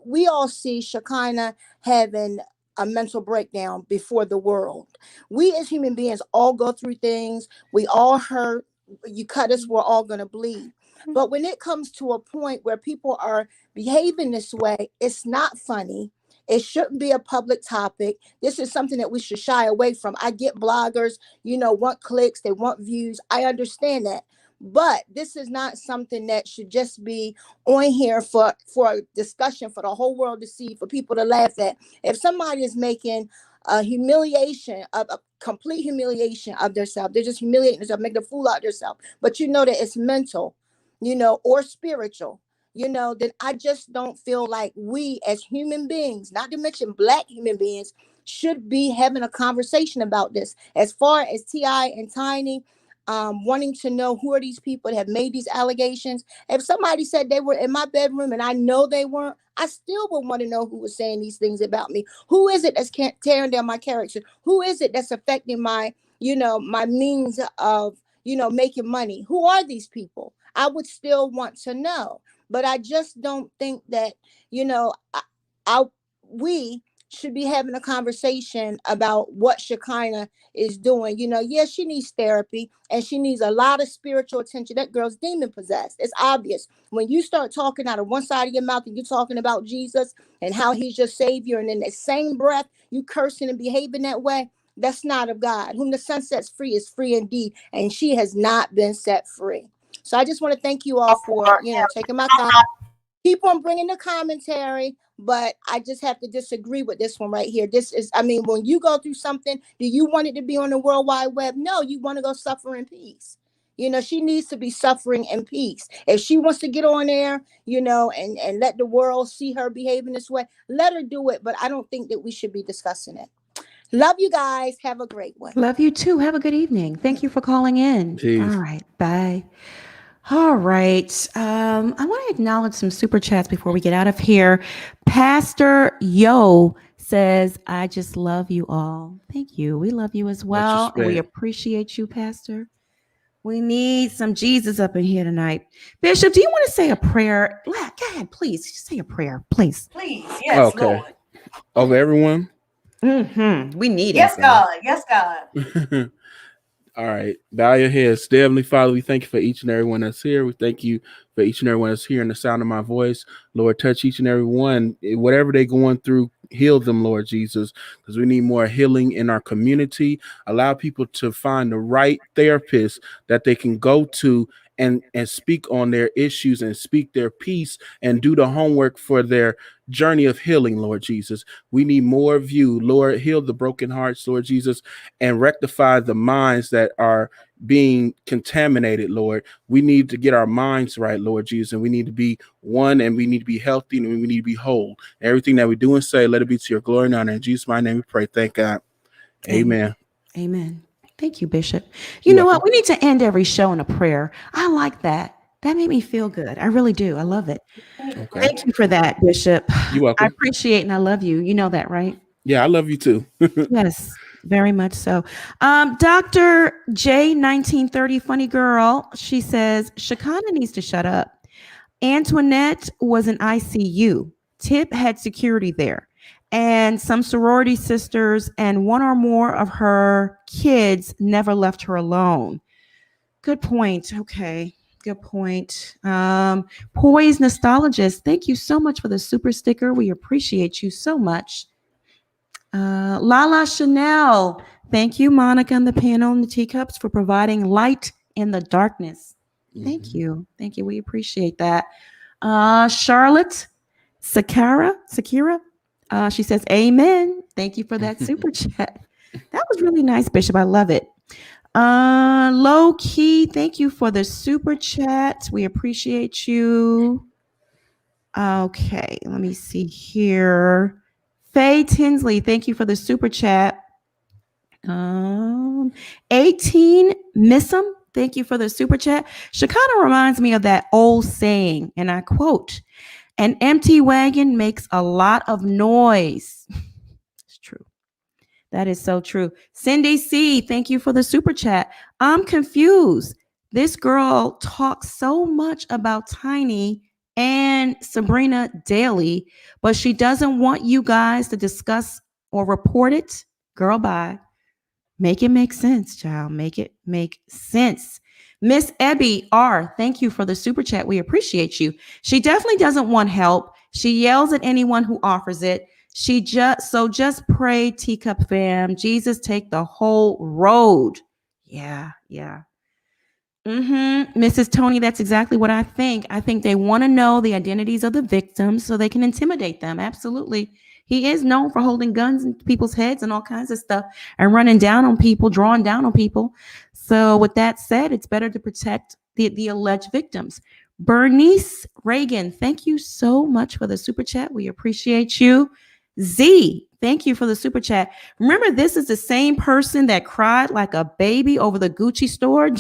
we all see Shekinah having a mental breakdown before the world. We as human beings all go through things. We all hurt. You cut us, we're all going to bleed. But when it comes to a point where people are behaving this way, it's not funny. It shouldn't be a public topic. This is something that we should shy away from. I get bloggers, want clicks, they want views. I understand that. But this is not something that should just be on here for a discussion for the whole world to see, for people to laugh at. If somebody is making a complete humiliation of themselves, they're just humiliating themselves, making a fool out of themselves, but that it's mental, or spiritual, then I just don't feel like we as human beings, not to mention Black human beings, should be having a conversation about this. As far as T.I. and Tiny, wanting to know who are these people that have made these allegations. If somebody said they were in my bedroom and I know they weren't, I still would want to know who was saying these things about me. Who is it that's tearing down my character? Who is it that's affecting my, my means of, making money? Who are these people? I would still want to know. But I just don't think that, we should be having a conversation about what Shekinah is doing. Yes, she needs therapy and she needs a lot of spiritual attention. That girl's demon possessed. It's obvious. When you start talking out of one side of your mouth and you're talking about Jesus and how he's your savior, and in the same breath you cursing and behaving that way, that's not of God. Whom the Son sets free is free indeed. And she has not been set free. So I just want to thank you all for, taking my time. Keep on bringing the commentary, but I just have to disagree with this one right here. This is, when you go through something, do you want it to be on the World Wide Web? No, you want to go suffer in peace. She needs to be suffering in peace. If she wants to get on there, and let the world see her behaving this way, let her do it. But I don't think that we should be discussing it. Love you guys. Have a great one. Love you too. Have a good evening. Thank you for calling in. Jeez. All right. Bye. All right. I want to acknowledge some super chats before we get out of here. Pastor Yo says, I just love you all. Thank you. We love you as well. And we appreciate you, Pastor. We need some Jesus up in here tonight. Bishop, do you want to say a prayer? Go ahead, please. Just say a prayer, please. Please. Yes, Okay. Lord. Over everyone? We need Yes, it. God. Yes, God. All right. Bow your heads. Dear Heavenly Father, we thank you for each and every one that's here. We thank you for each and every one that's hearing the sound of my voice. Lord, touch each and every one. Whatever they're going through, heal them, Lord Jesus, because we need more healing in our community. Allow people to find the right therapist that they can go to and speak on their issues and speak their piece and do the homework for their journey of healing, Lord Jesus. We need more of you, Lord. Heal the broken hearts, Lord Jesus, and rectify the minds that are being contaminated, Lord. We need to get our minds right, Lord Jesus, and we need to be one, and we need to be healthy, and we need to be whole. Everything that we do and say, let it be to your glory and honor. In Jesus' mighty name we pray. Thank God. Amen. Amen. Thank you, Bishop. You know what? We need to end every show in a prayer. I like that. That made me feel good. I really do. I love it. Okay. Thank you for that, Bishop. You're welcome. I appreciate and I love you. You know that, right? Yeah, I love you too. Yes, very much so. Dr. J 1930 funny girl, she says Shekinah needs to shut up. Antoinette was in ICU. Tip had security there, and some sorority sisters and one or more of her kids never left her alone. Good point. Okay. Good point. Poise Nostalgist, thank you so much for the super sticker. We appreciate you so much. Lala Chanel, thank you, Monica, and the panel and the teacups for providing light in the darkness. Thank you. Thank you. We appreciate that. Charlotte Sakira, she says, amen. Thank you for that super chat. That was really nice, Bishop. I love it. Low key, thank you for the super chat. We appreciate you. Okay, let me see here. Faye Tinsley, thank you for the super chat. 18 Missum, thank you for the super chat. Shekinah reminds me of that old saying, and I quote, an empty wagon makes a lot of noise. It's true. That is so true. Cindy C, thank you for the super chat. I'm confused. This girl talks so much about Tiny and Sabrina daily, but she doesn't want you guys to discuss or report it. Girl, bye. Make it make sense, child. Make it make sense. Miss Ebby R, thank you for the super chat. We appreciate you. She definitely doesn't want help. She yells at anyone who offers it. Just pray, Teacup fam. Jesus take the whole road. Yeah. Mrs. Tony, that's exactly what I think. I think they want to know the identities of the victims so they can intimidate them. Absolutely. He is known for holding guns in people's heads and all kinds of stuff and running down on people, drawing down on people. So with that said, it's better to protect the alleged victims. Bernice Reagan, thank you so much for the super chat. We appreciate you. Z, thank you for the super chat. Remember, this is the same person that cried like a baby over the Gucci store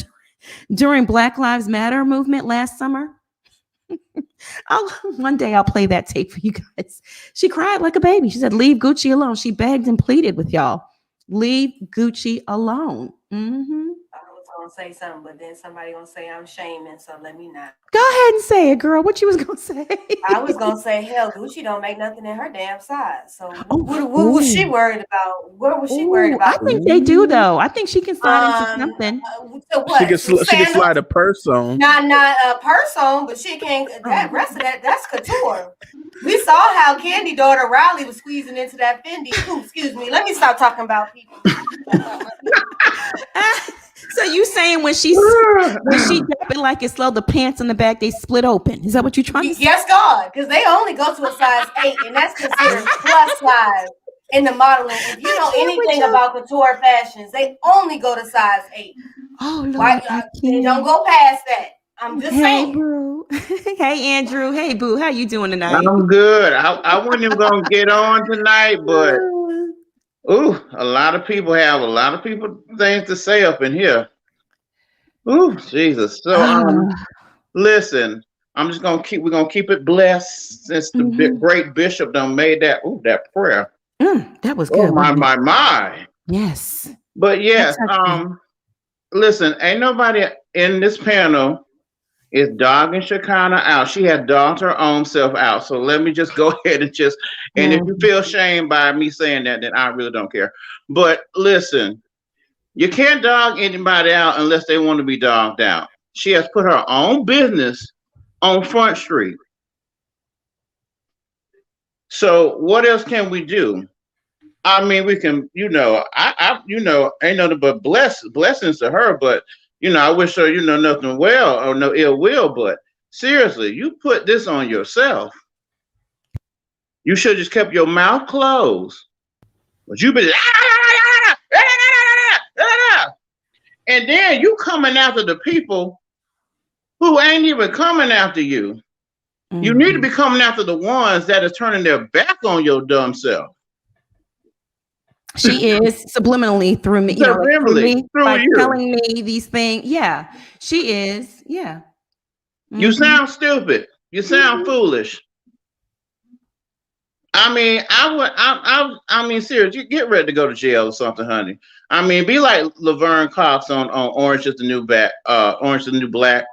during Black Lives Matter movement last summer. One day I'll play that tape for you guys. She cried like a baby. She said, "Leave Gucci alone." She begged and pleaded with y'all. Leave Gucci alone. Mm-hmm. I was gonna say something, but then somebody gonna say I'm shaming, so let me not. Go ahead and say it, girl. What you was gonna say? I was gonna say, hell, Gucci don't make nothing in her damn size. So what was she worried about? What was she worried about? I think they do though. I think she can slide into something. So what? She can slide a purse on. Not a purse on, but she can't. That rest of that's couture. We saw how Candy daughter Riley was squeezing into that Fendi. Ooh, excuse me. Let me stop talking about people. So you saying when she drop it like it's slow, the pants in the back they split open? Is that what you're trying to say? Yes, God, because they only go to a size 8, and that's considered plus size in the modeling. If you know anything about couture fashions, they only go to size 8. Oh Lord, why they don't go past that? I'm just saying. Boo. Hey Andrew. Hey Boo. How you doing tonight? I'm good. I wasn't even gonna get on tonight, but a lot of people have a lot of things to say up in here. Ooh, Jesus. So listen, we're gonna keep it blessed since the great bishop done made that prayer. That was good. Oh my. Yes. But yes, listen, ain't nobody in this panel is dogging Shekinah out. She has dogged her own self out. So let me just go ahead and and if you feel shamed by me saying that, then I really don't care. But listen, you can't dog anybody out unless they want to be dogged out. She has put her own business on Front Street. So what else can we do? I mean, we can, ain't nothing but blessings to her, but I wish her, nothing well or no ill will, but seriously, you put this on yourself. You should have just kept your mouth closed. But you've been, and then you coming after the people who ain't even coming after you. You need to be coming after the ones that are turning their back on your dumb self. She is subliminally through me, by telling me these things. Yeah, she is. Yeah. You sound stupid. You sound foolish. I mean, serious. You get ready to go to jail or something, honey. I mean, be like Laverne Cox on Orange is the New Black. Orange is the New Black.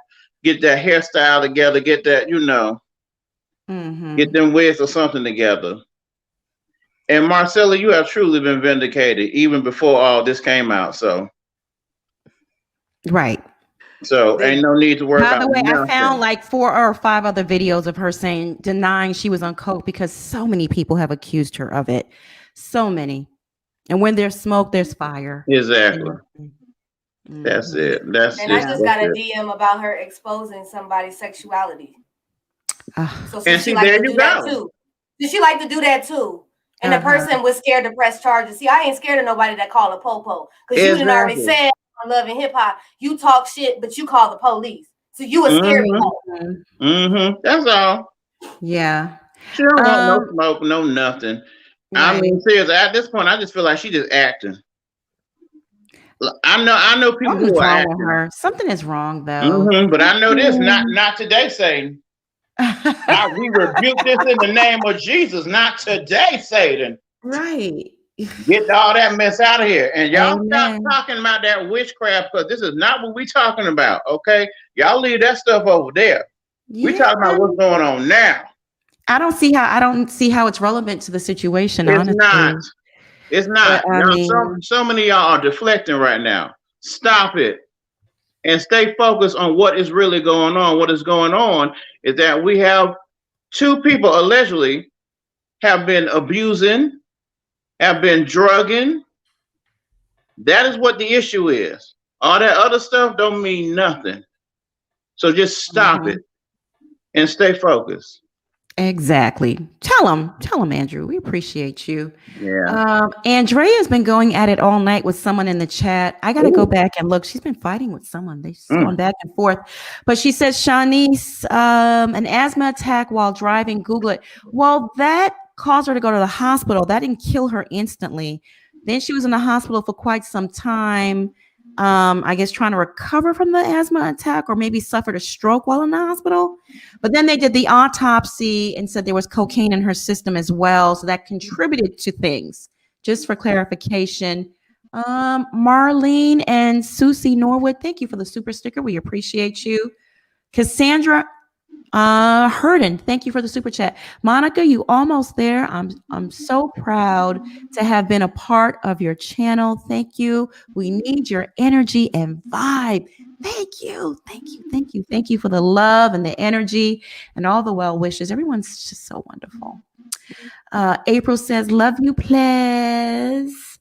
Get that hairstyle together. Get that, get them wigs or something together. And Marcella, you have truly been vindicated even before all this came out. So, right. So ain't no need to worry about. By the way, I found like 4 or 5 other videos of her denying she was on coke because so many people have accused her of it. So many. And when there's smoke, there's fire. Exactly. That's it. I just got a DM about her exposing somebody's sexuality. So she like to do that too. Did she like to do that too? And the person was scared to press charges. See, I ain't scared of nobody that call a po-po. Because you done already said on Love and Hip Hop, you talk shit, but you call the police. So you a scary That's all. Yeah. She don't want no smoke, no nothing. Right. I mean, seriously, at this point, I just feel like she just acting. I know people who are acting. With her. Something is wrong though. But I know this, not today, Satan. We rebuke this in the name of Jesus. Not today, Satan. Right. Get all that mess out of here. And y'all stop talking about that witchcraft, because this is not what we talking about. Okay. Y'all leave that stuff over there. We talking about what's going on now. I don't see how it's relevant to the situation. It's not. So many of y'all are deflecting right now. Stop it. And stay focused on what is really going on. What is going on is that we have 2 people allegedly have been abusing, have been drugging. That is what the issue is. All that other stuff don't mean nothing. So just stop it and stay focused. Exactly. Tell them, Andrew. We appreciate you. Yeah. Andrea's been going at it all night with someone in the chat. I got to go back and look. She's been fighting with someone. They've gone back and forth. But she says, Shanice, an asthma attack while driving. Google it. Well, that caused her to go to the hospital. That didn't kill her instantly. Then she was in the hospital for quite some time. I guess trying to recover from the asthma attack or maybe suffered a stroke while in the hospital. But then they did the autopsy and said there was cocaine in her system as well. So that contributed to things. Just for clarification. Marlene and Susie Norwood, thank you for the super sticker. We appreciate you. Cassandra Herden, thank you for the super chat. Monica, you almost there. I'm so proud to have been a part of your channel. Thank you. We need your energy and vibe. Thank you. Thank you. Thank you. Thank you for the love and the energy and all the well wishes. Everyone's just so wonderful. April says, love you, please.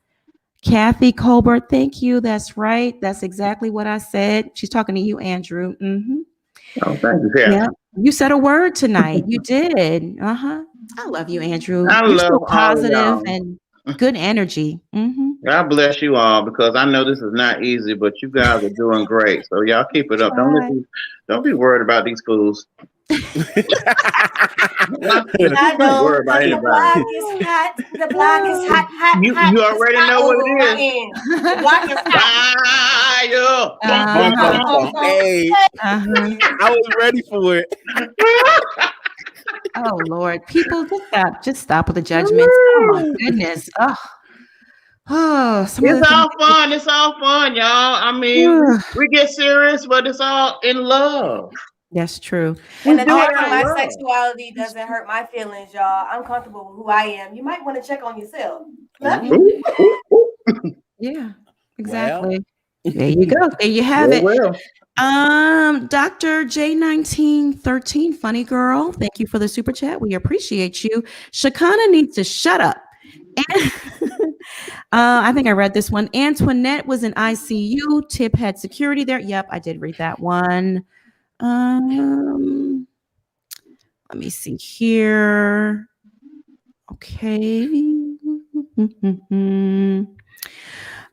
Kathy Colbert, thank you. That's right. That's exactly what I said. She's talking to you, Andrew. Mm-hmm. Oh, thank you, Kathy. Yeah, you said a word tonight. You did. I love you, Andrew. I You're love so positive all of y'all. and good energy. Mm-hmm. God bless you all, because I know this is not easy, but you guys are doing great. So y'all keep it up. Don't be worried about these fools. I know Worry about the block anybody. is hot. The block is hot, hot, You hot. already know what it is. The block is hot. Hey, I was ready for it. Oh Lord, people, just stop with the judgments. Oh my goodness. It's all fun. It's all fun, y'all. I mean, we get serious, but it's all in love. That's true. And attacking my sexuality doesn't hurt my feelings, y'all. I'm comfortable with who I am. You might want to check on yourself. Love you. Yeah, exactly. There you go. There you have it. Dr. J1913, funny girl. Thank you for the super chat. We appreciate you. Shekinah needs to shut up. I think I read this one. Antoinette was in ICU. Tip had security there. Yep, I did read that one. Let me see here. Okay.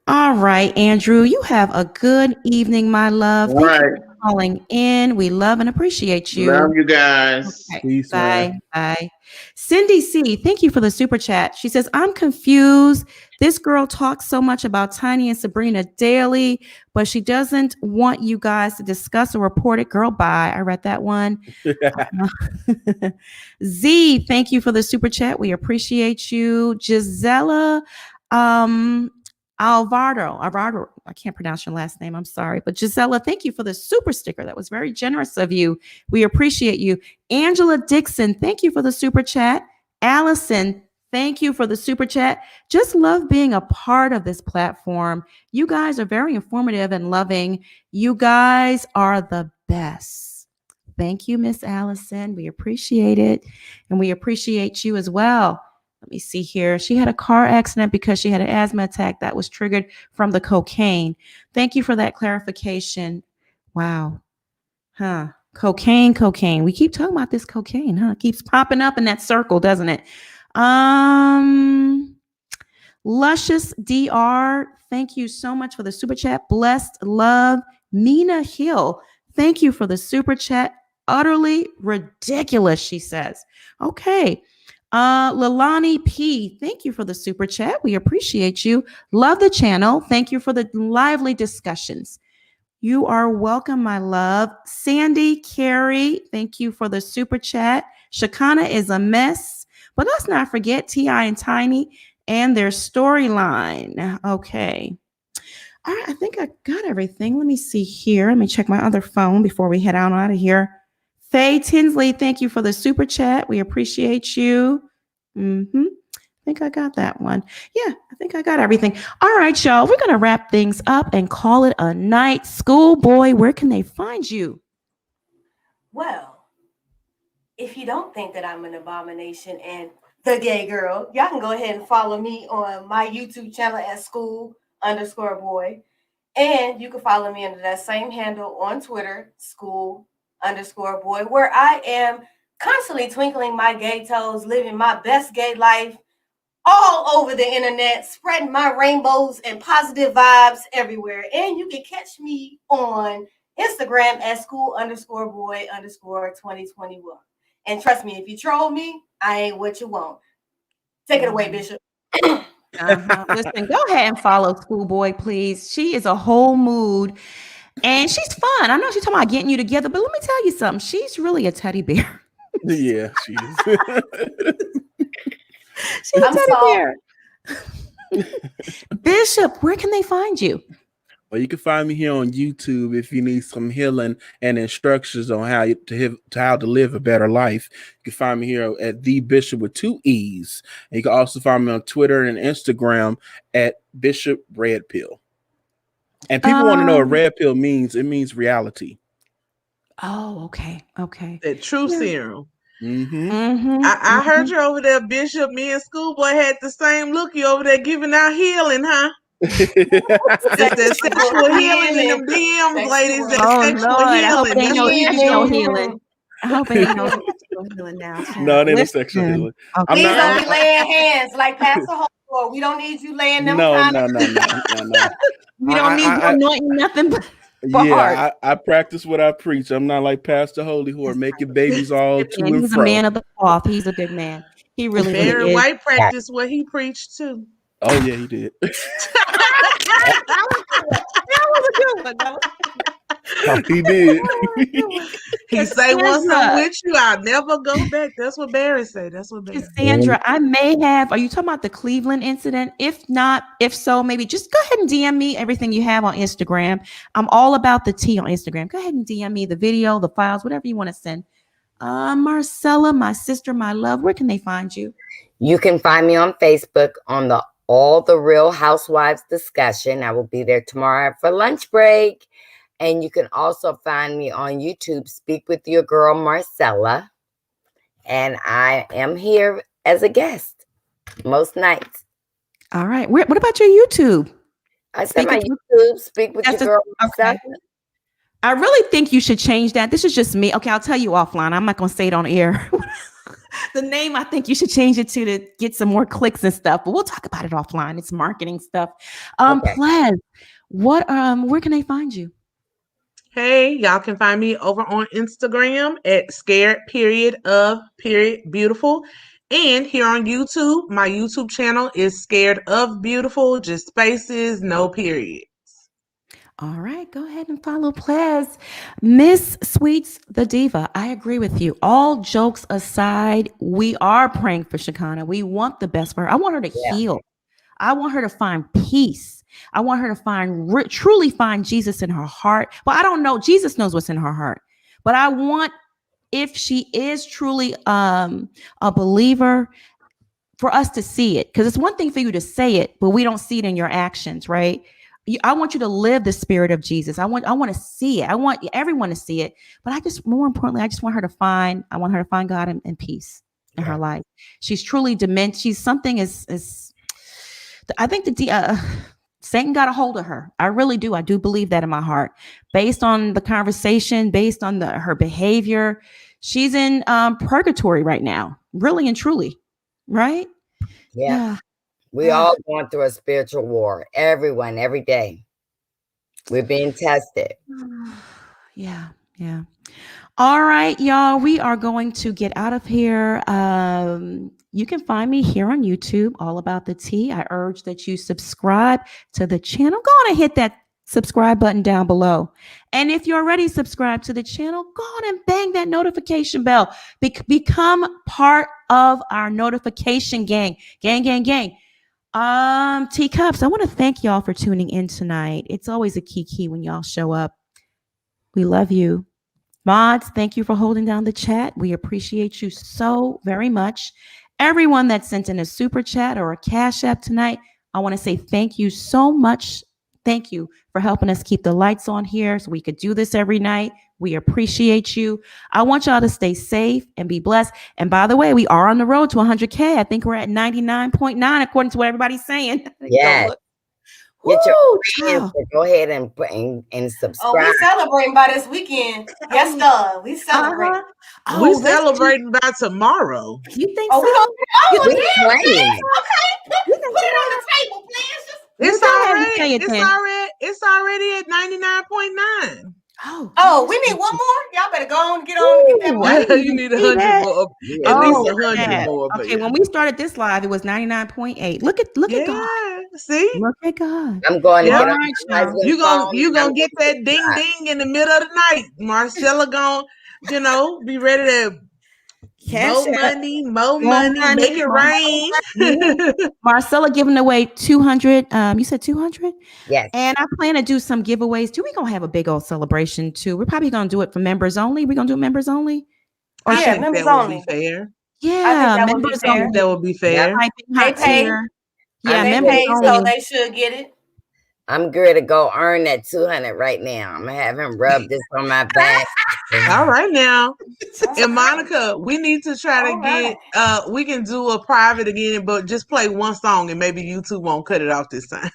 All right, Andrew, you have a good evening, my love. Thank you for calling in. We love and appreciate you. Love you guys. Okay. Peace, Bye. man. Bye. Cindy C, thank you for the super chat. She says, I'm confused. This girl talks so much about Tiny and Sabrina daily, but she doesn't want you guys to discuss or report it. Girl, bye. I read that one. Z, thank you for the super chat. We appreciate you. Gisela Alvaro, I can't pronounce your last name. I'm sorry. But Gisela, thank you for the super sticker. That was very generous of you. We appreciate you. Angela Dixon, thank you for the super chat. Allison, thank you for the super chat. Just love being a part of this platform. You guys are very informative and loving. You guys are the best. Thank you, Miss Allison. We appreciate it. And we appreciate you as well. Let me see here. She had a car accident because she had an asthma attack that was triggered from the cocaine. Thank you for that clarification. Wow. Cocaine. We keep talking about this cocaine, It keeps popping up in that circle, doesn't it? Luscious DR, thank you so much for the super chat. Blessed love. Mina Hill, thank you for the super chat. Utterly ridiculous, she says. Okay. Lalani P, thank you for the super chat. We appreciate you. Love the channel. Thank you for the lively discussions. You are welcome, my love. Sandy Carey, thank you for the super chat. Shekinah is a mess, but let's not forget T.I. and Tiny and their storyline. Okay. All right, I think I got everything. Let me see here. Let me check my other phone before we head out of here. Faye Tinsley, thank you for the super chat. We appreciate you. I think I got that one. Yeah, I think I got everything. All right, y'all. We're going to wrap things up and call it a night. Schoolboy, where can they find you? Well, if you don't think that I'm an abomination and the gay girl, y'all can go ahead and follow me on my YouTube channel at school_boy. And you can follow me under that same handle on Twitter, school_boy, where I am constantly twinkling my gay toes, living my best gay life all over the internet, spreading my rainbows and positive vibes everywhere. And you can catch me on Instagram at school_boy_2021. And trust me, if you troll me, I ain't what you want. Take it away, Bishop. Listen, go ahead and follow Schoolboy, please. She is a whole mood. And she's fun. I know she's talking about getting you together, but let me tell you something. She's really a teddy bear. Yeah, she is. She's a teddy bear. Bishop, where can they find you? Well, you can find me here on YouTube if you need some healing and instructions on how to live a better life. You can find me here at The Bishop with 2 E's. And you can also find me on Twitter and Instagram at Bishop Red Pill. And people want to know what red pill means. It means reality. Oh, okay. Okay. That true serum. Mm-hmm. I heard you over there, Bishop. Me and Schoolboy had the same look. You over there giving out healing, huh? It's that sexual healing in them DMs, ladies. That sexual Lord, I hope it healing. ain't no sexual healing. I hope it ain't no sexual healing now. No, it ain't no sexual healing. Okay. Please don't be laying hands like Pastor Hope. We don't need you laying them No. We don't need you anointing nothing but yeah, I practice what I preach. I'm not like Pastor Holy who are making babies all to and He's fro. a man of the cloth. He's a big man. He really Barry is. White practiced what he preached too. Oh yeah, he did. That was a good one. He did. He say once I'm with you, I'll never go back. That's what Barry said. That's what Barry. Cassandra, I may have. Are you talking about the Cleveland incident? If not, if so, maybe just go ahead and DM me everything you have on Instagram. I'm all about the tea on Instagram. Go ahead and DM me the video, the files, whatever you want to send. Marcella, my sister, my love, where can they find you? You can find me on Facebook on the All the Real Housewives discussion. I will be there tomorrow for lunch break. And you can also find me on YouTube, Speak with Your Girl, Marcella. And I am here as a guest most nights. All right. What about your YouTube? I said my YouTube, Speak with Your Girl, Marcella. Okay. I really think you should change that. This is just me. Okay, I'll tell you offline. I'm not going to say it on air. The name, I think you should change it to get some more clicks and stuff. But we'll talk about it offline. It's marketing stuff. Plez, where can they find you? Hey, y'all can find me over on Instagram at scared_of_beautiful. And here on YouTube, my YouTube channel is Scared of Beautiful, just spaces, no periods. All right, go ahead and follow Plez. Miss Sweets, the diva. I agree with you. All jokes aside, we are praying for Shekinah. We want the best for her. I want her to heal. I want her to find peace. I want her to truly find Jesus in her heart. Well, I don't know. Jesus knows what's in her heart. But I want, if she is truly a believer, for us to see it. Because it's one thing for you to say it, but we don't see it in your actions, right? I want you to live the spirit of Jesus. I want to see it. I want everyone to see it. But more importantly, I just want her to find God and peace in her life. She's truly demented. She's something I think Satan got a hold of her. I really do. I do believe that in my heart. Based on the conversation, based on her behavior, she's in purgatory right now, really and truly. Right? Yeah. We all going through a spiritual war. Everyone, every day. We're being tested. Yeah. All right, y'all. We are going to get out of here. You can find me here on YouTube, All About the Tea. I urge that you subscribe to the channel. Go on and hit that subscribe button down below. And if you're already subscribed to the channel, go on and bang that notification bell. Become part of our notification gang. Gang. Teacups, I want to thank y'all for tuning in tonight. It's always a key when y'all show up. We love you. Mods, thank you for holding down the chat. We appreciate you so very much. Everyone that sent in a super chat or a cash app tonight, I want to say thank you so much. Thank you for helping us keep the lights on here so we could do this every night. We appreciate you. I want y'all to stay safe and be blessed. And by the way, we are on the road to 100K. I think we're at 99.9 according to what everybody's saying. Yes. Get your friends to go ahead and subscribe. Oh, we celebrating by this weekend. Yes, sir. We celebrating. We celebrating by tomorrow. You think so? We Okay. playing. Put it on the table, please. It's already at 99.9. Oh, we need one more. Y'all better go on, get on, and get that money. You need 100 more, at least 100 more. But Okay, when we started this live, it was 99.8. Look at God. See, look at God. I'm going to get on All my right, husband's you phone. gonna get that ding ding in the middle of the night. Marcella gonna, be ready to Cash more money, make it rain. Marcella giving away 200. You said 200? Yes. And I plan to do some giveaways too. We're gonna have a big old celebration too. We're probably gonna do it for members only. We're gonna do members only. Or I think members that would be fair. Yeah, I think members that would be fair. only. That would be fair. They pay. Yeah, they members pay, only. so they should get it. I'm good to go earn that 200 right now. I'm gonna have him rub this on my back. All right now. And Monica, we need to try to get we can do a private again, but just play one song and maybe YouTube won't cut it off this time.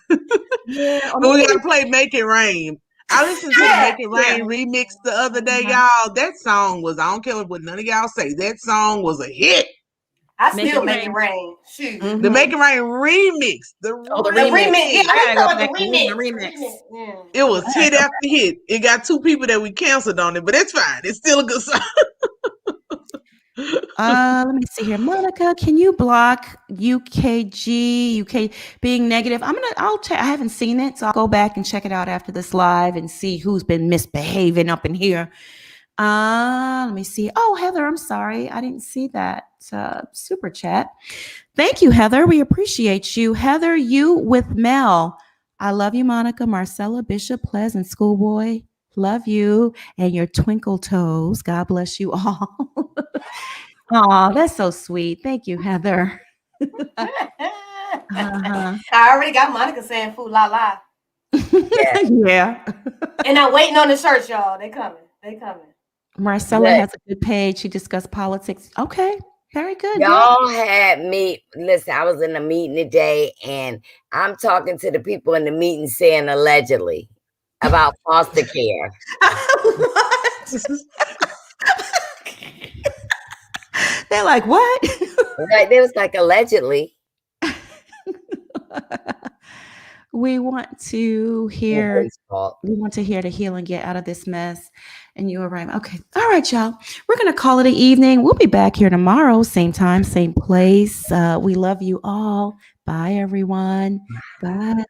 Yeah. But we gotta play Make It Rain. I listened to the Make It Rain remix the other day, y'all. That song was, I don't care what none of y'all say, that song was a hit. I still make it rain. Shoot. The Make It Rain remix. The remix. Yeah, I know about the remix. Yeah. It was hit after hit. It got 2 people that we canceled on it, but it's fine. It's still a good song. Let me see here. Monica, can you block UKG, UK being negative? I'll check. I haven't seen it, so I'll go back and check it out after this live and see who's been misbehaving up in here. Let me see. Oh, Heather, I'm sorry. I didn't see that super chat. Thank you, Heather. We appreciate you. Heather, you with Mel. I love you, Monica, Marcella, Bishop, Pleasant, Schoolboy. Love you and your twinkle toes. God bless you all. Oh, that's so sweet. Thank you, Heather. I already got Monica saying "foo la la." Yeah. And I'm waiting on the shirts, y'all. They coming. Marcella has a good page. She discussed politics. Okay. Very good. Y'all had me. Listen, I was in a meeting today and I'm talking to the people in the meeting saying allegedly about foster care. They're like, what? Right, they was like allegedly. We want to hear the healing, get out of this mess. And you were right. Okay. All right, y'all. We're going to call it an evening. We'll be back here tomorrow, same time, same place. We love you all. Bye, everyone. Bye.